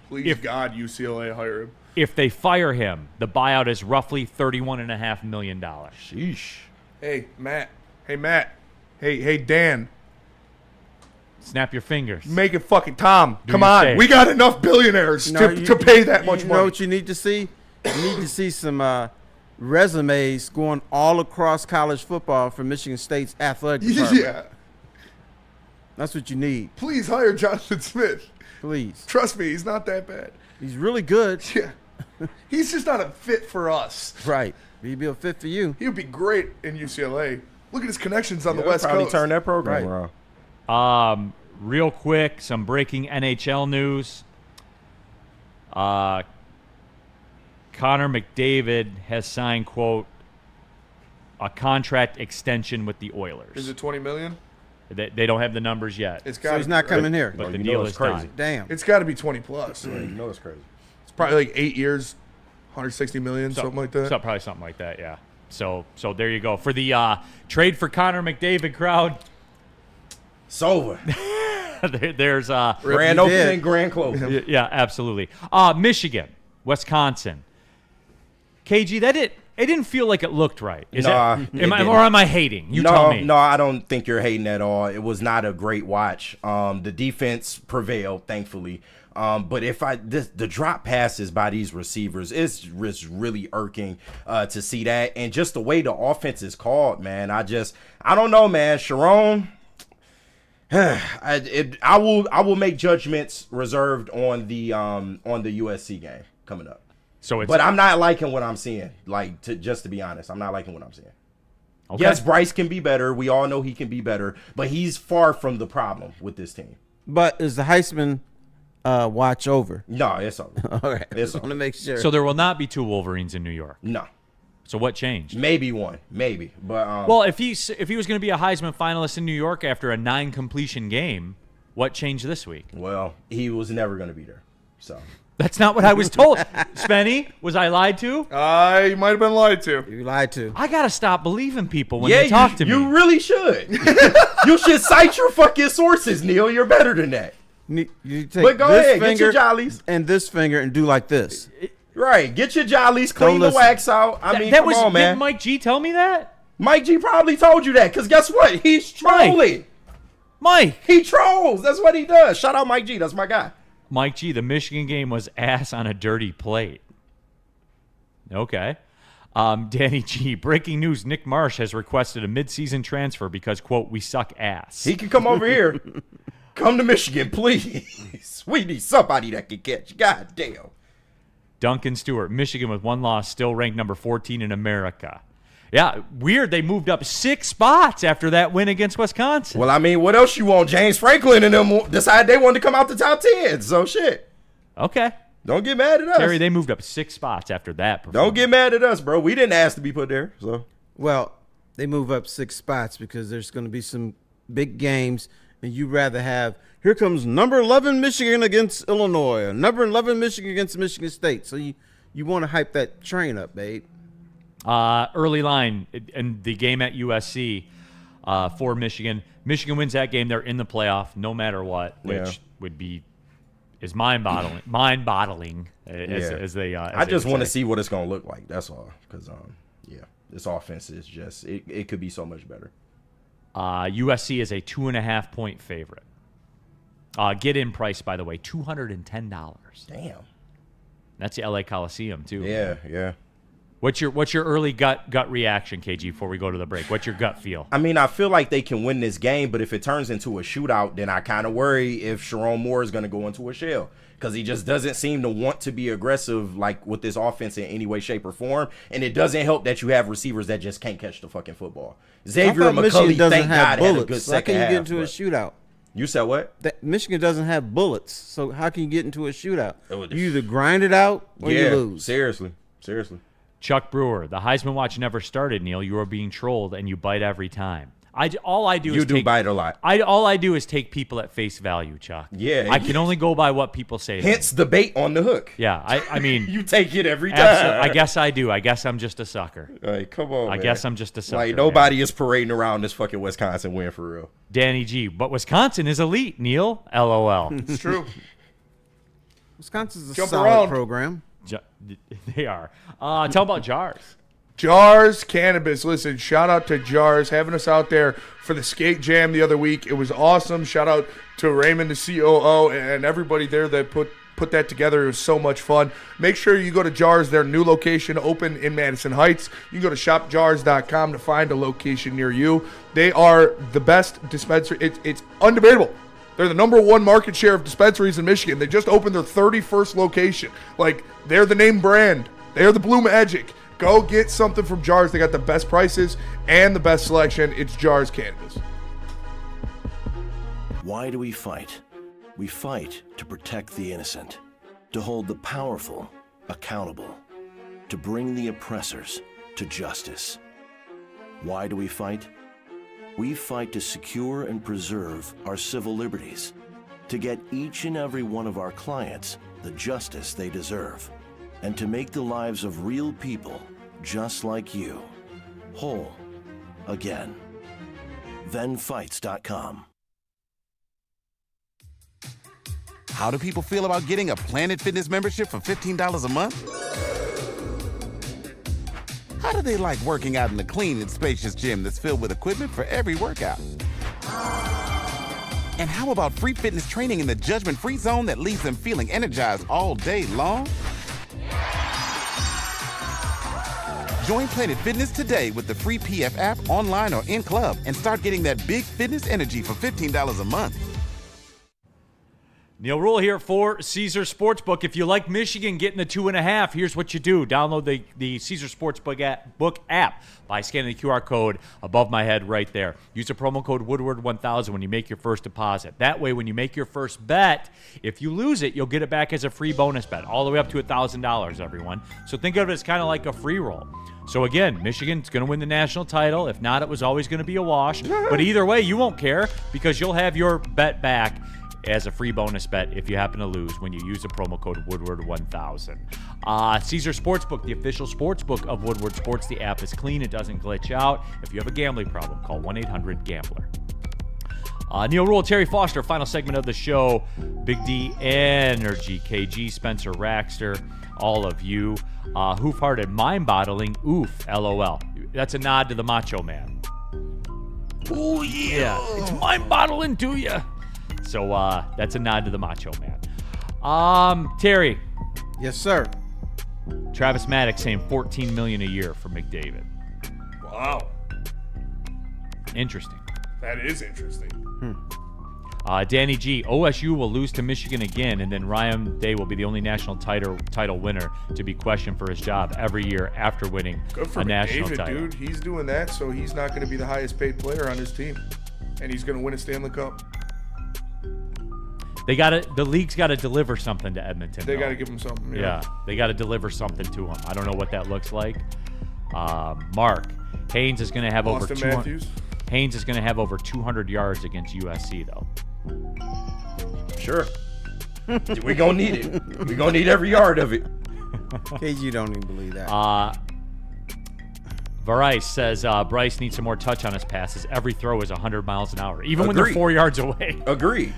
Speaker 8: Please, God, UCLA hire him.
Speaker 6: If they fire him, the buyout is roughly $31.5 million.
Speaker 9: Sheesh.
Speaker 8: Hey, Matt. Hey, Dan.
Speaker 6: Snap your fingers.
Speaker 8: Make it fucking Tom.
Speaker 6: Do
Speaker 8: Come
Speaker 6: your
Speaker 8: on.
Speaker 6: thing.
Speaker 8: We got enough billionaires to pay that much
Speaker 7: You
Speaker 8: money.
Speaker 7: know what you need to see? You need to see some resumes going all across college football for Michigan State's athletic department.
Speaker 8: Yeah.
Speaker 7: That's what you need.
Speaker 8: Please hire Jonathan Smith.
Speaker 7: Please.
Speaker 8: Trust me, he's not that bad.
Speaker 7: He's really good.
Speaker 8: Yeah. He's just not a fit for us.
Speaker 7: Right. He'd be a fit for you.
Speaker 8: He would be great in UCLA. Look at his connections on the
Speaker 9: They'll
Speaker 8: West
Speaker 9: probably
Speaker 8: Coast.
Speaker 9: turn that program around.
Speaker 6: Real quick, some breaking NHL news. Connor McDavid has signed, quote, a contract extension with the Oilers.
Speaker 8: Is it $20 million?
Speaker 6: They don't have the numbers yet.
Speaker 8: It's
Speaker 7: so he's not coming here.
Speaker 6: But the deal is
Speaker 9: crazy.
Speaker 6: done.
Speaker 7: Damn.
Speaker 8: It's got to be 20 plus.
Speaker 9: You know it's crazy.
Speaker 8: Probably like 8 years, 160 million, something like that.
Speaker 6: Probably something like that, yeah. So there you go. For the trade for Connor McDavid crowd,
Speaker 9: it's over.
Speaker 6: there's
Speaker 9: grand opening, grand closing.
Speaker 6: Yeah, absolutely. Michigan, Wisconsin. KG, it didn't feel like it looked right. Am I hating? Tell me.
Speaker 9: No, I don't think you're hating at all. It was not a great watch. The defense prevailed, thankfully. But the drop passes by these receivers is really irking to see that, and just the way the offense is called, man. I don't know, man. Sharon, I will make judgments reserved on the USC game coming up. But I'm not liking what I'm seeing. Just to be honest, I'm not liking what I'm seeing. Okay. Yes, Bryce can be better. We all know he can be better, but he's far from the problem with this team.
Speaker 7: But is the Heisman watch over?
Speaker 9: No, it's over.
Speaker 7: All right, I just want to make sure.
Speaker 6: So there will not be 2 Wolverines in New York.
Speaker 9: No.
Speaker 6: So what changed?
Speaker 9: Maybe one, maybe. But
Speaker 6: well, if he was going to be a Heisman finalist in New York after a 9-completion game, what changed this week?
Speaker 9: Well, he was never going to be there. So.
Speaker 6: That's not what I was told. Spenny, was I lied to?
Speaker 8: You might have been lied to.
Speaker 7: You lied to.
Speaker 6: I got to stop believing people when they talk to me.
Speaker 9: You really should. You should cite your fucking sources, Neal. You're better than that.
Speaker 7: You take
Speaker 9: but go
Speaker 7: this
Speaker 9: ahead,
Speaker 7: finger
Speaker 9: get your jollies.
Speaker 7: And this finger and do like this.
Speaker 9: Right. Get your jollies, clean the wax out. I mean, come on, man.
Speaker 6: Did Mike G tell me that?
Speaker 9: Mike G probably told you that, because guess what? He's trolling.
Speaker 6: Mike.
Speaker 9: He trolls. That's what he does. Shout out Mike G. That's my guy.
Speaker 6: Mike G, the Michigan game was ass on a dirty plate. Okay. Danny G, breaking news, Nick Marsh has requested a midseason transfer because, quote, we suck ass.
Speaker 9: He can come over here. Come to Michigan, please. We need somebody that can catch. God damn.
Speaker 6: Duncan Stewart, Michigan with 1 loss, still ranked number 14 in America. Yeah, weird. They moved up 6 spots after that win against Wisconsin.
Speaker 9: Well, I mean, what else you want? James Franklin and them decided they wanted to come out the top 10. So, shit.
Speaker 6: Okay.
Speaker 9: Don't get mad at us.
Speaker 6: Terry, they moved up 6 spots after that performance.
Speaker 9: Don't get mad at us, bro. We didn't ask to be put there. So,
Speaker 7: well, they move up 6 spots because there's going to be some big games, and you'd rather have, here comes number 11 Michigan against Illinois, or number 11 Michigan against Michigan State. So you want to hype that train up, babe.
Speaker 6: Early line in the game at USC for Michigan. Michigan wins that game. They're in the playoff no matter what, which would be mind-boggling as they.
Speaker 9: I just want to see what it's going to look like. That's all. Because this offense is just it could be so much better.
Speaker 6: USC is a 2.5-point favorite. Get in price, by the way, $210.
Speaker 9: Damn.
Speaker 6: That's the LA Coliseum too.
Speaker 9: Yeah.
Speaker 6: What's your early gut reaction, KG, before we go to the break? What's your gut feel?
Speaker 9: I mean, I feel like they can win this game, but if it turns into a shootout, then I kind of worry if Sharon Moore is going to go into a shell, because he just doesn't seem to want to be aggressive like with this offense in any way, shape, or form. And it doesn't help that you have receivers that just can't catch the fucking football. Xavier McCulley, thank God, had a good second half.
Speaker 7: How can you get into a shootout?
Speaker 9: You said what?
Speaker 7: Michigan doesn't have bullets, so how can you get into a shootout? You either grind it out or you lose.
Speaker 9: Seriously.
Speaker 6: Chuck Brewer, the Heisman watch never started, Neal. You are being trolled, and you bite every time. All I do
Speaker 9: bite a lot.
Speaker 6: All I do is take people at face value, Chuck.
Speaker 9: Yeah.
Speaker 6: I can only go by what people say.
Speaker 9: Hence the bait on the hook.
Speaker 6: Yeah, I mean.
Speaker 9: You take it every time.
Speaker 6: Absolutely. I guess I do. I guess I'm just a sucker.
Speaker 9: Like, come on,
Speaker 6: I guess I'm just a sucker.
Speaker 9: Like, nobody is parading around this fucking Wisconsin win for real.
Speaker 6: Danny G, but Wisconsin is elite, Neal. LOL.
Speaker 8: It's true.
Speaker 7: Wisconsin's a solid program.
Speaker 6: They are. Tell about Jars.
Speaker 8: Jars Cannabis. Listen, shout out to Jars having us out there for the skate jam the other week. It was awesome. Shout out to Raymond, the COO, and everybody there that put that together. It was so much fun. Make sure you go to Jars, their new location open in Madison Heights. You can go to shopjars.com to find a location near you. They are the best dispensary. It's undebatable. They're the #1 market share of dispensaries in Michigan. They just opened their 31st location. Like, they're the name brand. They're the Blue Magic. Go get something from Jars. They got the best prices and the best selection. It's Jars Cannabis.
Speaker 10: Why do we fight? We fight to protect the innocent, to hold the powerful accountable, to bring the oppressors to justice. Why do we fight? We fight to secure and preserve our civil liberties, to get each and every one of our clients the justice they deserve, and to make the lives of real people just like you whole again. ThenFights.com.
Speaker 11: How do people feel about getting a Planet Fitness membership for $15 a month? How do they like working out in a clean and spacious gym that's filled with equipment for every workout? And how about free fitness training in the judgment-free zone that leaves them feeling energized all day long? Join Planet Fitness today with the free PF app online or in club and start getting that big fitness energy for $15 a month.
Speaker 6: Neal Ruhl here for Caesar Sportsbook. If you like Michigan getting the 2.5, here's what you do. Download the Caesar Sportsbook app by scanning the QR code above my head right there. Use the promo code Woodward1000 when you make your first deposit. That way, when you make your first bet, if you lose it, you'll get it back as a free bonus bet, all the way up to $1,000, everyone. So think of it as kind of like a free roll. So again, Michigan's going to win the national title. If not, it was always going to be a wash. But either way, you won't care because you'll have your bet back as a free bonus bet if you happen to lose when you use the promo code Woodward1000. Caesar Sportsbook, the official sportsbook of Woodward Sports. The app is clean. It doesn't glitch out. If you have a gambling problem, call 1-800-GAMBLER. Neal Ruhl, Terry Foster, final segment of the show. Big D Energy, KG, Spencer Raxter, all of you. Hoof-hearted, mind-bottling, oof, LOL. That's a nod to the Macho Man. Oh, yeah. It's mind-bottling to you. So that's a nod to the Macho Man. Terry.
Speaker 7: Yes, sir.
Speaker 6: Travis Maddox saying $14 million a year for McDavid.
Speaker 8: Wow.
Speaker 6: Interesting.
Speaker 8: That is interesting.
Speaker 6: Danny G. OSU will lose to Michigan again, and then Ryan Day will be the only national title winner to be questioned for his job every year after winning
Speaker 8: Good for
Speaker 6: a national
Speaker 8: McDavid,
Speaker 6: title.
Speaker 8: dude. He's doing that, so he's not going to be the highest paid player on his team, and he's going to win a Stanley Cup.
Speaker 6: The league's got to deliver something to Edmonton.
Speaker 8: They got to give him something. Yeah,
Speaker 6: they got to deliver something to him. I don't know what that looks like. Mark Haynes is going to have
Speaker 8: Austin
Speaker 6: over 200.
Speaker 8: Matthews.
Speaker 6: Haynes is going to have over 200 yards against USC though.
Speaker 9: Sure. We're going to need it. We're going to need every yard of it.
Speaker 7: KG don't even believe that.
Speaker 6: Varice says Bryce needs some more touch on his passes. Every throw is 100 miles an hour, even when
Speaker 9: Agreed.
Speaker 6: they're 4 yards away.
Speaker 9: Agreed.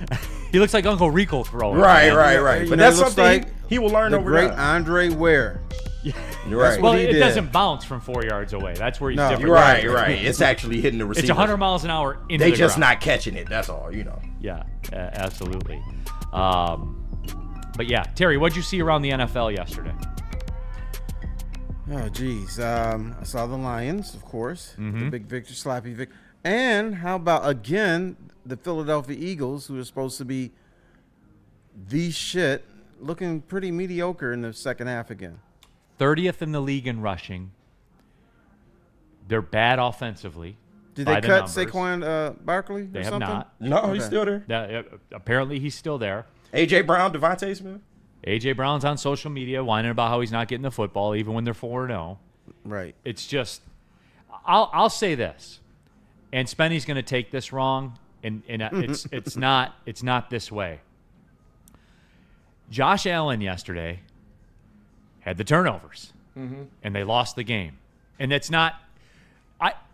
Speaker 6: He looks like Uncle Rico throwing.
Speaker 9: Right. But that's something
Speaker 7: like
Speaker 9: he will learn
Speaker 7: the
Speaker 9: over
Speaker 7: great
Speaker 9: time.
Speaker 7: Andre Ware.
Speaker 9: You're
Speaker 7: That's
Speaker 9: right.
Speaker 7: what
Speaker 6: Well,
Speaker 7: he
Speaker 6: it
Speaker 7: did.
Speaker 6: doesn't bounce from 4 yards away. That's where he's different.
Speaker 9: You're right. It's actually hitting the receiver.
Speaker 6: It's 100 miles an hour into
Speaker 9: They
Speaker 6: the
Speaker 9: just
Speaker 6: ground.
Speaker 9: not catching it. That's all,
Speaker 6: Yeah, absolutely. But yeah, Terry, what'd you see around the NFL yesterday?
Speaker 7: Oh, geez. I saw the Lions, of course. The big victory, slappy victory. And how about, again, the Philadelphia Eagles, who are supposed to be the shit, looking pretty mediocre in the second half again.
Speaker 6: 30th in the league in rushing. They're bad offensively.
Speaker 7: Did
Speaker 6: by
Speaker 7: they
Speaker 6: the
Speaker 7: cut
Speaker 6: numbers.
Speaker 7: Saquon Barkley
Speaker 6: They
Speaker 7: or
Speaker 6: have
Speaker 7: something?
Speaker 6: not.
Speaker 9: No, he's still there.
Speaker 6: Apparently, he's still there.
Speaker 9: A.J. Brown, Devontae Smith.
Speaker 6: A.J. Brown's on social media whining about how he's not getting the football, even when they're 4-0.
Speaker 7: Right.
Speaker 6: It's just, I'll say this, and Spenny's going to take this wrong, and it's not this way. Josh Allen yesterday had the turnovers, and they lost the game, and it's not.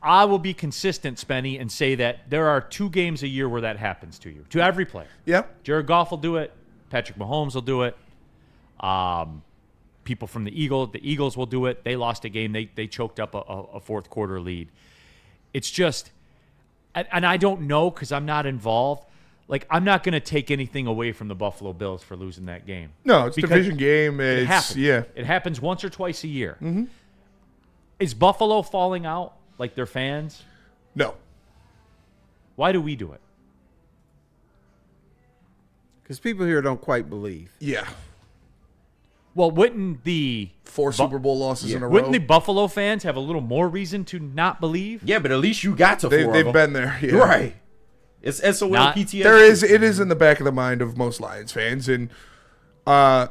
Speaker 6: I will be consistent, Spenny, and say that there are 2 games a year where that happens to you, to every player.
Speaker 8: Yep.
Speaker 6: Jared Goff will do it. Patrick Mahomes will do it. People from the Eagles will do it. They lost a game. They choked up a fourth quarter lead. It's just, and I don't know because I'm not involved. Like, I'm not going to take anything away from the Buffalo Bills for losing that game.
Speaker 8: No, it's a
Speaker 6: Because
Speaker 8: division game.
Speaker 6: It happens. It happens once or twice a year. Is Buffalo falling out like their fans?
Speaker 8: No.
Speaker 6: Why do we do it?
Speaker 7: Because people here don't quite believe.
Speaker 8: Yeah.
Speaker 6: Well, wouldn't the
Speaker 8: 4 Super Bowl losses in a row.
Speaker 6: Wouldn't the Buffalo fans have a little more reason to not believe?
Speaker 9: Yeah, but at least you got to 4 of
Speaker 8: They've
Speaker 9: them.
Speaker 8: been there. Yeah.
Speaker 9: Right. It's SOL
Speaker 6: Not-
Speaker 9: PTSD.
Speaker 8: It is in the back of the mind of most Lions fans, and I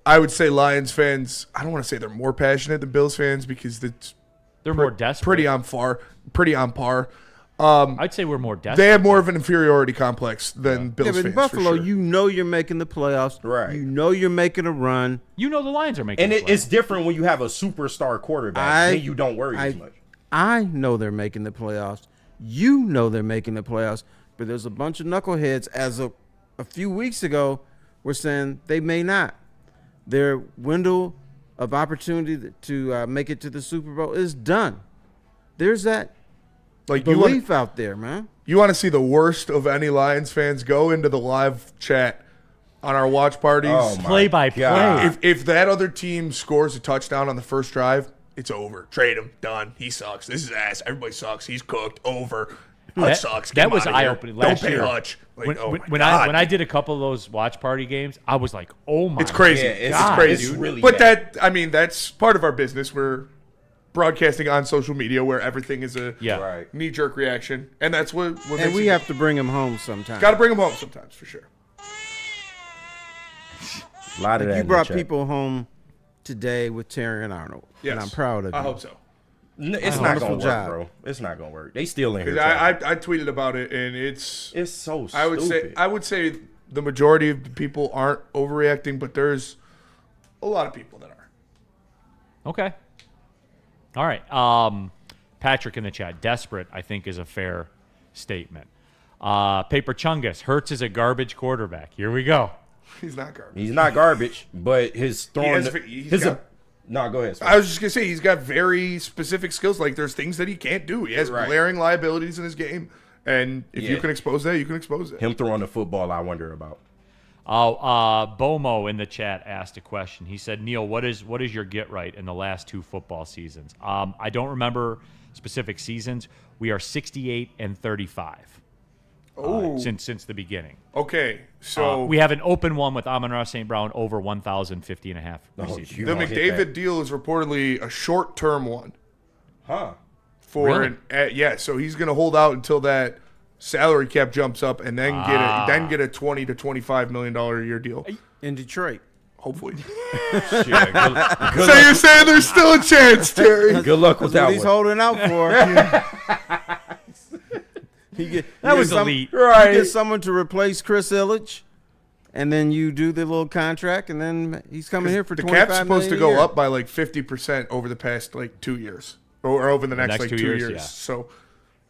Speaker 8: would say Lions fans. I don't want to say they're more passionate than Bills fans because
Speaker 6: They're more desperate.
Speaker 8: Pretty on par.
Speaker 6: I'd say we're more desperate.
Speaker 8: They have more of an inferiority complex than Bills
Speaker 7: but
Speaker 8: fans.
Speaker 7: in Buffalo,
Speaker 8: for sure.
Speaker 7: you know you're making the playoffs.
Speaker 9: Right.
Speaker 7: You know you're making a run.
Speaker 6: You know the Lions are making
Speaker 9: And
Speaker 6: the
Speaker 9: it's
Speaker 6: playoffs.
Speaker 9: different when you have a superstar quarterback. Then you don't worry as much.
Speaker 7: I know they're making the playoffs. You know they're making the playoffs. But there's a bunch of knuckleheads as of a few weeks ago were saying they may not. Their window of opportunity to make it to the Super Bowl is done. There's that belief out there, man.
Speaker 8: You want to see the worst of any Lions fans? Go into the live chat on our watch parties.
Speaker 9: Oh, my
Speaker 6: Play by play.
Speaker 8: If that other team scores a touchdown on the first drive, it's over. Trade him. Done. He sucks. This is ass. Everybody sucks. He's cooked. Over. Hutch sucks. Get
Speaker 6: That
Speaker 8: him
Speaker 6: was
Speaker 8: out of here.
Speaker 6: eye-opening last
Speaker 8: Don't pay
Speaker 6: year.
Speaker 8: Hutch. Like,
Speaker 6: When I did a couple of those watch party games, I was like, oh my.
Speaker 8: It's crazy.
Speaker 9: Yeah,
Speaker 8: it's crazy.
Speaker 9: it's really
Speaker 8: but
Speaker 9: bad.
Speaker 8: that's part of our business. We're broadcasting on social media where everything is a
Speaker 9: Right.
Speaker 8: knee-jerk reaction, and that's what
Speaker 7: And
Speaker 8: makes
Speaker 7: we have to bring them home sometimes.
Speaker 8: got to bring them home sometimes for sure.
Speaker 9: A lot of that.
Speaker 7: You
Speaker 9: in the
Speaker 7: brought
Speaker 9: chat.
Speaker 7: people home today with Terry and Arnold.
Speaker 8: Yes,
Speaker 7: And I'm proud of you.
Speaker 8: I hope so.
Speaker 9: It's not
Speaker 7: Wonderful
Speaker 9: gonna work,
Speaker 7: job.
Speaker 9: bro. It's not gonna work. They still in here.
Speaker 8: I tweeted about it, and it's
Speaker 9: so stupid.
Speaker 8: I would say the majority of the people aren't overreacting, but there's a lot of people that are.
Speaker 6: Okay. All right. Patrick in the chat. Desperate, I think, is a fair statement. Paper Chungus. Hurts is a garbage quarterback. Here we go.
Speaker 8: He's not garbage.
Speaker 9: He's not garbage, but his throwing. No, go ahead.
Speaker 8: I was just gonna say he's got very specific skills. Like there's things that he can't do. He has glaring liabilities in his game, and if you can expose that, you can expose it.
Speaker 9: Him throwing the football, I wonder about.
Speaker 6: Bomo in the chat asked a question. He said, Neal, what is your get right in the last 2 football seasons? I don't remember specific seasons. We are 68 and 35 since the beginning.
Speaker 8: Okay, so
Speaker 6: we have an open one with Amon-Ra St. Brown over 1,050 and a half receiving.
Speaker 8: The McDavid deal is reportedly a short-term one.
Speaker 9: Huh?
Speaker 8: For
Speaker 6: Really?
Speaker 8: So he's gonna hold out until that salary cap jumps up, and then get a $20 to $25 million a year deal
Speaker 7: in Detroit.
Speaker 8: Hopefully.
Speaker 9: Good
Speaker 8: So you're saying there's still a chance, Terry?
Speaker 9: Good luck with that
Speaker 7: That's what he's holding out for.
Speaker 6: That was elite.
Speaker 7: Right. You get someone to replace Chris Illich, and then you do the little contract, and then he's coming here for
Speaker 8: the
Speaker 7: $25
Speaker 8: cap's supposed to
Speaker 7: million a
Speaker 8: go
Speaker 7: year.
Speaker 8: up by like 50% over the past 2 years, or over the next 2 years.
Speaker 6: yeah.
Speaker 8: So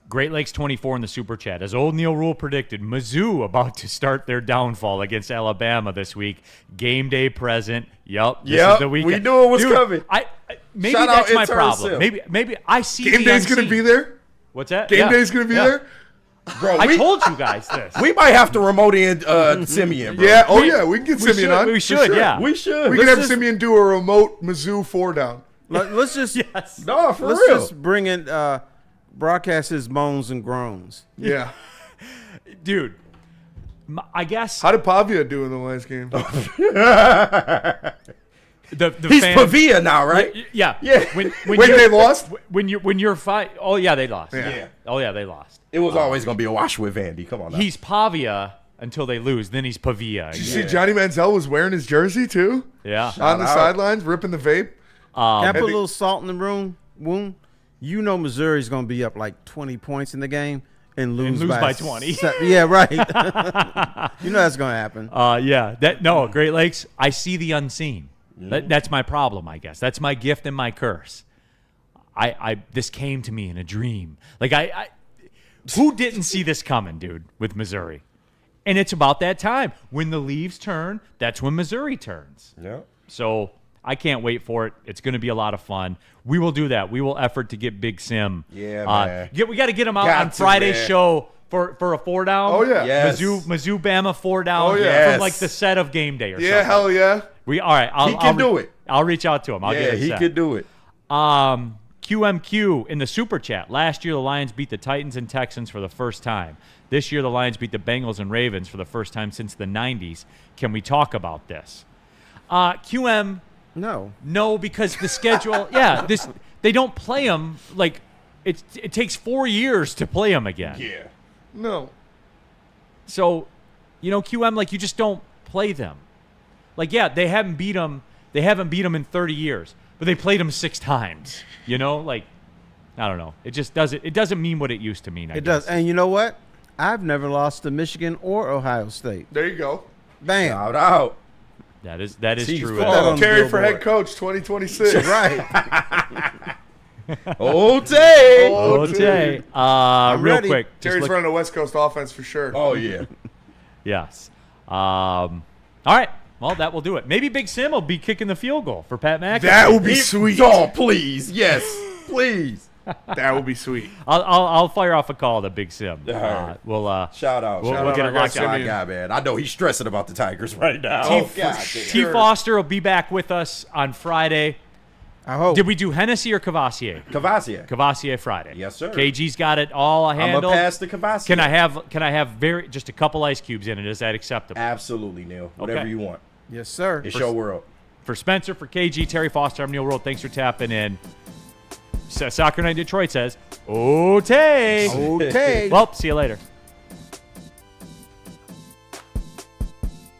Speaker 6: Great Lakes 24 in the super chat. As old Neal Ruhl predicted, Mizzou about to start their downfall against Alabama this week. Game day present. Yep. This is the weekend.
Speaker 9: We knew it was coming.
Speaker 6: Maybe
Speaker 9: Shout out
Speaker 6: that's my
Speaker 9: intern
Speaker 6: problem.
Speaker 9: Sim.
Speaker 6: Maybe I see
Speaker 8: game
Speaker 6: the
Speaker 8: day's
Speaker 6: unseen.
Speaker 8: gonna be there.
Speaker 6: What's that?
Speaker 8: Game day's gonna be there.
Speaker 9: Bro,
Speaker 6: I told you guys this.
Speaker 9: We might have to remote in Simeon, bro.
Speaker 8: Yeah. Oh yeah. We can get Simeon on.
Speaker 6: We
Speaker 8: for
Speaker 6: should.
Speaker 8: sure.
Speaker 6: Yeah.
Speaker 9: We should.
Speaker 8: We can have Simeon do a remote Mizzou 4-down.
Speaker 7: Let's just
Speaker 9: No, for
Speaker 7: let's
Speaker 9: real.
Speaker 7: just bring in broadcast his moans and groans.
Speaker 8: Yeah.
Speaker 6: Dude, I guess
Speaker 8: How did Pavia do in the last game?
Speaker 9: He's
Speaker 6: fans-
Speaker 9: Pavia now, right?
Speaker 6: Yeah.
Speaker 9: Yeah.
Speaker 6: When
Speaker 8: they lost?
Speaker 6: When you're fight. Oh yeah, they lost.
Speaker 9: Yeah.
Speaker 6: Oh yeah, they lost.
Speaker 9: It was always gonna be a wash with Vandy. Come on now.
Speaker 6: He's Pavia until they lose. Then he's Pavia.
Speaker 8: Did you see Johnny Manziel was wearing his jersey too?
Speaker 6: Yeah.
Speaker 8: On the sidelines, ripping the vape.
Speaker 7: Can I put a little salt in the wound? You know Missouri's going to be up like 20 points in the game and lose
Speaker 6: by 20.
Speaker 7: Yeah, right. You know that's going to happen.
Speaker 6: Yeah. Great Lakes, I see the unseen. That's my problem, I guess. That's my gift and my curse. This came to me in a dream. Like who didn't see this coming, dude, with Missouri? And it's about that time. When the leaves turn, that's when Missouri turns.
Speaker 9: Yeah.
Speaker 6: So I can't wait for it. It's going to be a lot of fun. We will do that. We will effort to get Big Sim.
Speaker 9: Yeah, man.
Speaker 6: We got to get him out on Friday's show for a 4-down.
Speaker 8: Oh, yeah.
Speaker 9: Yes.
Speaker 6: Mizzou Bama 4-down.
Speaker 8: Oh, yeah.
Speaker 6: From like the set of Game Day or something.
Speaker 8: Yeah, hell yeah.
Speaker 6: All right.
Speaker 9: He can do it.
Speaker 6: I'll reach out to him. I'll get it
Speaker 9: he
Speaker 6: set.
Speaker 9: could do it.
Speaker 6: QMQ in the super chat. Last year, the Lions beat the Titans and Texans for the first time. This year, the Lions beat the Bengals and Ravens for the first time since the 90s. Can we talk about this? QM, no, because the schedule. They don't play them like it takes 4 years to play them again.
Speaker 9: Yeah.
Speaker 8: No.
Speaker 6: So, QM, like you just don't play them. Like they haven't beat them. They haven't beat them in 30 years, but they played them 6 times. Like I don't know. It just doesn't. It doesn't mean what it used to mean. I
Speaker 7: It
Speaker 6: guess.
Speaker 7: does. And you know what? I've never lost to Michigan or Ohio State.
Speaker 8: There you go.
Speaker 7: Bam.
Speaker 9: Shout out.
Speaker 6: That is true.
Speaker 7: put that on the
Speaker 8: Terry for
Speaker 7: billboard.
Speaker 8: head coach 2026.
Speaker 7: Right.
Speaker 9: Otay.
Speaker 6: Okay. Real
Speaker 7: ready.
Speaker 6: quick. just
Speaker 8: Terry's
Speaker 6: look-
Speaker 8: running a West Coast offense for sure.
Speaker 9: Oh, yeah.
Speaker 6: Yes. All right. Well, that will do it. Maybe Big Sim will be kicking the field goal for Pat McAfee.
Speaker 8: That would be sweet.
Speaker 9: Oh, please. Yes. Please.
Speaker 8: That would be sweet.
Speaker 6: I'll fire off a call to Big Sim.
Speaker 9: right.
Speaker 6: We'll
Speaker 9: Shout out.
Speaker 6: We'll,
Speaker 9: Shout
Speaker 6: we'll
Speaker 9: out
Speaker 6: get
Speaker 8: our
Speaker 6: it
Speaker 8: guy
Speaker 6: locked
Speaker 8: Simeon.
Speaker 6: down.
Speaker 9: my guy, man. I know he's stressing about the Tigers right now.
Speaker 6: T Foster will be back with us on Friday.
Speaker 7: I hope.
Speaker 6: Did we do Hennessy or Cavassier?
Speaker 9: Cavassier.
Speaker 6: Cavassier Friday.
Speaker 9: Yes, sir.
Speaker 6: KG's got it all
Speaker 9: I'm
Speaker 6: handled.
Speaker 9: going to pass the Cavassier.
Speaker 6: Can I have just a couple ice cubes in it? Is that acceptable?
Speaker 9: Absolutely, Neal. Whatever
Speaker 6: Okay.
Speaker 9: you want.
Speaker 7: Yes, sir.
Speaker 9: It's your world.
Speaker 6: For Spencer, for KG, Terry Foster, I'm Neal Ruhl. Thanks for tapping in. Soccer Night Detroit says, Otay.
Speaker 7: Okay.
Speaker 6: Well, see you later.